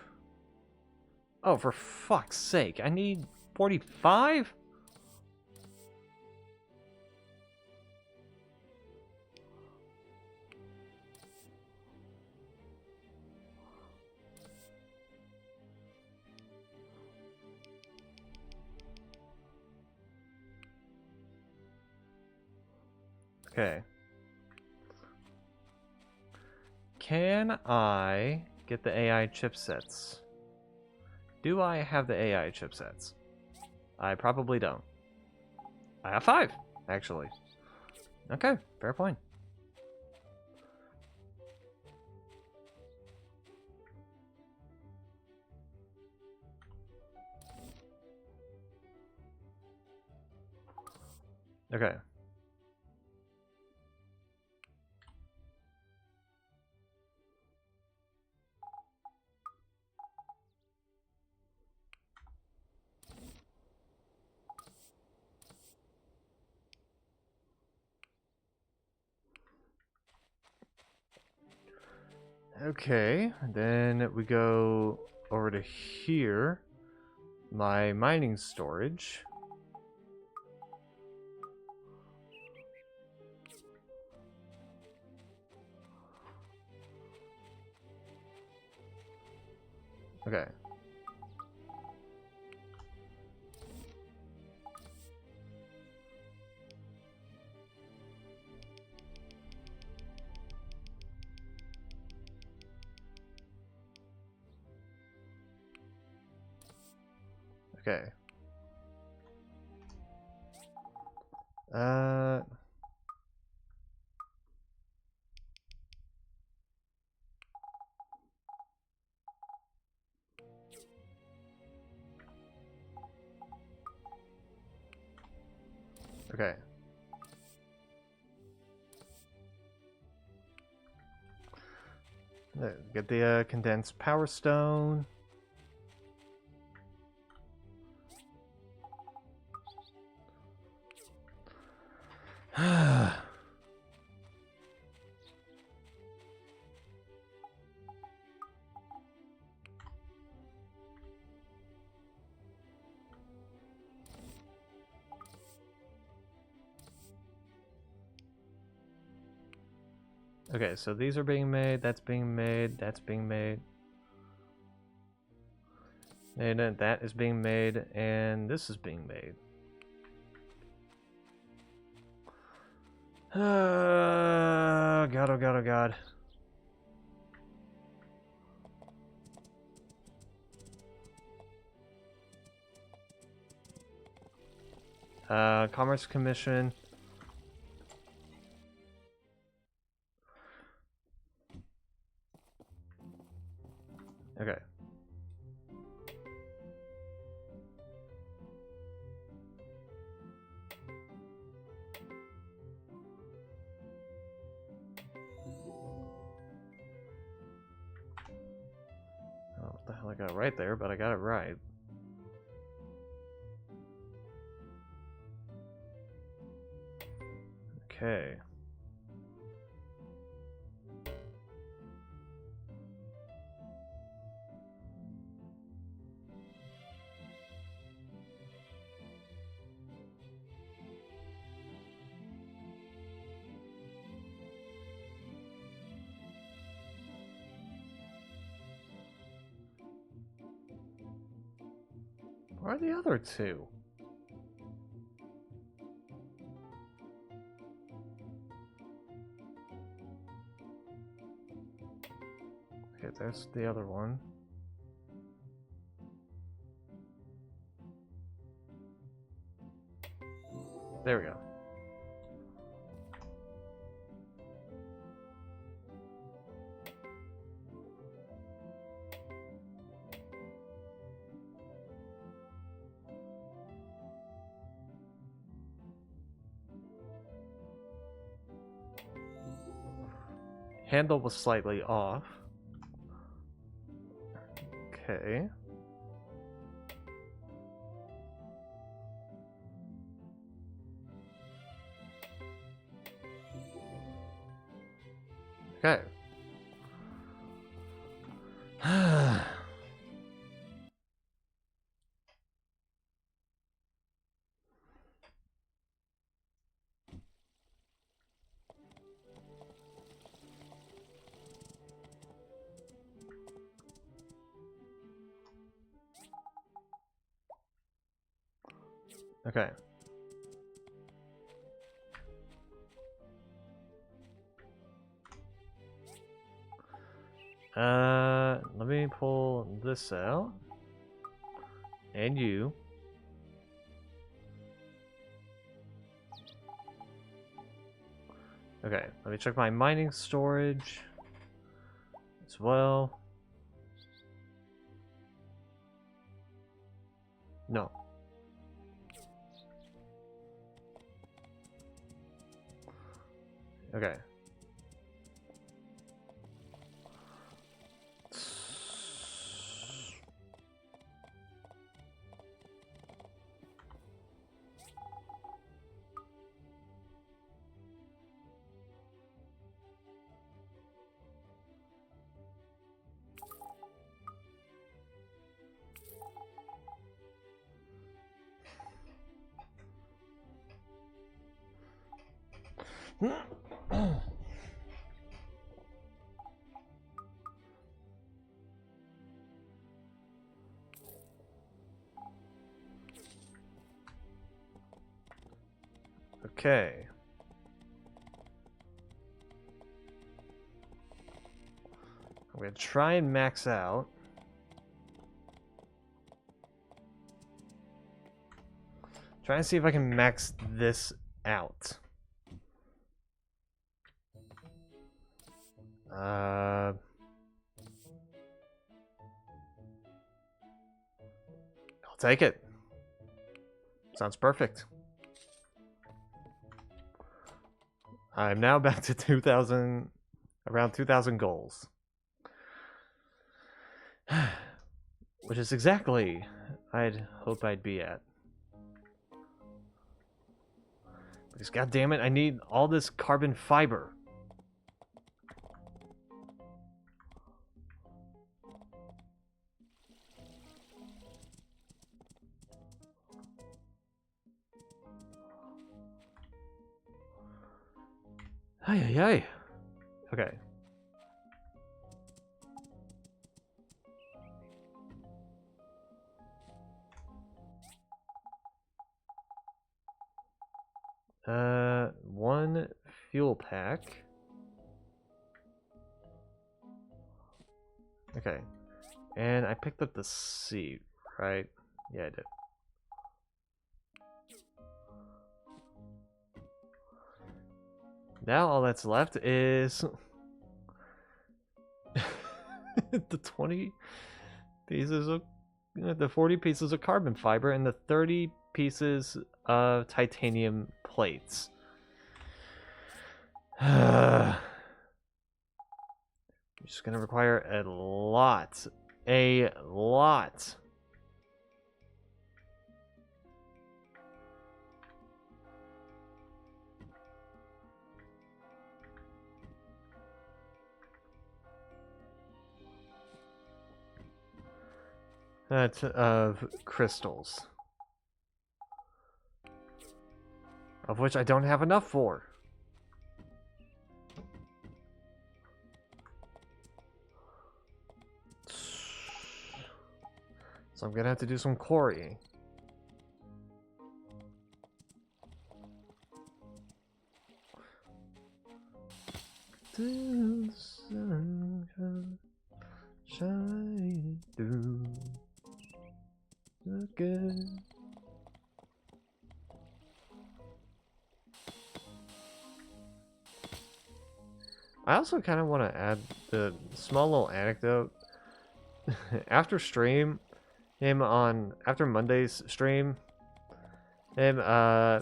Oh, for fuck's sake. I need 45? Okay. Can I get the AI chipsets? Do I have the AI chipsets? I probably don't. I have 5, actually. Okay, fair point. Okay. Okay, then we go over to here. My mining storage. Okay. Okay. Uh... Okay. Get the condensed power stone. Okay, so these are being made, that's being made, that's being made. And then that is being made, and this is being made. Oh god, oh god, oh god. Commerce Commission. Okay. Oh, what the hell I got right there, but I got it right. Okay. Where are the other two? Okay, there's the other one. There we go. handle was slightly off. Okay. Okay. Okay. Let me pull this out. And you. Okay, let me check my mining storage as well. No. Okay. Okay. I'm gonna try and max out. Try and see if I can max this out. I'll take it. Sounds perfect. I'm now back to 2,000, around 2,000 goals. Which is exactly I'd hope I'd be at. Because goddammit, I need all this carbon fiber. Ay, ay, ay. Okay. One fuel pack. Okay. And I picked up the seat, right? Yeah, I did. Now all that's left is the 20 pieces of the 40 pieces of carbon fiber and the 30 pieces of titanium plates. I'm just gonna require a lot. A lot. Of crystals. Of which I don't have enough for. So I'm gonna have to do some quarrying. Till the sun shine through the good. I also kind of want to add the small little anecdote. After Monday's stream, I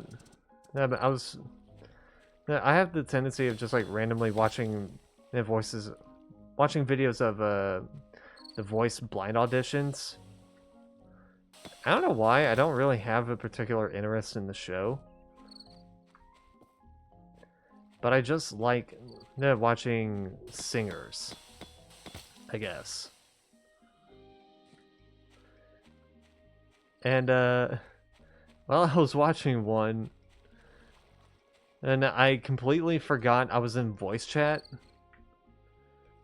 have the tendency of just like randomly watching They have voices. Watching videos of the voice blind auditions. I don't know why. I don't really have a particular interest in the show. But I just like watching singers, I guess. And, well, I was watching one, and I completely forgot I was in voice chat.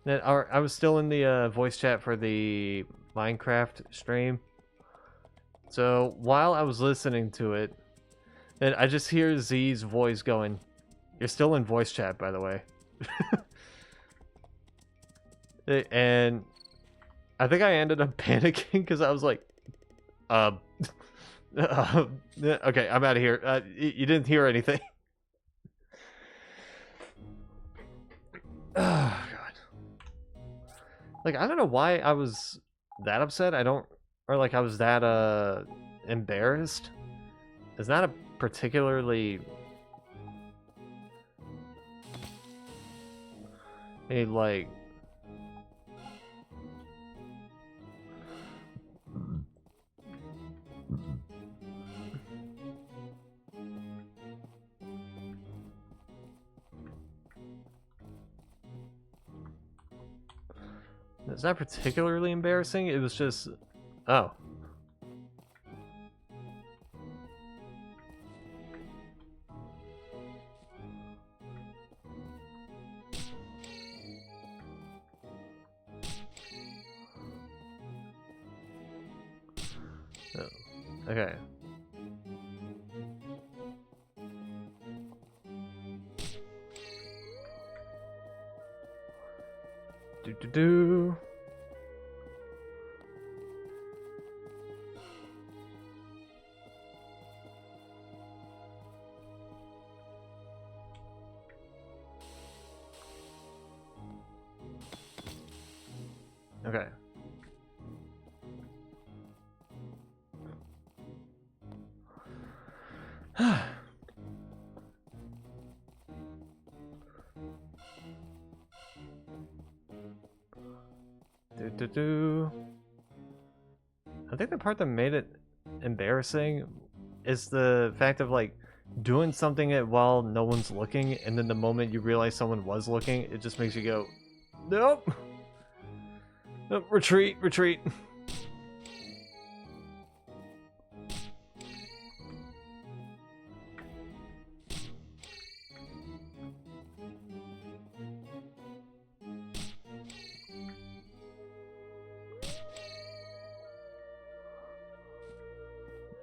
And I was still in the voice chat for the Minecraft stream. So, while I was listening to it, and I just hear Z's voice going, "You're still in voice chat, by the way." And I think I ended up panicking because I was like, okay, I'm out of here. You didn't hear anything. Oh, God. Like, I don't know why I was that upset. Or like I was that, embarrassed. It's not a particularly... like... It's not particularly embarrassing, it was just... Oh. Oh. Okay. Do. Okay. Do. I think the part that made it embarrassing is the fact of like doing something while no one's looking, and then the moment you realize someone was looking, it just makes you go, nope, nope, retreat, retreat.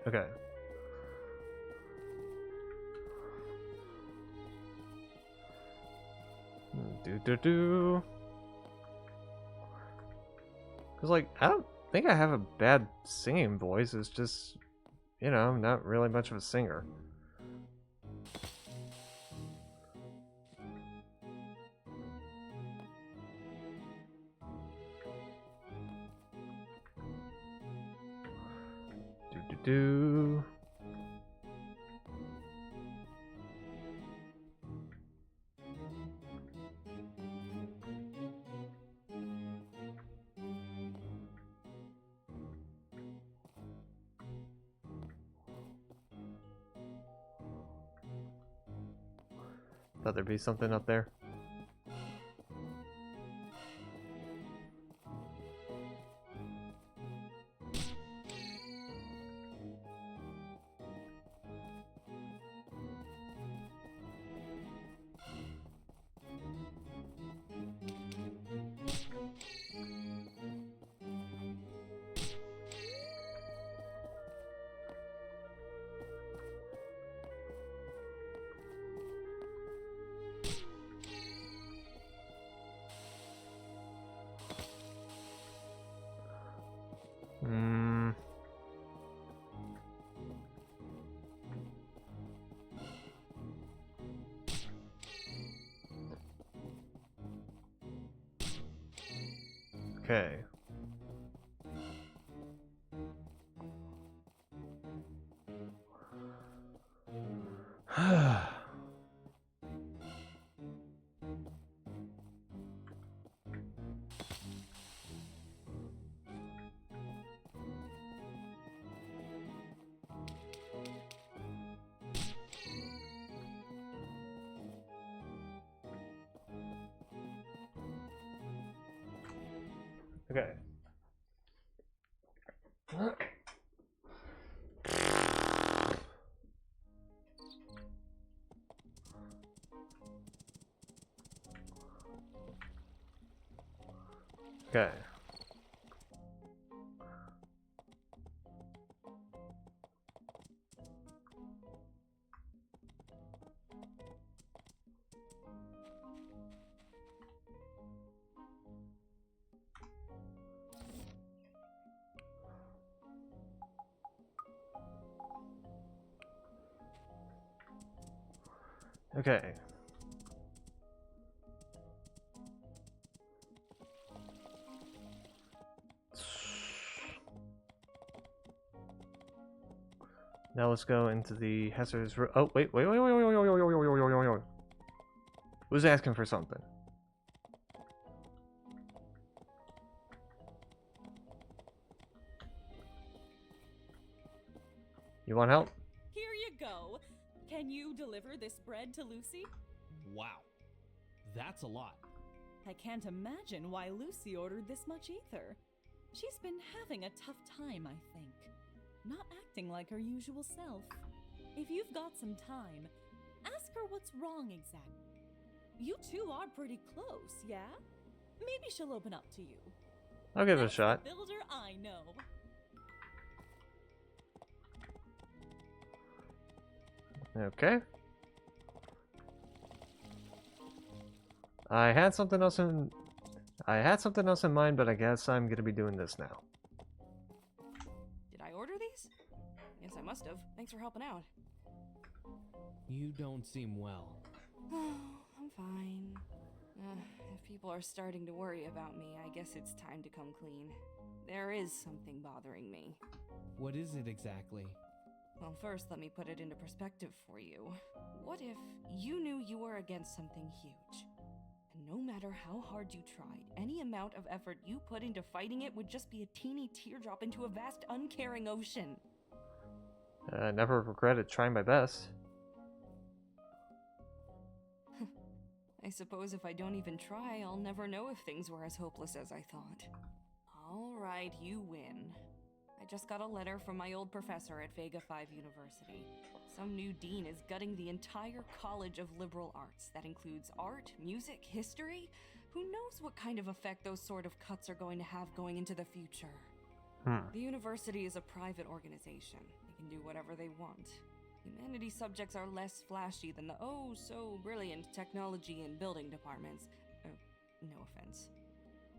Okay. Do. Cause like I don't think I have a bad singing voice. It's just, you know, I'm not really much of a singer. Do. Thought there'd be something up there. Okay. Okay. Okay. Okay. Now let's go into the Hesser's room. Oh, wait. Who's asking for something? You want help? Here you go. Can you deliver this bread to Lucy? Wow. That's a lot. I can't imagine why Lucy ordered this much either. She's been having a tough time, I think. Not acting like her usual self. If you've got some time, ask her what's wrong exactly. You two are pretty close, yeah? Maybe she'll open up to you. I'll give it a That's the shot. builder I know. Okay. I had something else in mind, but I guess I'm gonna be doing this now. Did I order these? Yes, I must have. Thanks for helping out. You don't seem well. I'm fine. If people are starting to worry about me, I guess it's time to come clean. There is something bothering me. What is it exactly? Well, first, let me put it into perspective for you. What if you knew you were against something huge? And no matter how hard you tried, any amount of effort you put into fighting it would just be a teeny teardrop into a vast, uncaring ocean. Never regretted trying my best. I suppose if I don't even try, I'll never know if things were as hopeless as I thought. Alright, you win. I just got a letter from my old professor at Vega 5 University. Some new dean is gutting the entire College of Liberal Arts. That includes art, music, history. Who knows what kind of effect those sort of cuts are going to have going into the future? The university is a private organization. They can do whatever they want. Humanities subjects are less flashy than the oh-so-brilliant technology and building departments. No offense.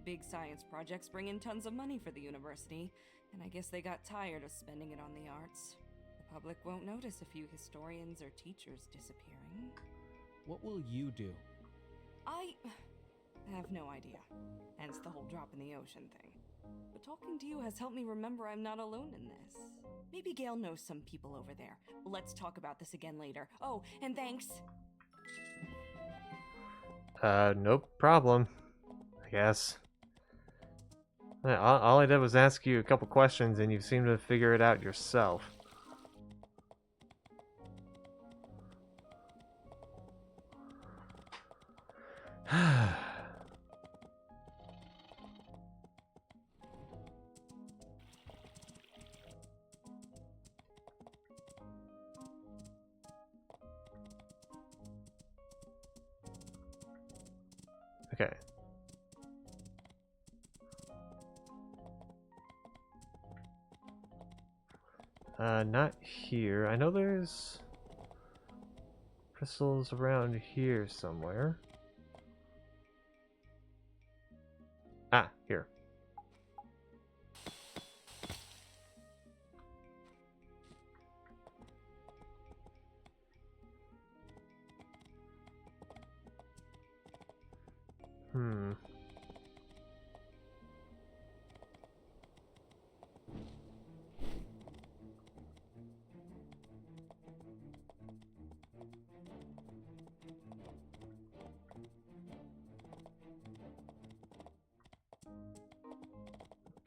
Big science projects bring in tons of money for the university, and I guess they got tired of spending it on the arts. The public won't notice a few historians or teachers disappearing. What will you do? I have no idea. Hence the whole drop in the ocean thing. But talking to you has helped me remember I'm not alone in this. Maybe Gail knows some people over there. Let's talk about this again later. Oh, and thanks. No problem. I guess. All I did was ask you a couple questions, and you seem to figure it out yourself. Okay. Not here. I know there's crystals around here somewhere. Ah, here.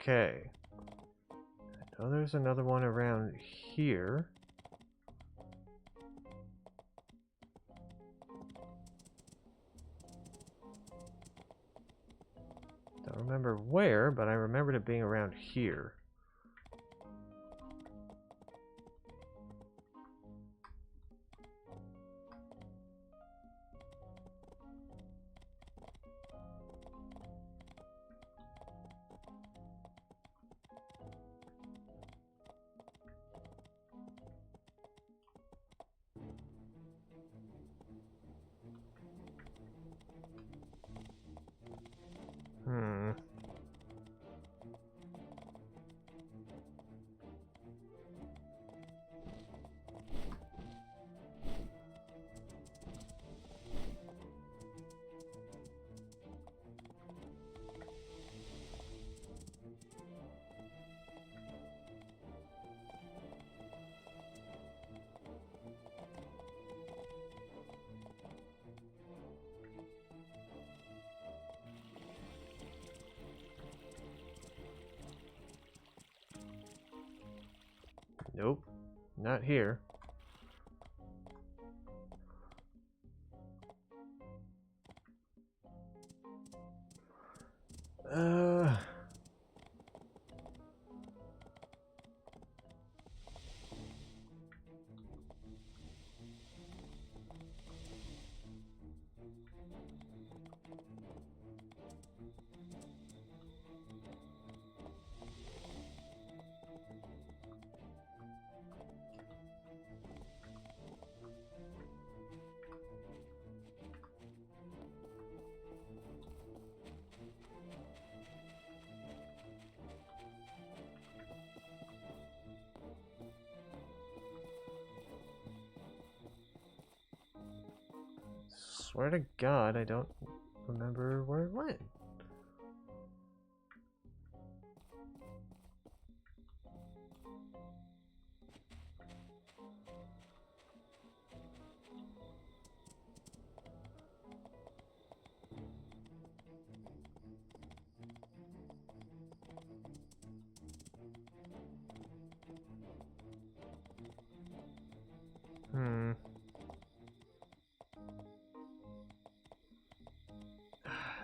Okay. I know there's another one around here. Don't remember where, but I remembered it being around here. Hmm. Nope, not here. Uh... Swear to God, I don't remember where it went. Hmm.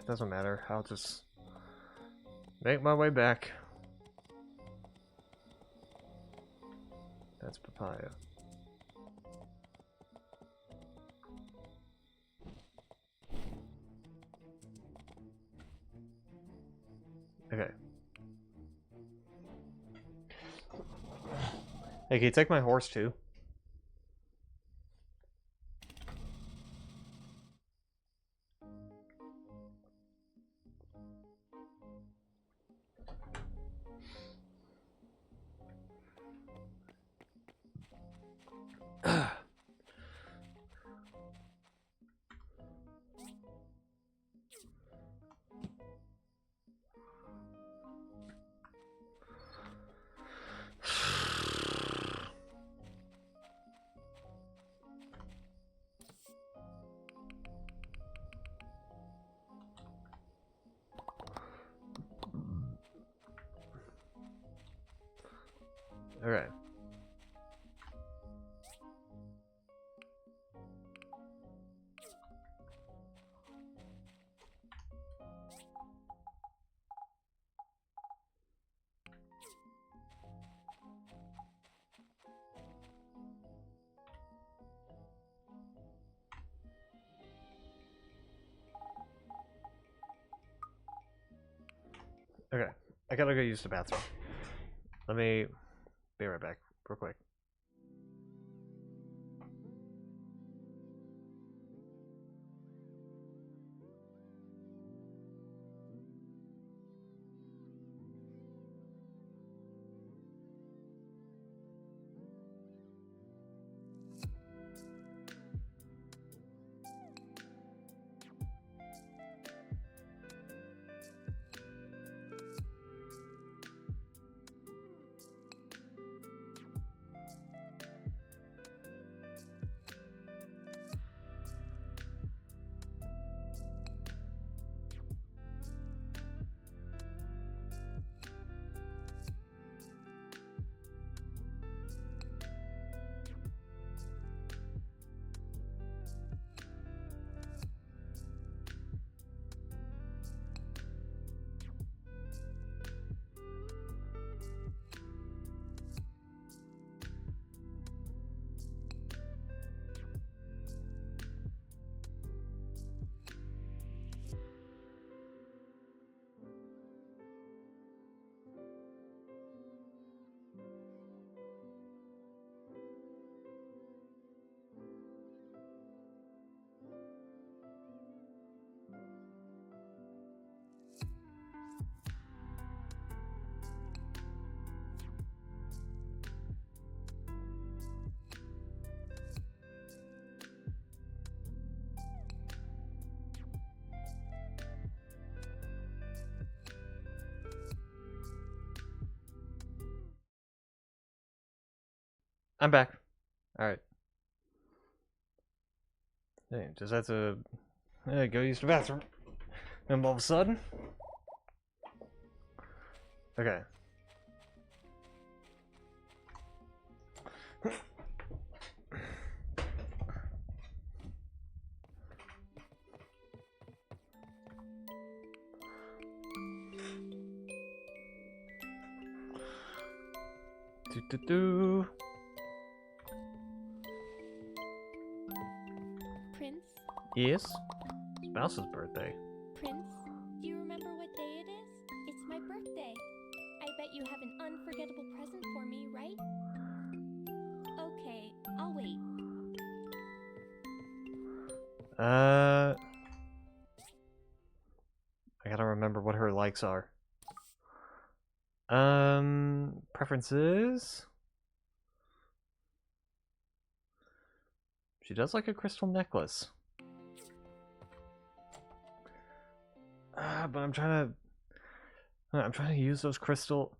Doesn't matter. I'll just make my way back. That's papaya. Okay. Hey, can you take my horse too? Okay. Okay. I gotta go use the bathroom. Let me be right back, real quick. I'm back. Alright. Hey, just had to go use the bathroom. And all of a sudden... Okay. Do. Prince? Yes? Spouse's birthday. Prince? Do you remember what day it is? It's my birthday. I bet you have an unforgettable present for me, right? Okay, I'll wait. I gotta remember what her likes are. Preferences. She does like a crystal necklace. But I'm trying to use those crystal.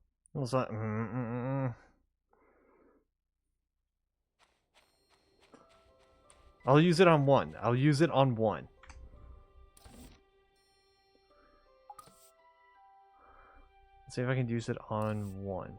I'll use it on one. I'll use it on one. Let's see if I can use it on one.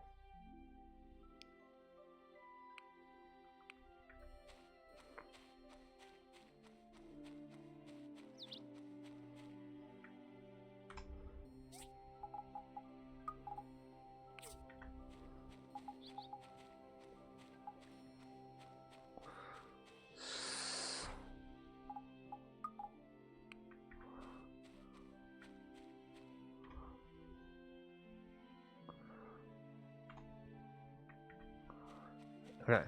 Okay.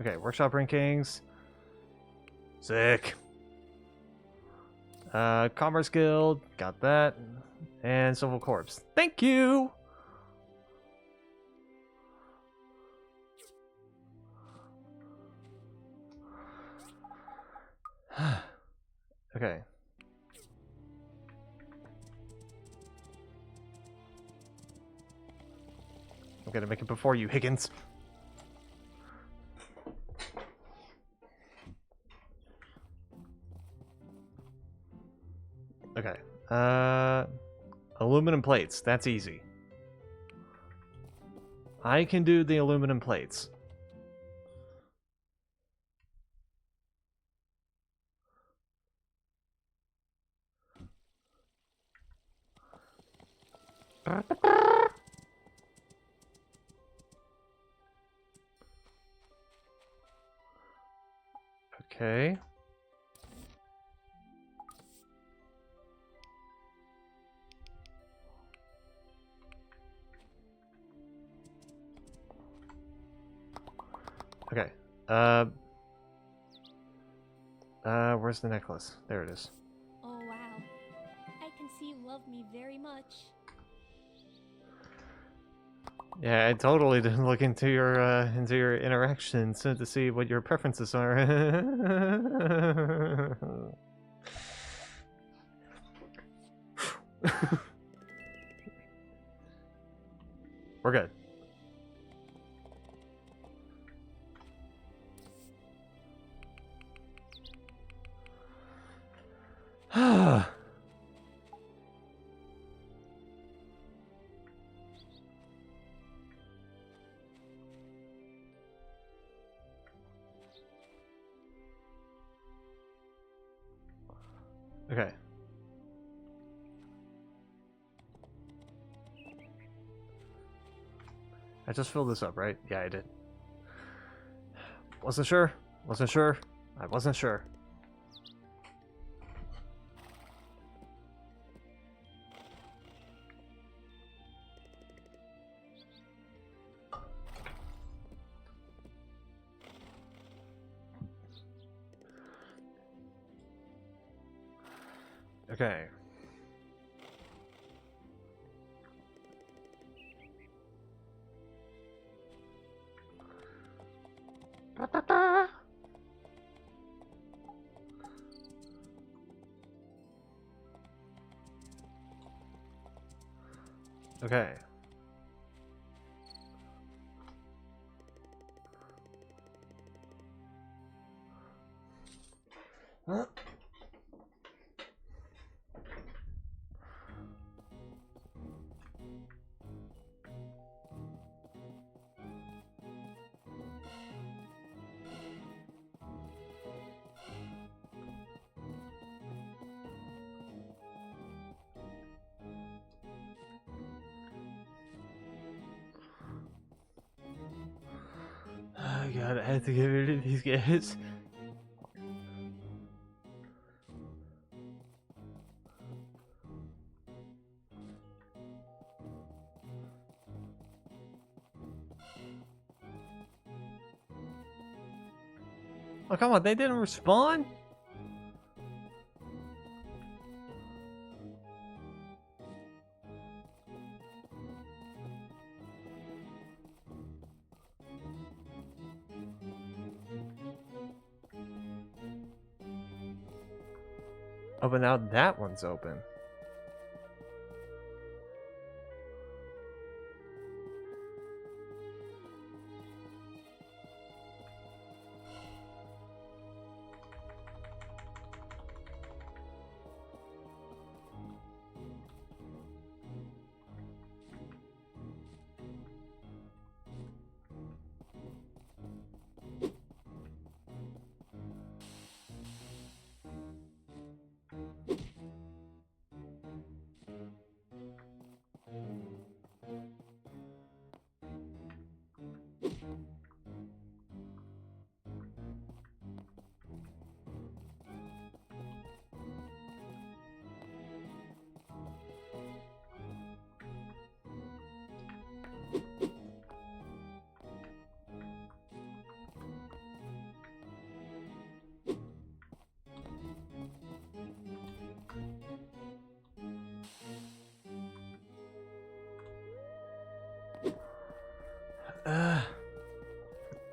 Okay, workshop rankings. Sick. Commerce Guild, got that. And Civil Corps. Thank you! Okay. I'm gonna make it before you, Higgins. Okay. Aluminum plates. That's easy. I can do the aluminum plates. Okay. Okay. Where's the necklace? There it is. Oh wow. I can see you love me very much. Yeah, I totally didn't look into your interactions to see what your preferences are. We're good. Okay. I just filled this up, right? Yeah, I did. Wasn't sure. Wasn't sure. I wasn't sure. Okay. Okay. Huh? Oh god, I have to get rid of these guys. Oh come on, they didn't respond? Oh, but now that one's open.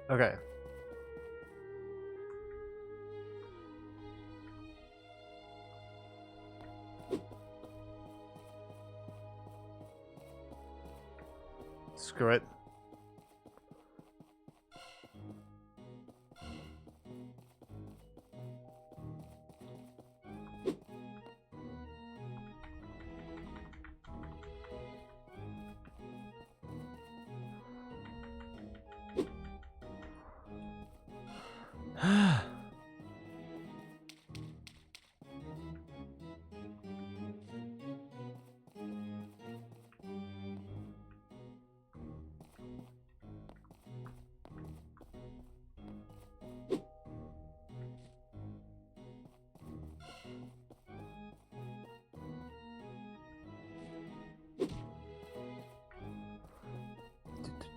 Okay. Screw it.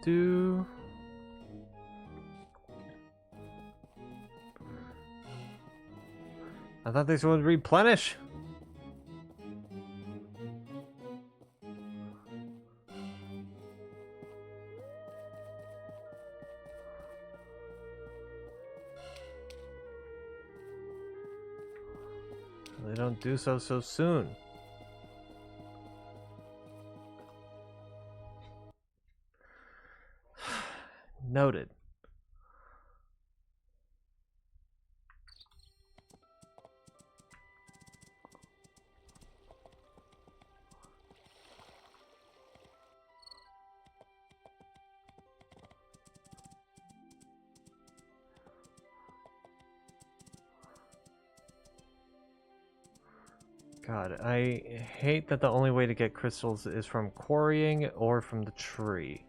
Do. I thought this would replenish. They don't do so soon. Noted. God, I hate that the only way to get crystals is from quarrying or from the tree.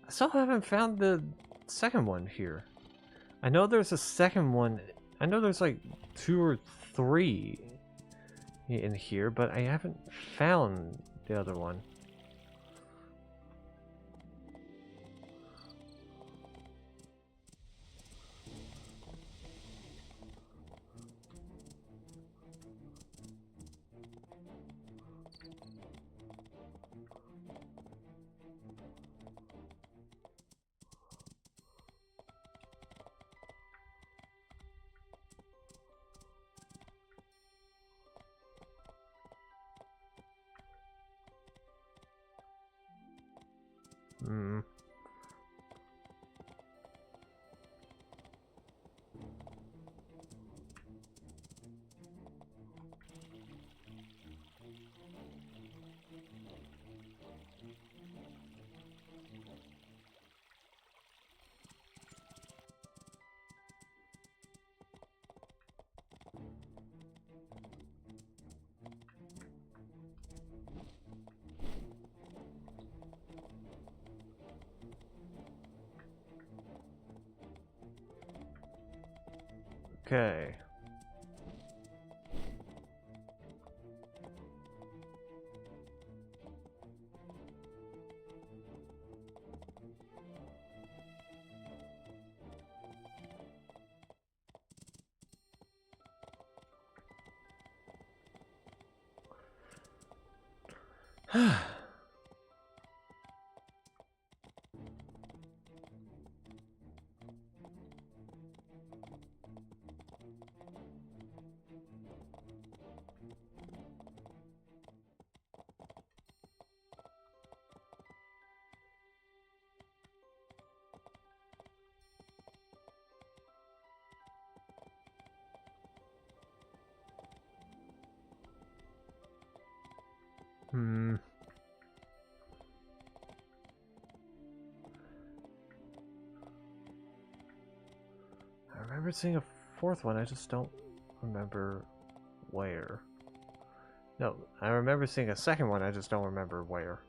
I still haven't found the second one here. I know there's a second one. I know there's like 2 or 3 in here, but I haven't found the other one. Okay. Hmm. I remember seeing a fourth one, I just don't remember where. No, I remember seeing a second one, I just don't remember where.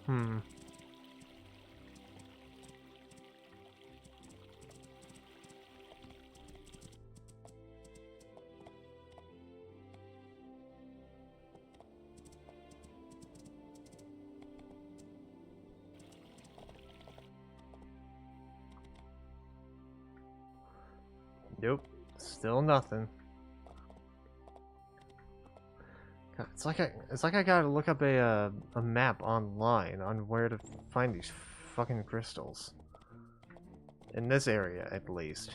Hmm. Nope. Still nothing. God, it's like I gotta look up a map online on where to find these fucking crystals. In this area, at least.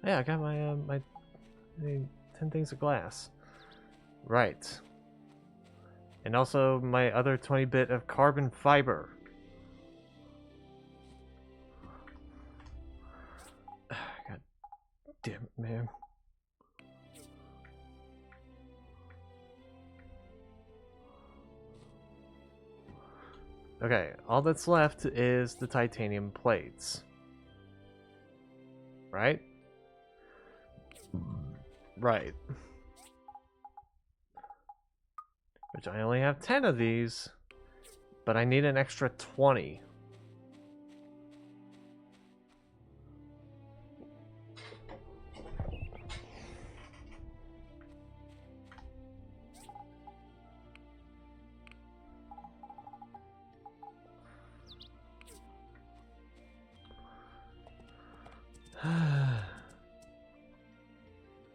Yeah, I got my 10 things of glass. Right. And also my other 20 bit of carbon fiber. God damn it, man. Okay, all that's left is the titanium plates. Right? Right. Which I only have 10 of these, but I need an extra 20.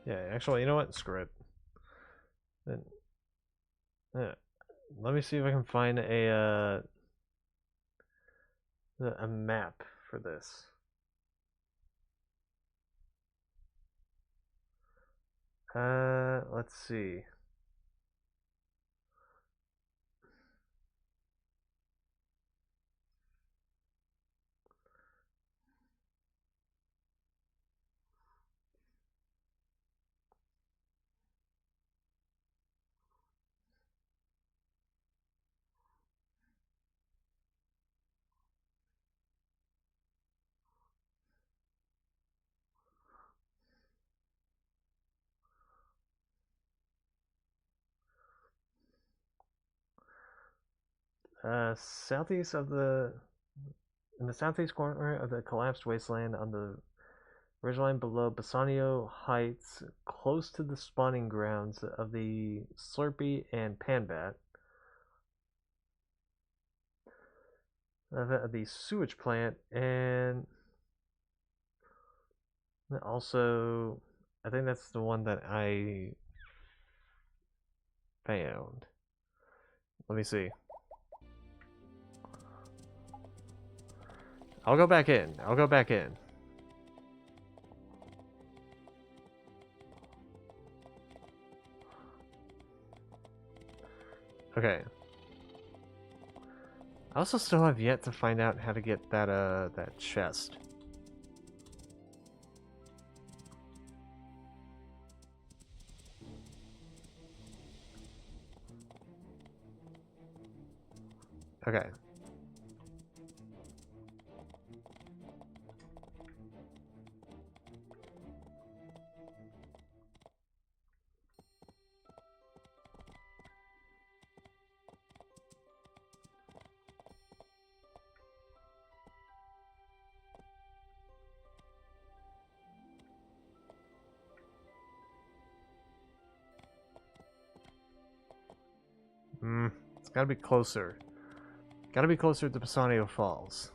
Yeah, actually, you know what? Screw it. Then, let me see if I can find a map for this. Let's see. Southeast of the in the southeast corner of the collapsed wasteland on the ridgeline below Bassanio Heights, close to the spawning grounds of the Slurpee and Panbat, of the sewage plant, and also I think that's the one that I found. Let me see. I'll go back in. Okay. I also still have yet to find out how to get that chest. Okay. It's gotta be closer. Gotta be closer to Bassanio Falls.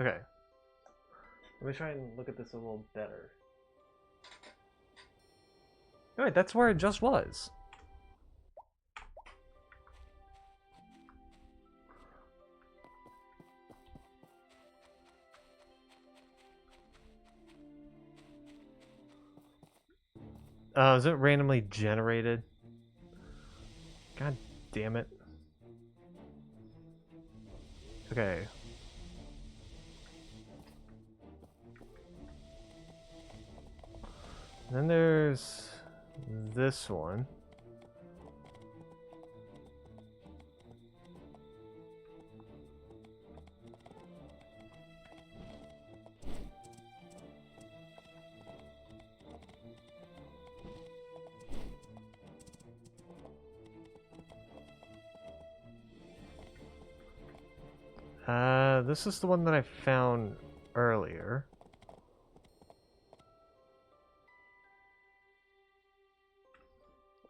Okay. Let me try and look at this a little better. Alright, that's where it just was. Is it randomly generated? God damn it. Okay. Then there's this one. This is the one that I found earlier.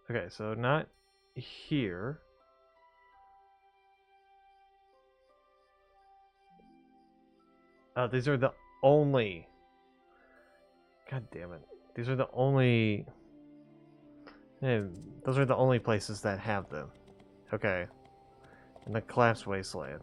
Okay, so not here. These are the only... God damn it. These are the only... those are the only places that have them. Okay. In the collapsed wasteland.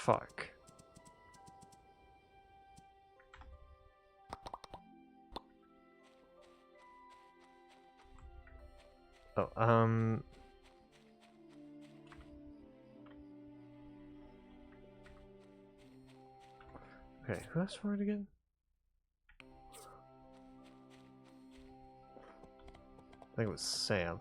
fuck. Oh, okay, who asked for it again? I think it was Sam.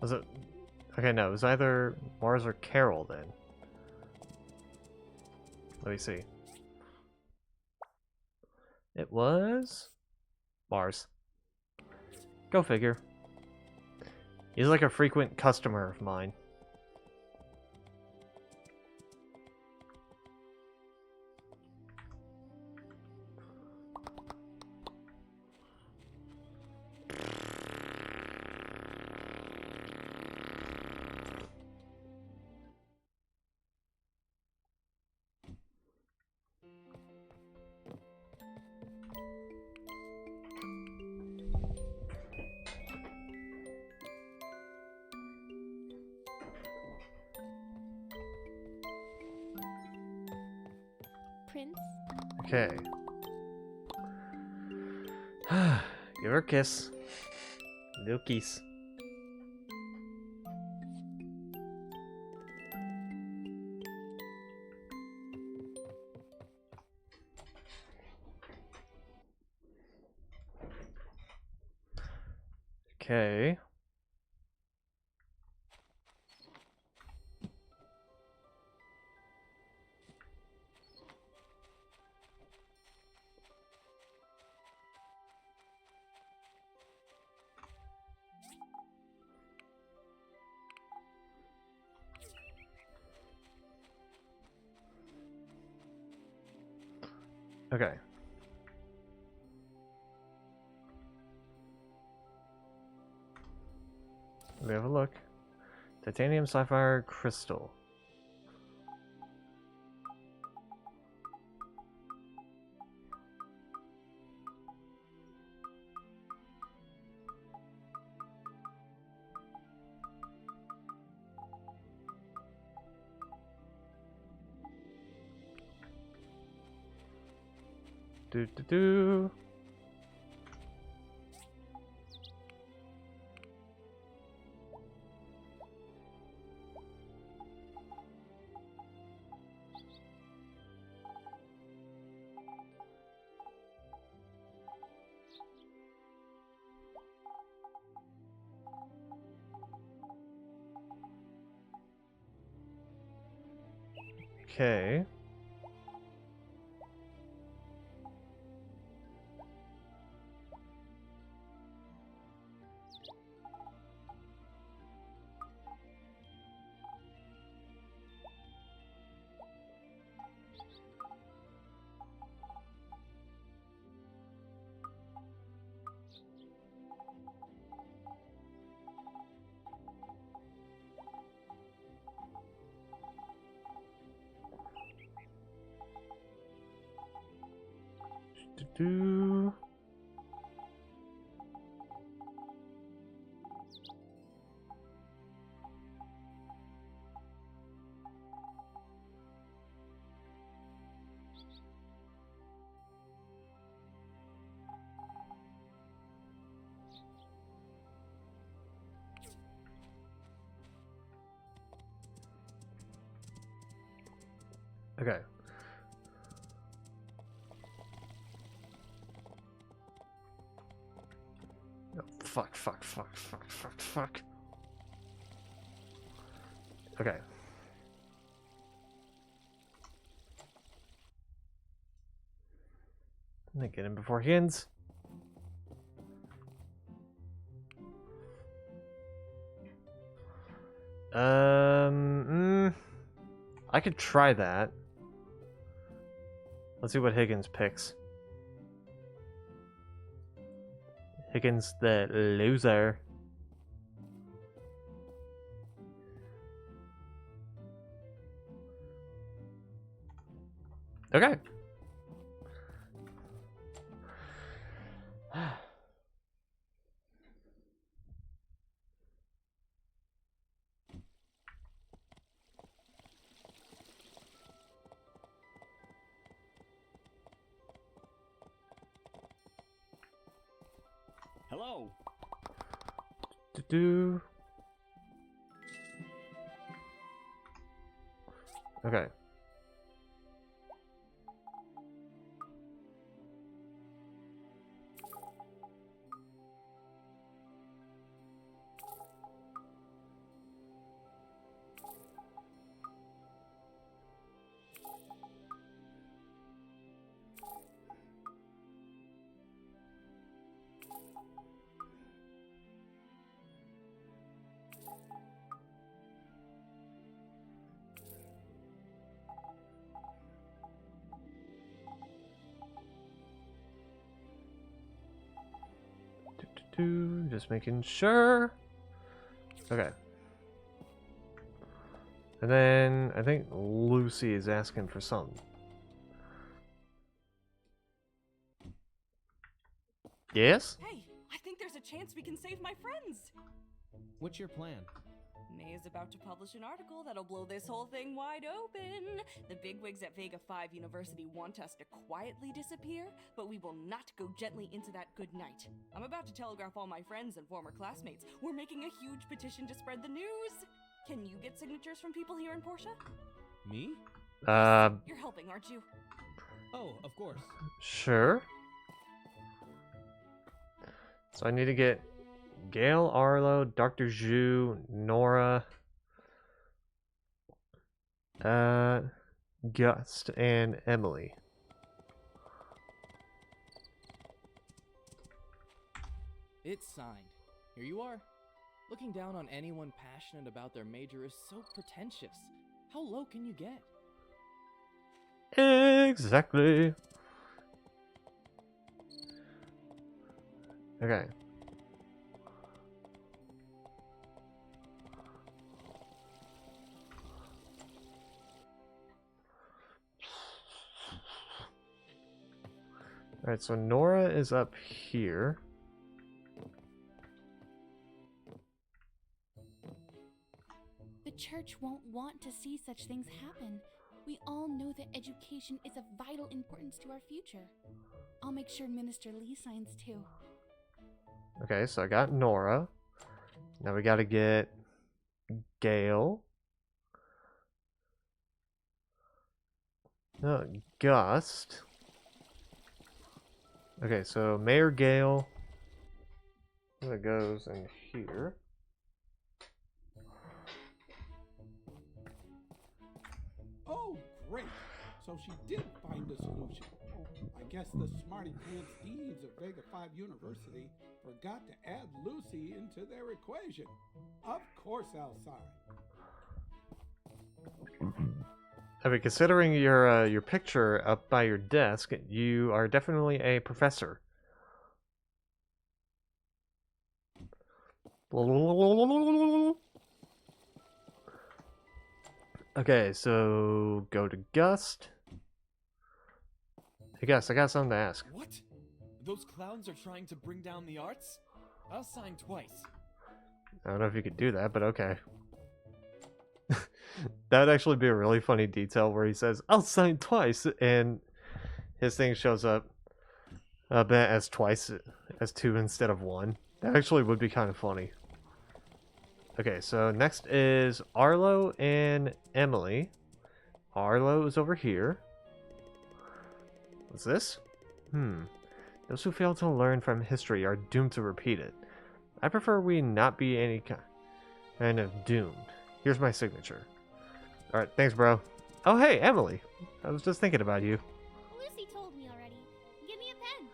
Was it? Okay, no, it was either Mars or Carol then. Let me see. It was Mars. Go figure. He's like a frequent customer of mine. Prince? Okay. Give her a kiss. Little kiss. Okay. Okay. Let me have a look. Titanium, sapphire, crystal. Do do do. Okay. Do do. Okay. Oh, fuck, fuck, fuck, fuck, fuck, fuck. Okay. I'm gonna get him before he ends. I could try that. Let's see what Higgins picks. Higgins the loser. Okay. Hello. Do. Okay. Just making sure. Okay. And then I think Lucy is asking for something. Yes? Hey, I think there's a chance we can save my friends. What's your plan? May is about to publish an article that'll blow this whole thing wide open. The bigwigs at Vega 5 University want us to quietly disappear, but we will not go gently into that good night. I'm about to telegraph all my friends and former classmates. We're making a huge petition to spread the news. Can you get signatures from people here in Portia? Me? You're helping, aren't you? Oh, of course. Sure. So I need to get Gail, Arlo, Dr. Zhu, Nora, Gust, and Emily. It's signed. Here you are. Looking down on anyone passionate about their major is so pretentious. How low can you get? Exactly. Okay. Alright, so Nora is up here. The church won't want to see such things happen. We all know that education is of vital importance to our future. I'll make sure Minister Lee signs too. Okay, so I got Nora. Now we gotta get Gail. No, Gust. Okay, so Mayor Gale. That goes in here. Oh, great. So she did find a solution. I guess the smarty pants deans of Vega 5 University forgot to add Lucy into their equation. Of course I'll sign. I mean, considering your picture up by your desk, you are definitely a professor. Okay, so go to Gust. Hey Gus, I got something to ask. What? Those clowns are trying to bring down the arts? I'll sign twice. I don't know if you could do that, but okay. That would actually be a really funny detail where he says, I'll sign twice, and his thing shows up as twice, as two instead of one. That actually would be kind of funny. Okay, so next is Arlo and Emily. Arlo is over here. What's this? Those who fail to learn from history are doomed to repeat it. I prefer we not be any kind of doomed. Here's my signature. Alright, thanks, bro. Oh, hey, Emily. I was just thinking about you. Lucy told me already. Give me a pen.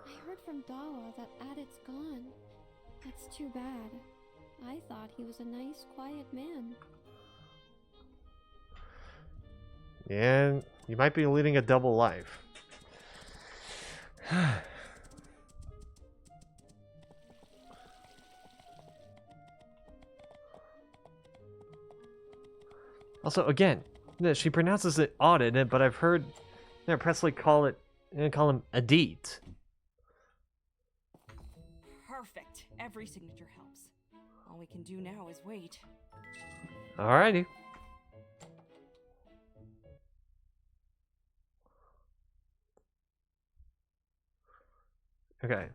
I heard from Dawa that Adit's gone. That's too bad. I thought he was a nice, quiet man. Yeah, you might be leading a double life. Also, again, she pronounces it audit, but I've heard Presley call him Adit. Perfect. Every signature helps. All we can do now is wait. Alrighty. Okay.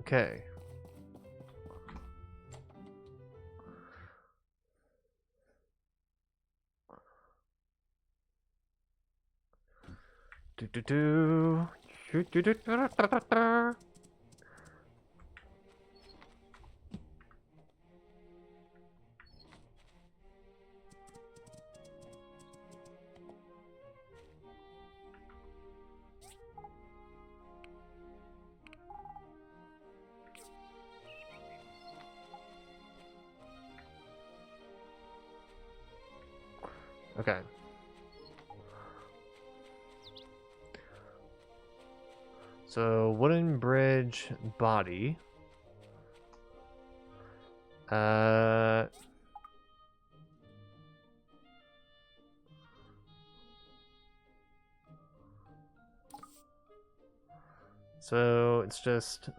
Okay. Do do do. Do do do do do do. Okay. So, wooden bridge body. So, it's just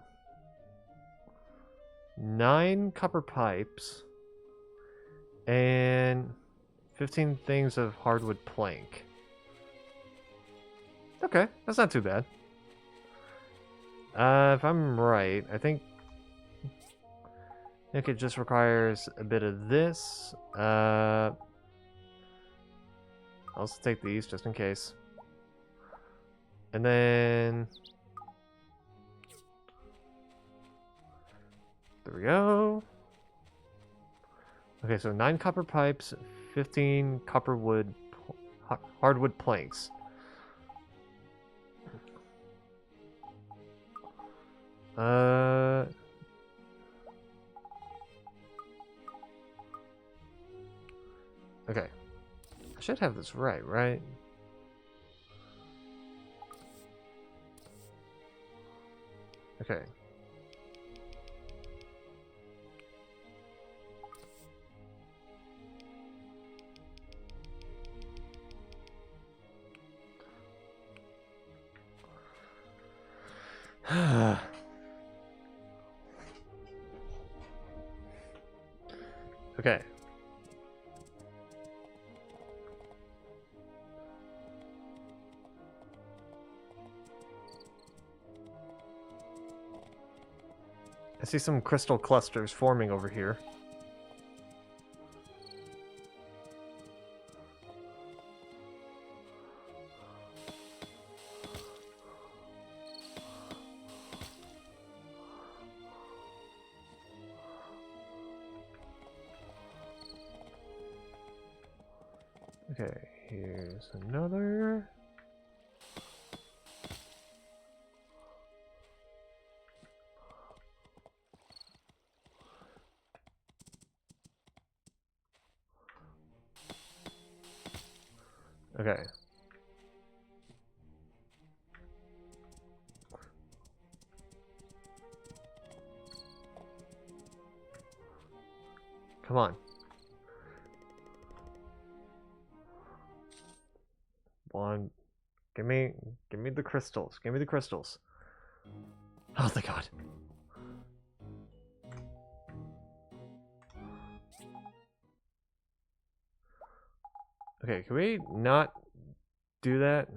9 copper pipes and 15 things of hardwood plank. Okay, that's not too bad. If I'm right, I think it just requires a bit of this. I'll also take these just in case. And then there we go. Okay, so 9 copper pipes, 15 hardwood planks. Okay. I should have this right? Okay. Okay. I see some crystal clusters forming over here. Okay, here's another. Okay. Come on. One. Give me the crystals. Give me the crystals. Oh, thank God. Okay, can we not do that?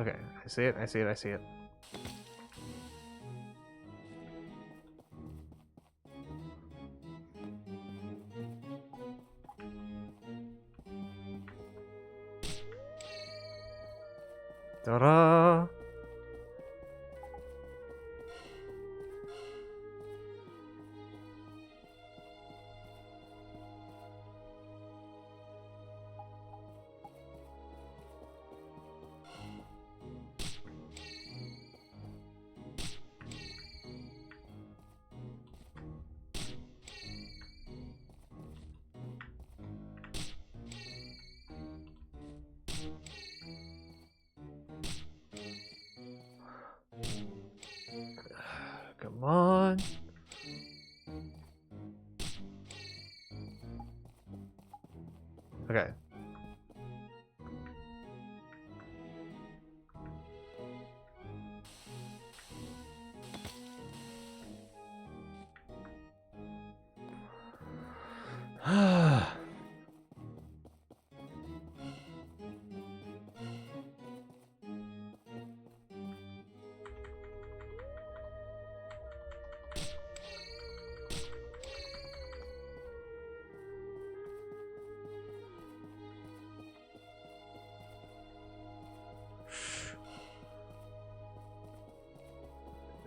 Okay, I see it, I see it, I see it. Ta-da! Come on. Okay.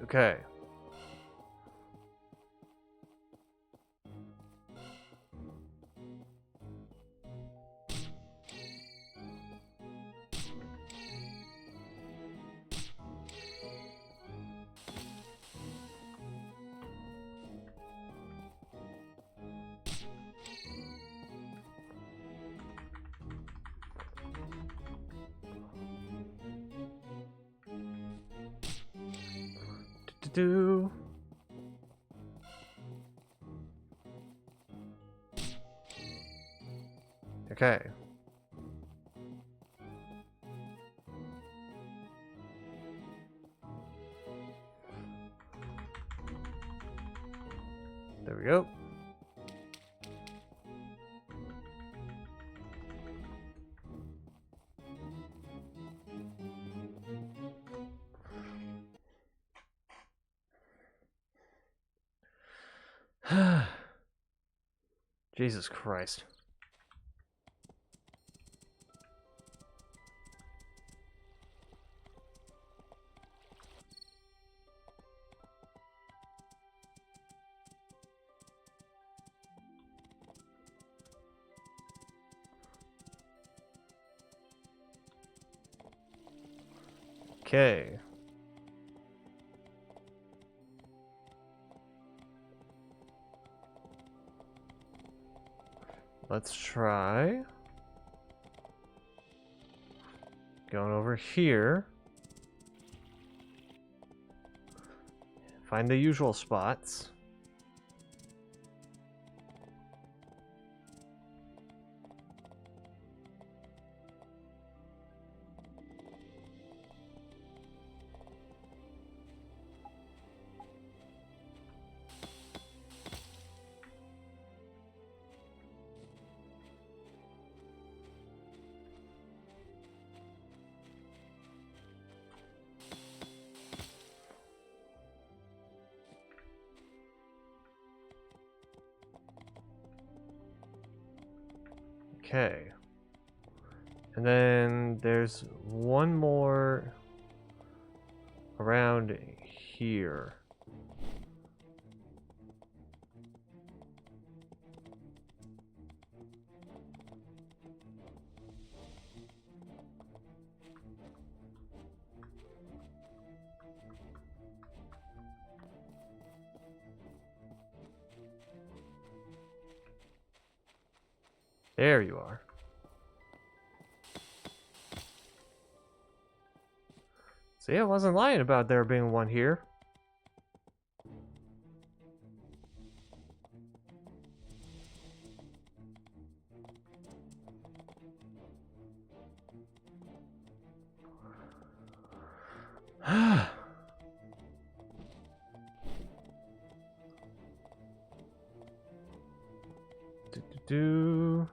Okay. Do. Okay. There we go. Jesus Christ. Okay. Let's try going over here. Find the usual spots. Okay. And then there's one more around here. There you are. See, I wasn't lying about there being one here. Do.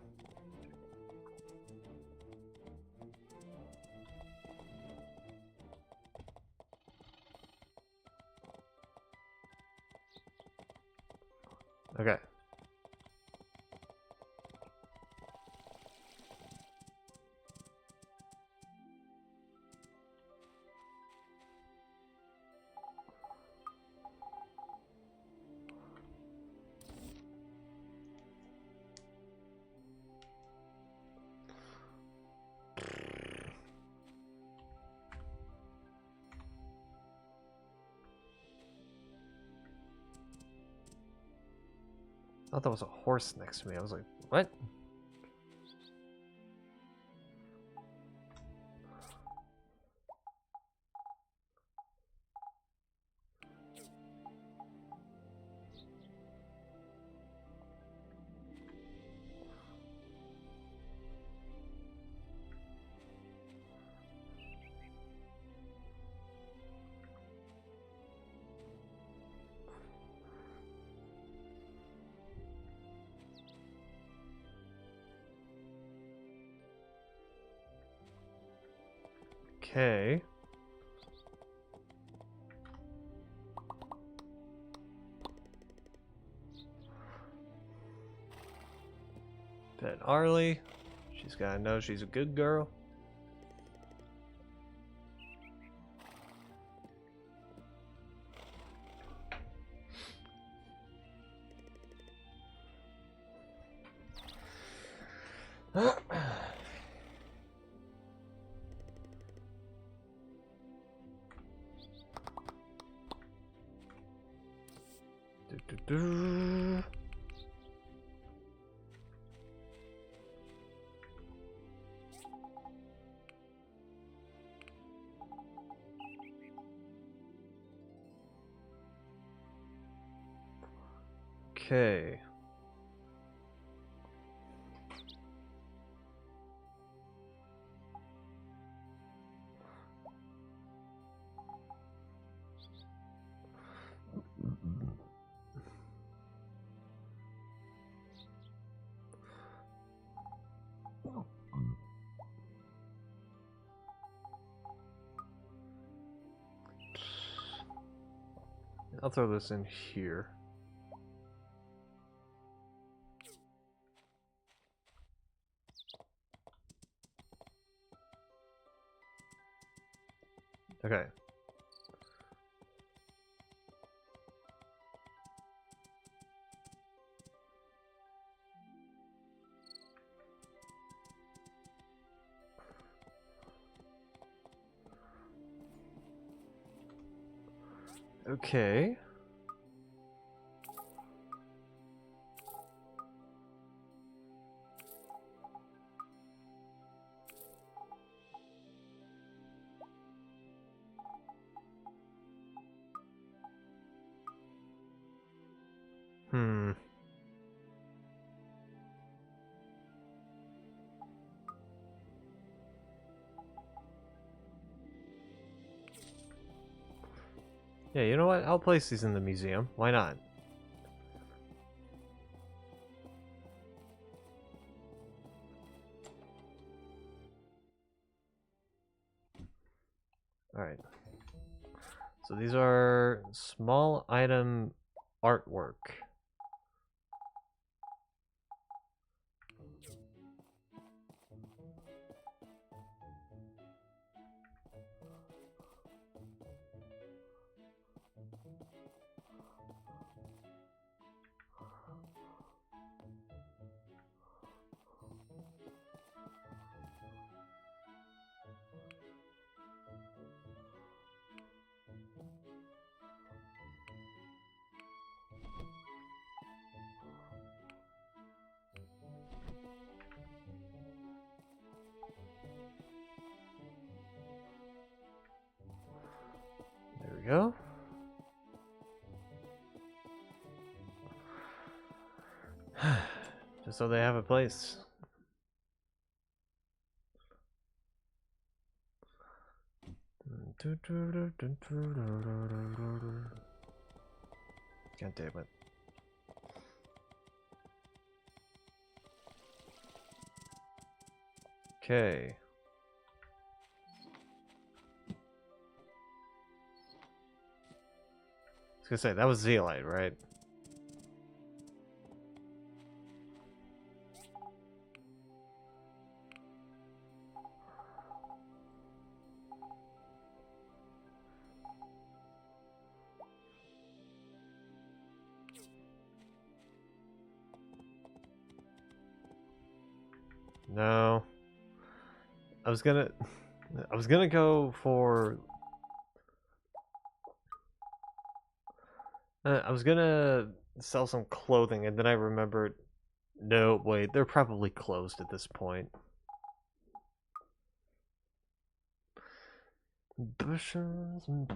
Okay. I thought there was a horse next to me. I was like, what? Okay. Pet Arlie. She's gotta know she's a good girl. Do. Okay. I'll throw this in here. Okay. Okay. Hmm. Yeah, you know what? I'll place these in the museum. Why not? Alright. So these are small item artwork. There we go. Just so they have a place. God damn it. Okay. I was gonna say, that was Zeolite, right? No. I was gonna go for... I was gonna sell some clothing, and then I remembered... No, wait, they're probably closed at this point. Bushes and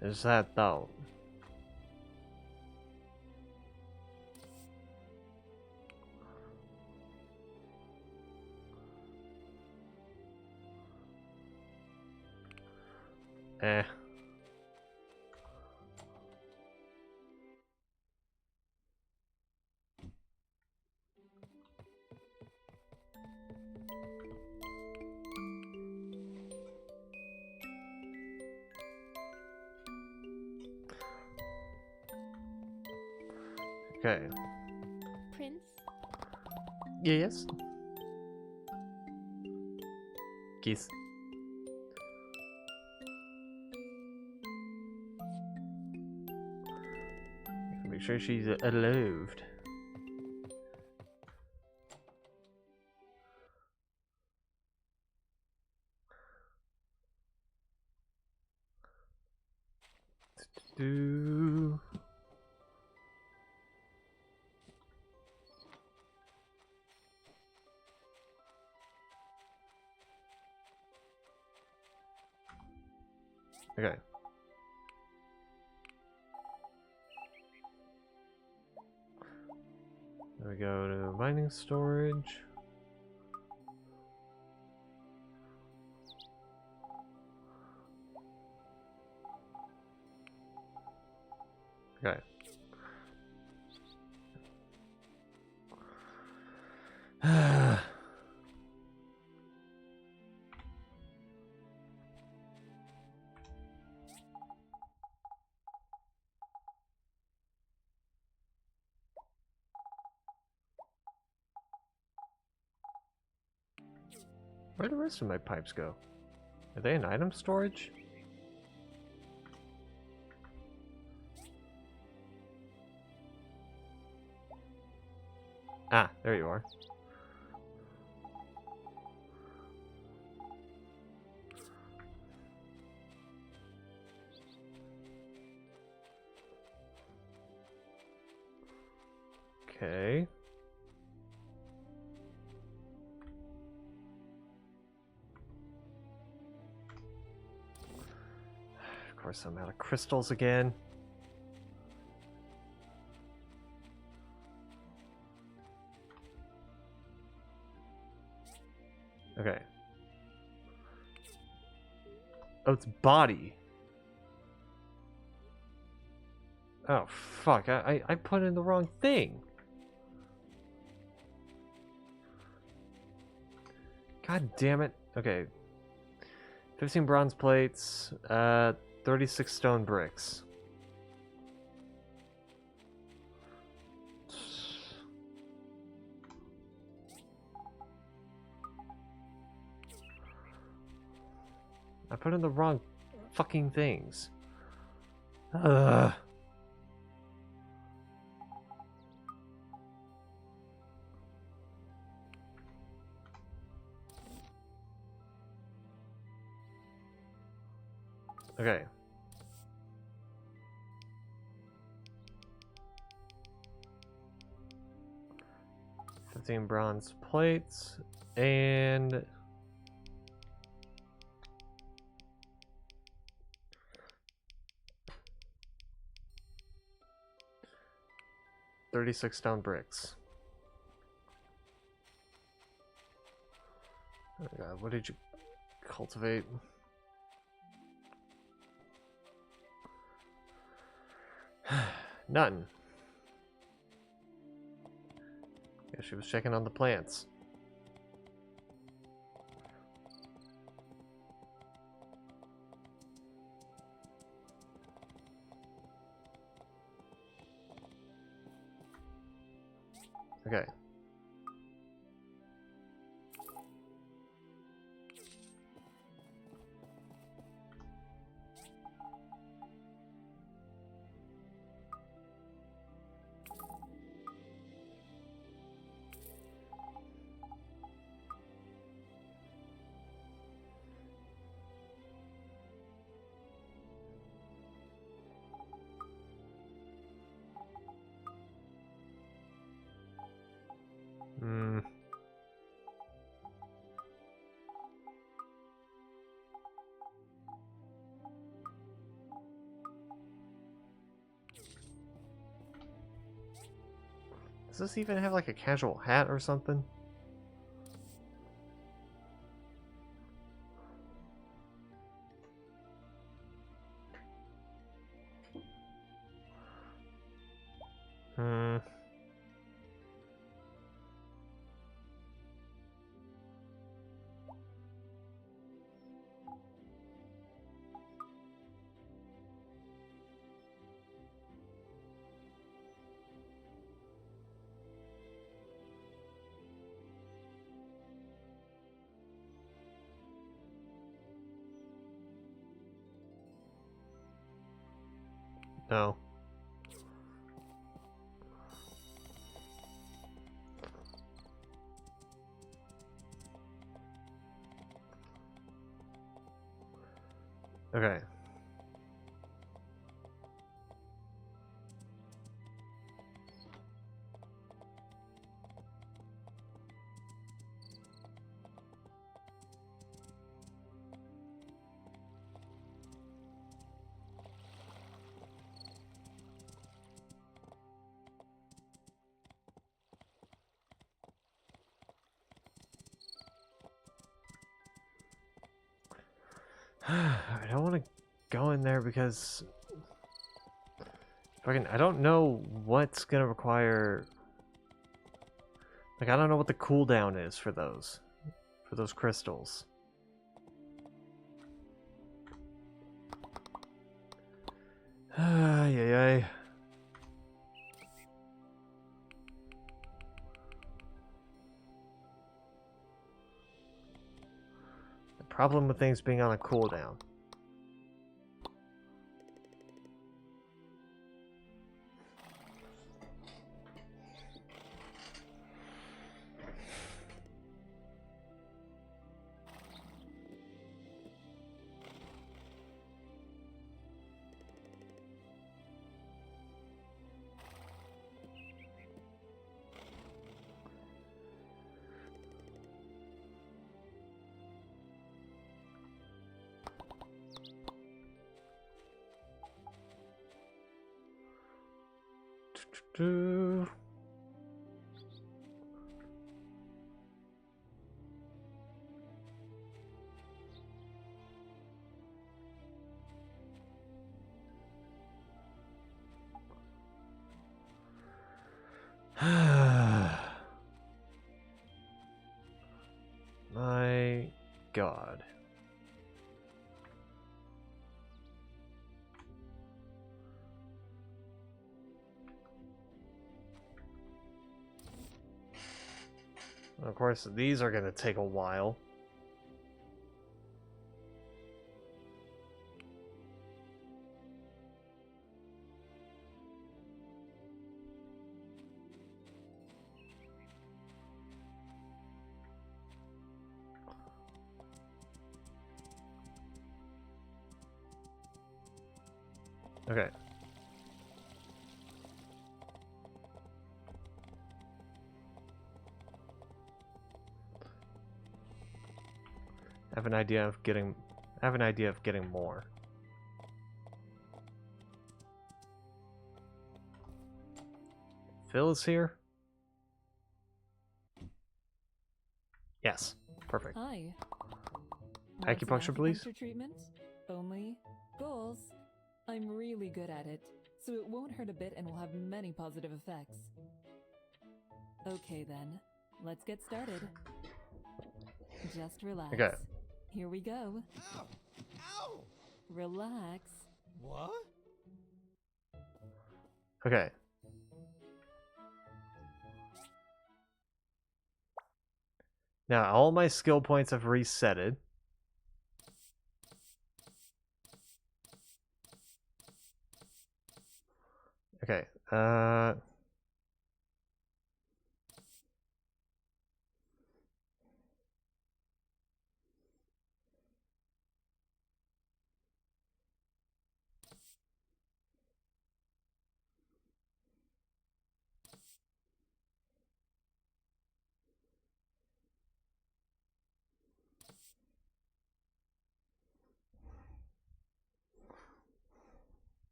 is that though? Eh. Okay. Prince? Yes. Kiss. Make sure she's alive. Do. Okay. There we go to mining storage. Okay. Where'd the rest of my pipes go? Are they in item storage? Ah, there you are. Okay. Of course, I'm out of crystals again. Okay. Oh, it's body. Oh, fuck. I put in the wrong thing. God damn it. Okay. 15 bronze plates, 36 stone bricks. I put in the wrong fucking things. Ugh. Okay. $15 bronze plates and 36 stone bricks. Oh my God, what did you cultivate? None. Guess she was checking on the plants. Okay. Hmm. Does this even have like a casual hat or something? Hmm. No. Okay. I don't want to go in there because fucking I don't know what's gonna require. Like I don't know what the cooldown is for those crystals. Ay ay ay. The problem with things being on a cooldown. Do. My God. Of course, these are going to take a while. Okay. I have an idea of getting more. Phil is here? Yes. Perfect. Hi. Acupuncture, please. Treatment? Only goals. I'm really good at it, so it won't hurt a bit and will have many positive effects. Okay then, let's get started. Just relax. Okay. Here we go. Ow! Ow! Relax. What? Okay. Now all my skill points have resetted. Okay.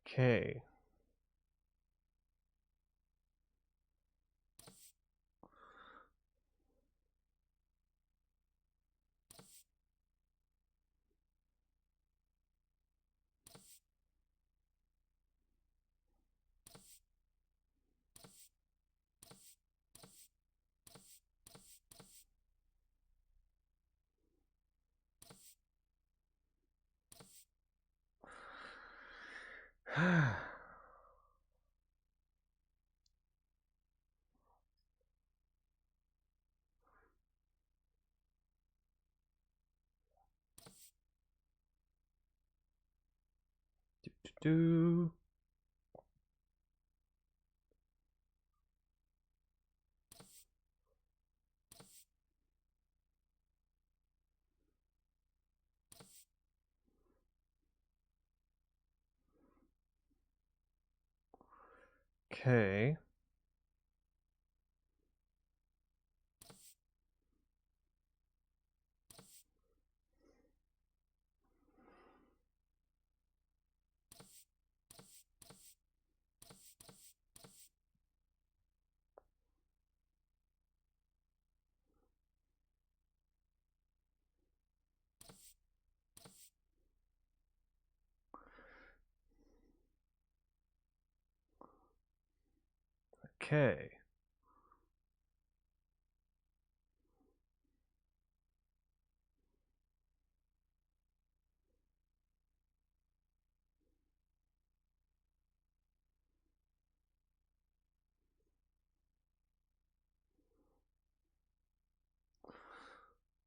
Okay. Do. Okay. Okay.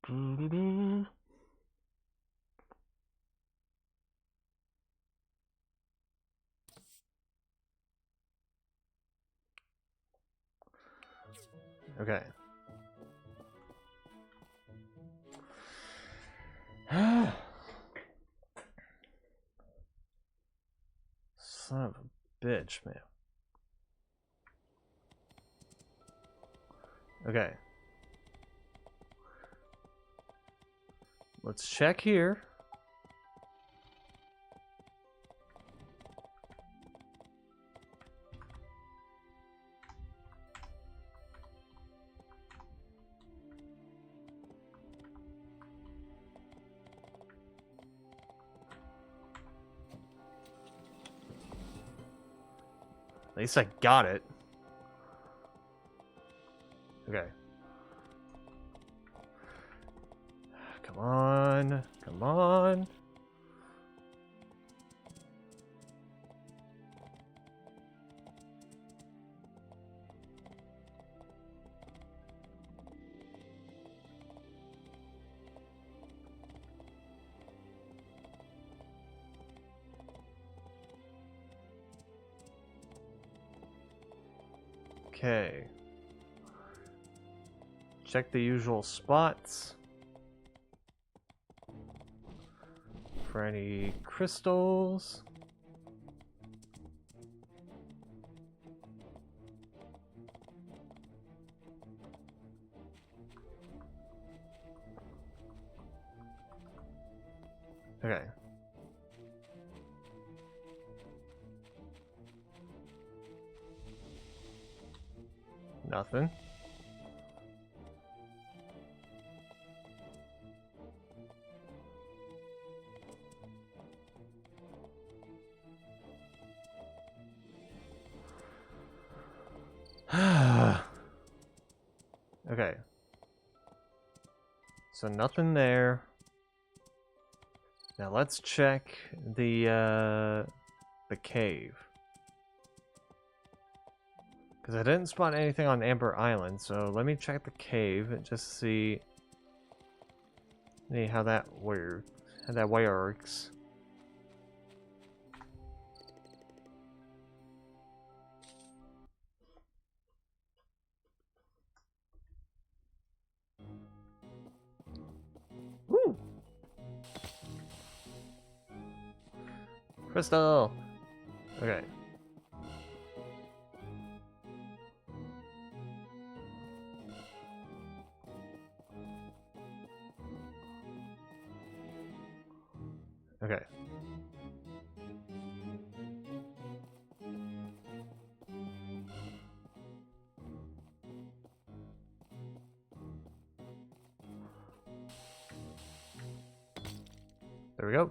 Doo-doo-doo. Okay. Son of a bitch, man. Okay. Let's check here. At least I got it. Okay. Come on. Come on. Okay. Check the usual spots for any crystals. Okay. Nothing. Okay. So nothing there. Now let's check the cave. Because I didn't spot anything on Amber Island, so let me check the cave and just see how that works. Woo! Crystal! Okay. Okay. There we go.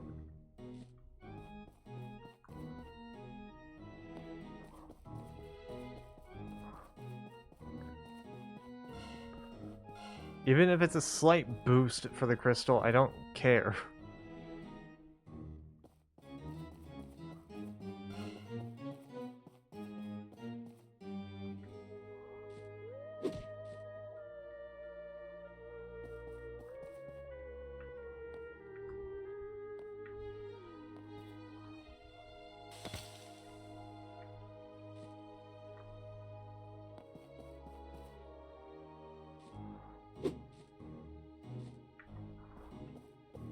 Even if it's a slight boost for the crystal, I don't care.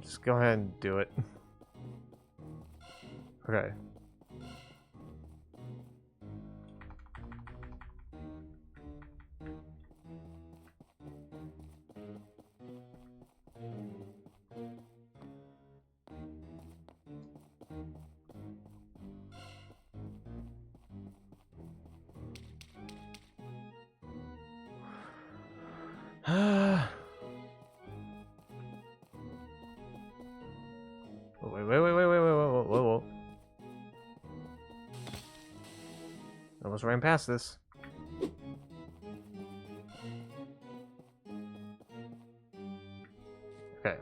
Just go ahead and do it. Okay. Whoa. Almost ran past this. Okay.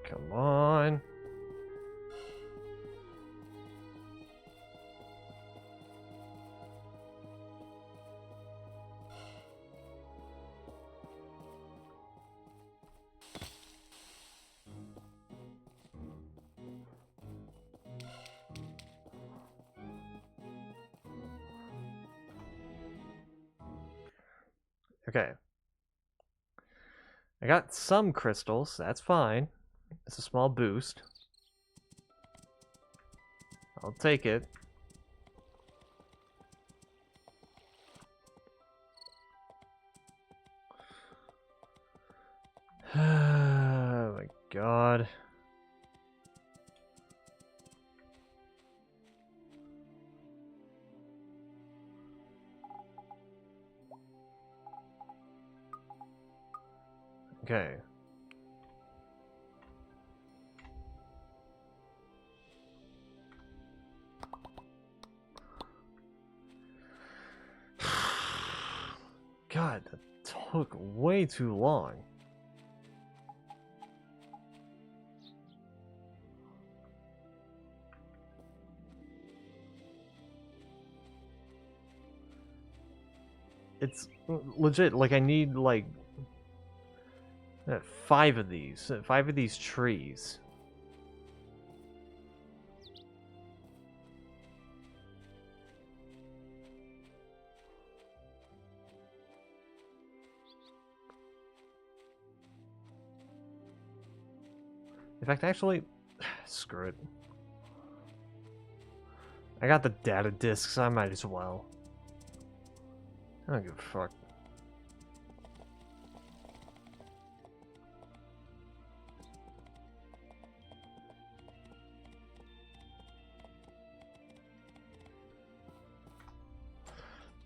Come on. Okay. I got some crystals, that's fine. It's a small boost. I'll take it. Oh my god. Okay. God, that took way too long. It's legit, like I need like 5 of these trees. In fact, actually, screw it. I got the data discs, I might as well. I don't give a fuck.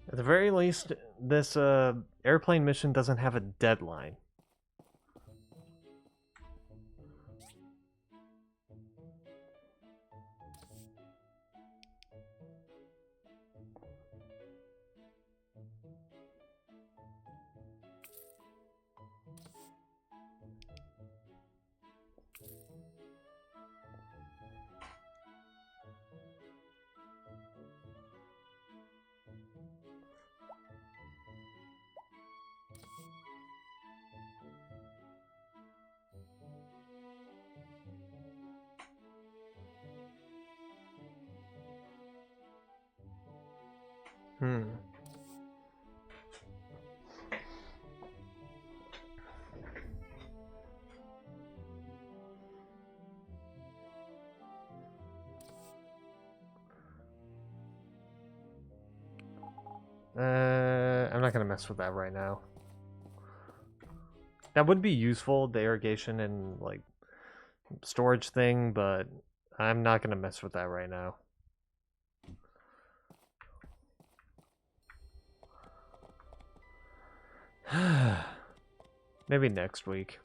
At the very least, this airplane mission doesn't have a deadline. Hmm. I'm not gonna mess with that right now. That would be useful, the irrigation and like storage thing, but I'm not gonna mess with that right now. Maybe next week.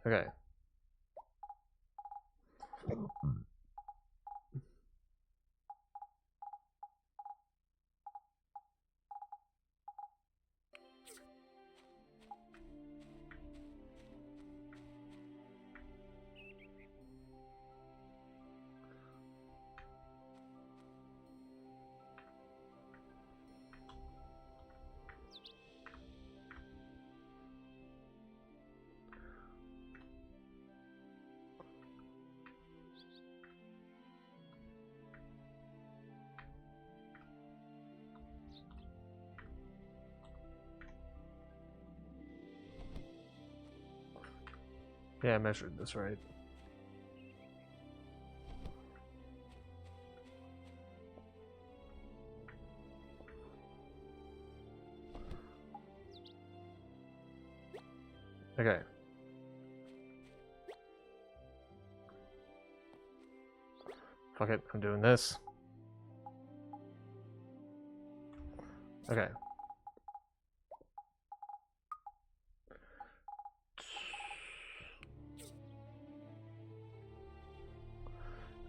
Okay. Yeah, I measured this right. Okay. Fuck it, I'm doing this. Okay.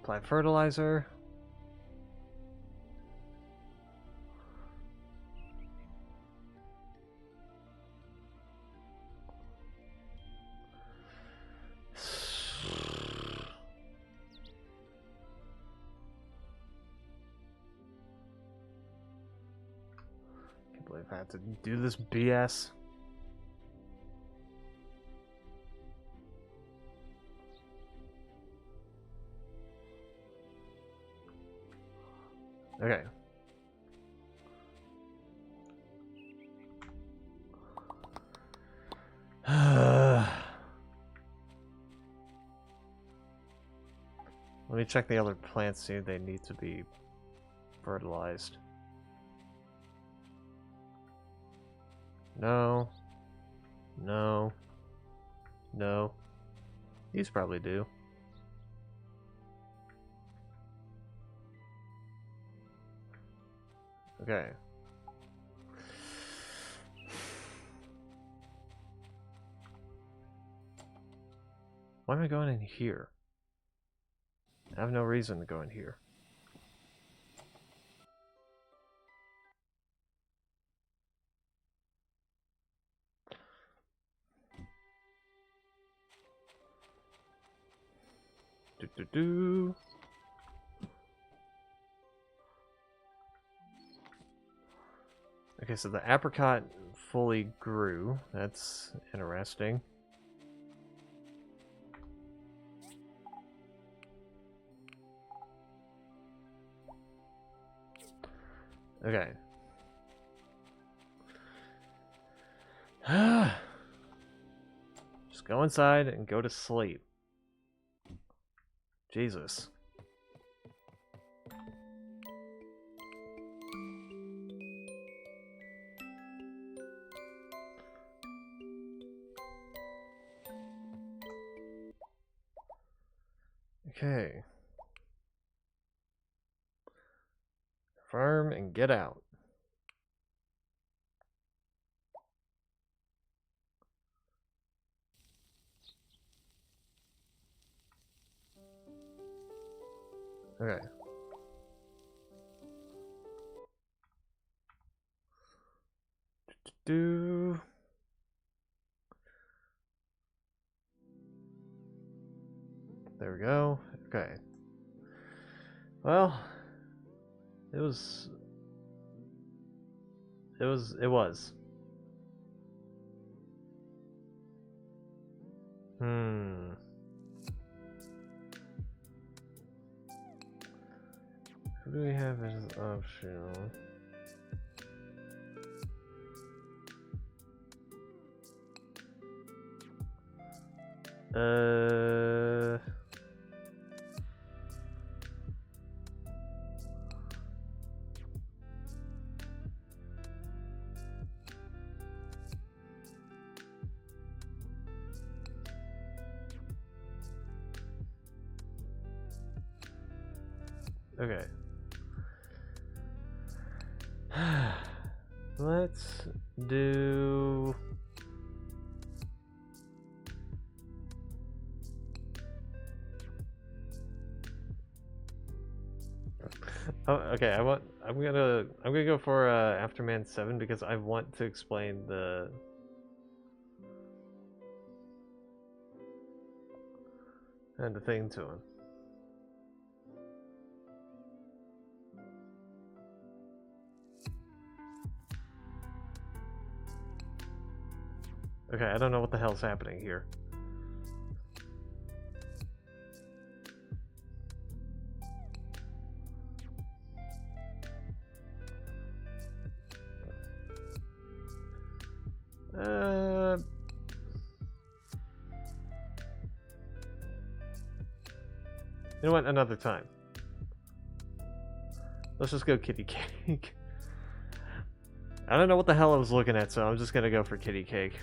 Apply fertilizer. Can't believe I had to do this BS. Okay. Let me check the other plants, see if they need to be fertilized. No. No. No. These probably do. Okay. Why am I going in here? I have no reason to go in here. Do. Okay, so the apricot fully grew. That's interesting. Okay. Just go inside and go to sleep. Jesus. Okay. Farm and get out. Okay. Do. There we go. Okay. Well, it was. Who do we have as optional? Okay. Let's do... Oh, okay. I'm gonna go for Afterman 7 because I want to explain the thing to him. Okay, I don't know what the hell's happening here. You know what? Another time. Let's just go kitty cake. I don't know what the hell I was looking at, so I'm just gonna go for kitty cake.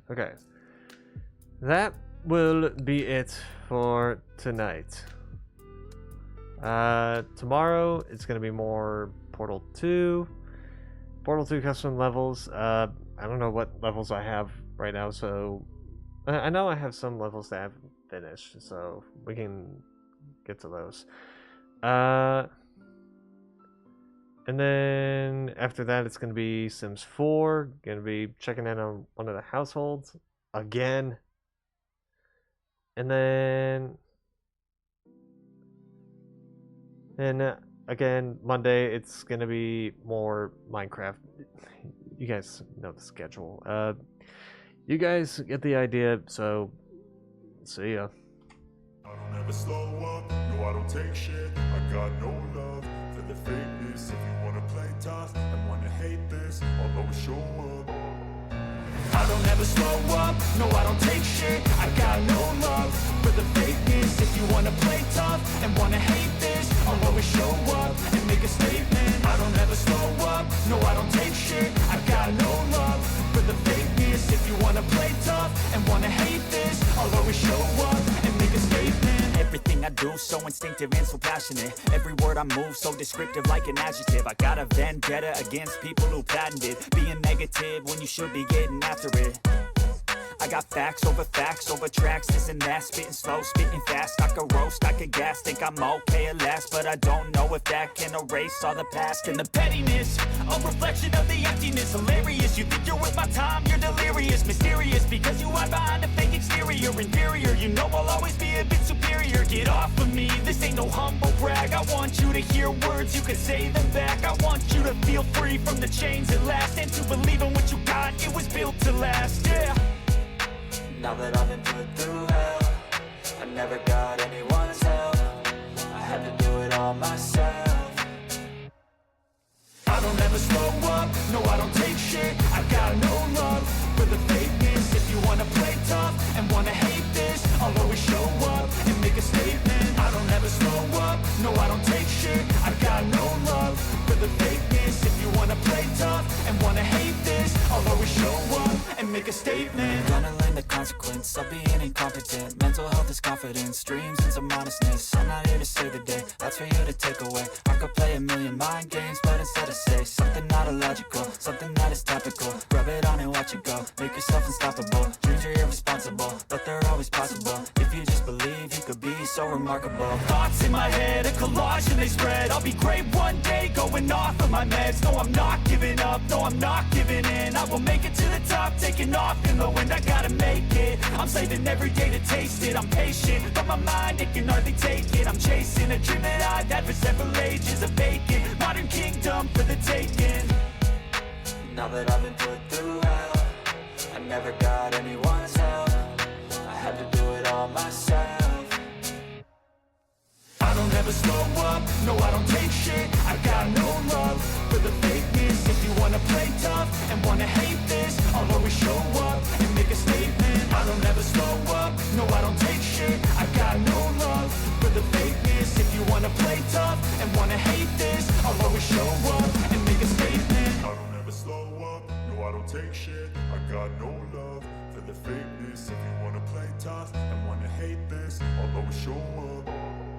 Okay. That will be it for tonight. Tomorrow it's gonna be more Portal 2. Portal 2 custom levels. I don't know what levels I have right now, so I know I have some levels that I haven't finished, so we can get to those. And then after that, it's gonna be Sims 4. Gonna be checking in on one of the households again, and then again Monday it's gonna be more Minecraft. You guys know the schedule. You guys get the idea. So see ya. I don't ever slow up, no I don't take shit. I got no love for the fakeness. If you wanna play tough and wanna hate this, I'll always show up. I don't ever slow up, no I don't take shit. I got no love for the fakeness. If you wanna play tough and wanna hate this, I'll always show up and make a statement. I don't ever slow up, no I don't take shit. I got no love for the fakeness. If you wanna play tough and wanna hate this, I'll always show up and make a statement. Everything I do so instinctive and so passionate. Every word I move so descriptive like an adjective. I got a vendetta against people who patented being negative when you should be getting after it. I got facts over tracks, this and that. Spitting slow, spitting fast. I could roast, I could gas. Think I'm okay at last, but I don't know if that can erase all the past. And the pettiness, a reflection of the emptiness. Hilarious, you think you're worth my time, you're delirious. Mysterious, because you hide behind a fake exterior. Inferior, you know I'll always be a bit superior. Get off of me, this ain't no humble brag. I want you to hear words, you can say them back. I want you to feel free from the chains at last, and to believe in what you got, it was built to last, yeah. Now that I've been put through hell, I never got anyone's help. I had to do it all myself. I don't ever slow up, no I don't take shit. I got no love for the fakeness. If you wanna play tough and wanna hate this, I'll always show up and make a statement. I don't ever slow up, no I don't take shit. I got no love for the fakeness. If you wanna play tough and wanna hate this, I'll always show up and make a statement. Gonna learn the consequence of being incompetent. Mental health is confidence, dreams and some honestness. I'm not here to save the day, that's for you to take away. I could play a million mind games, but instead I say something not illogical, something that is topical. Rub it on and watch it go, make yourself unstoppable. Dreams are irresponsible, but they're always possible. If you just believe, you could be so remarkable. Thoughts in my head, a collage and they spread. I'll be great one day, going off of my meds. No, I'm not giving up, no, I'm not giving in. I will make it to the top, taking off in the wind, I gotta make it. I'm saving every day to taste it. I'm patient, but my mind, it can hardly take it. I'm chasing a dream that I've had for several ages. A vacant modern kingdom for the taking. Now that I've been put through hell, I never got anyone's help. I had to do it all myself. I don't ever slow up, no I don't take shit. I got no love for the fakeness. If you wanna play tough and wanna hate this, I'll always show up and make a statement. I don't ever slow up, no I don't take shit. I got no love for the fakeness. If you wanna play tough and wanna hate this, I'll always show up and make a statement. I don't ever slow up, no I don't take shit. I got no love for the fakeness. If you wanna play tough and wanna hate this, I'll always show up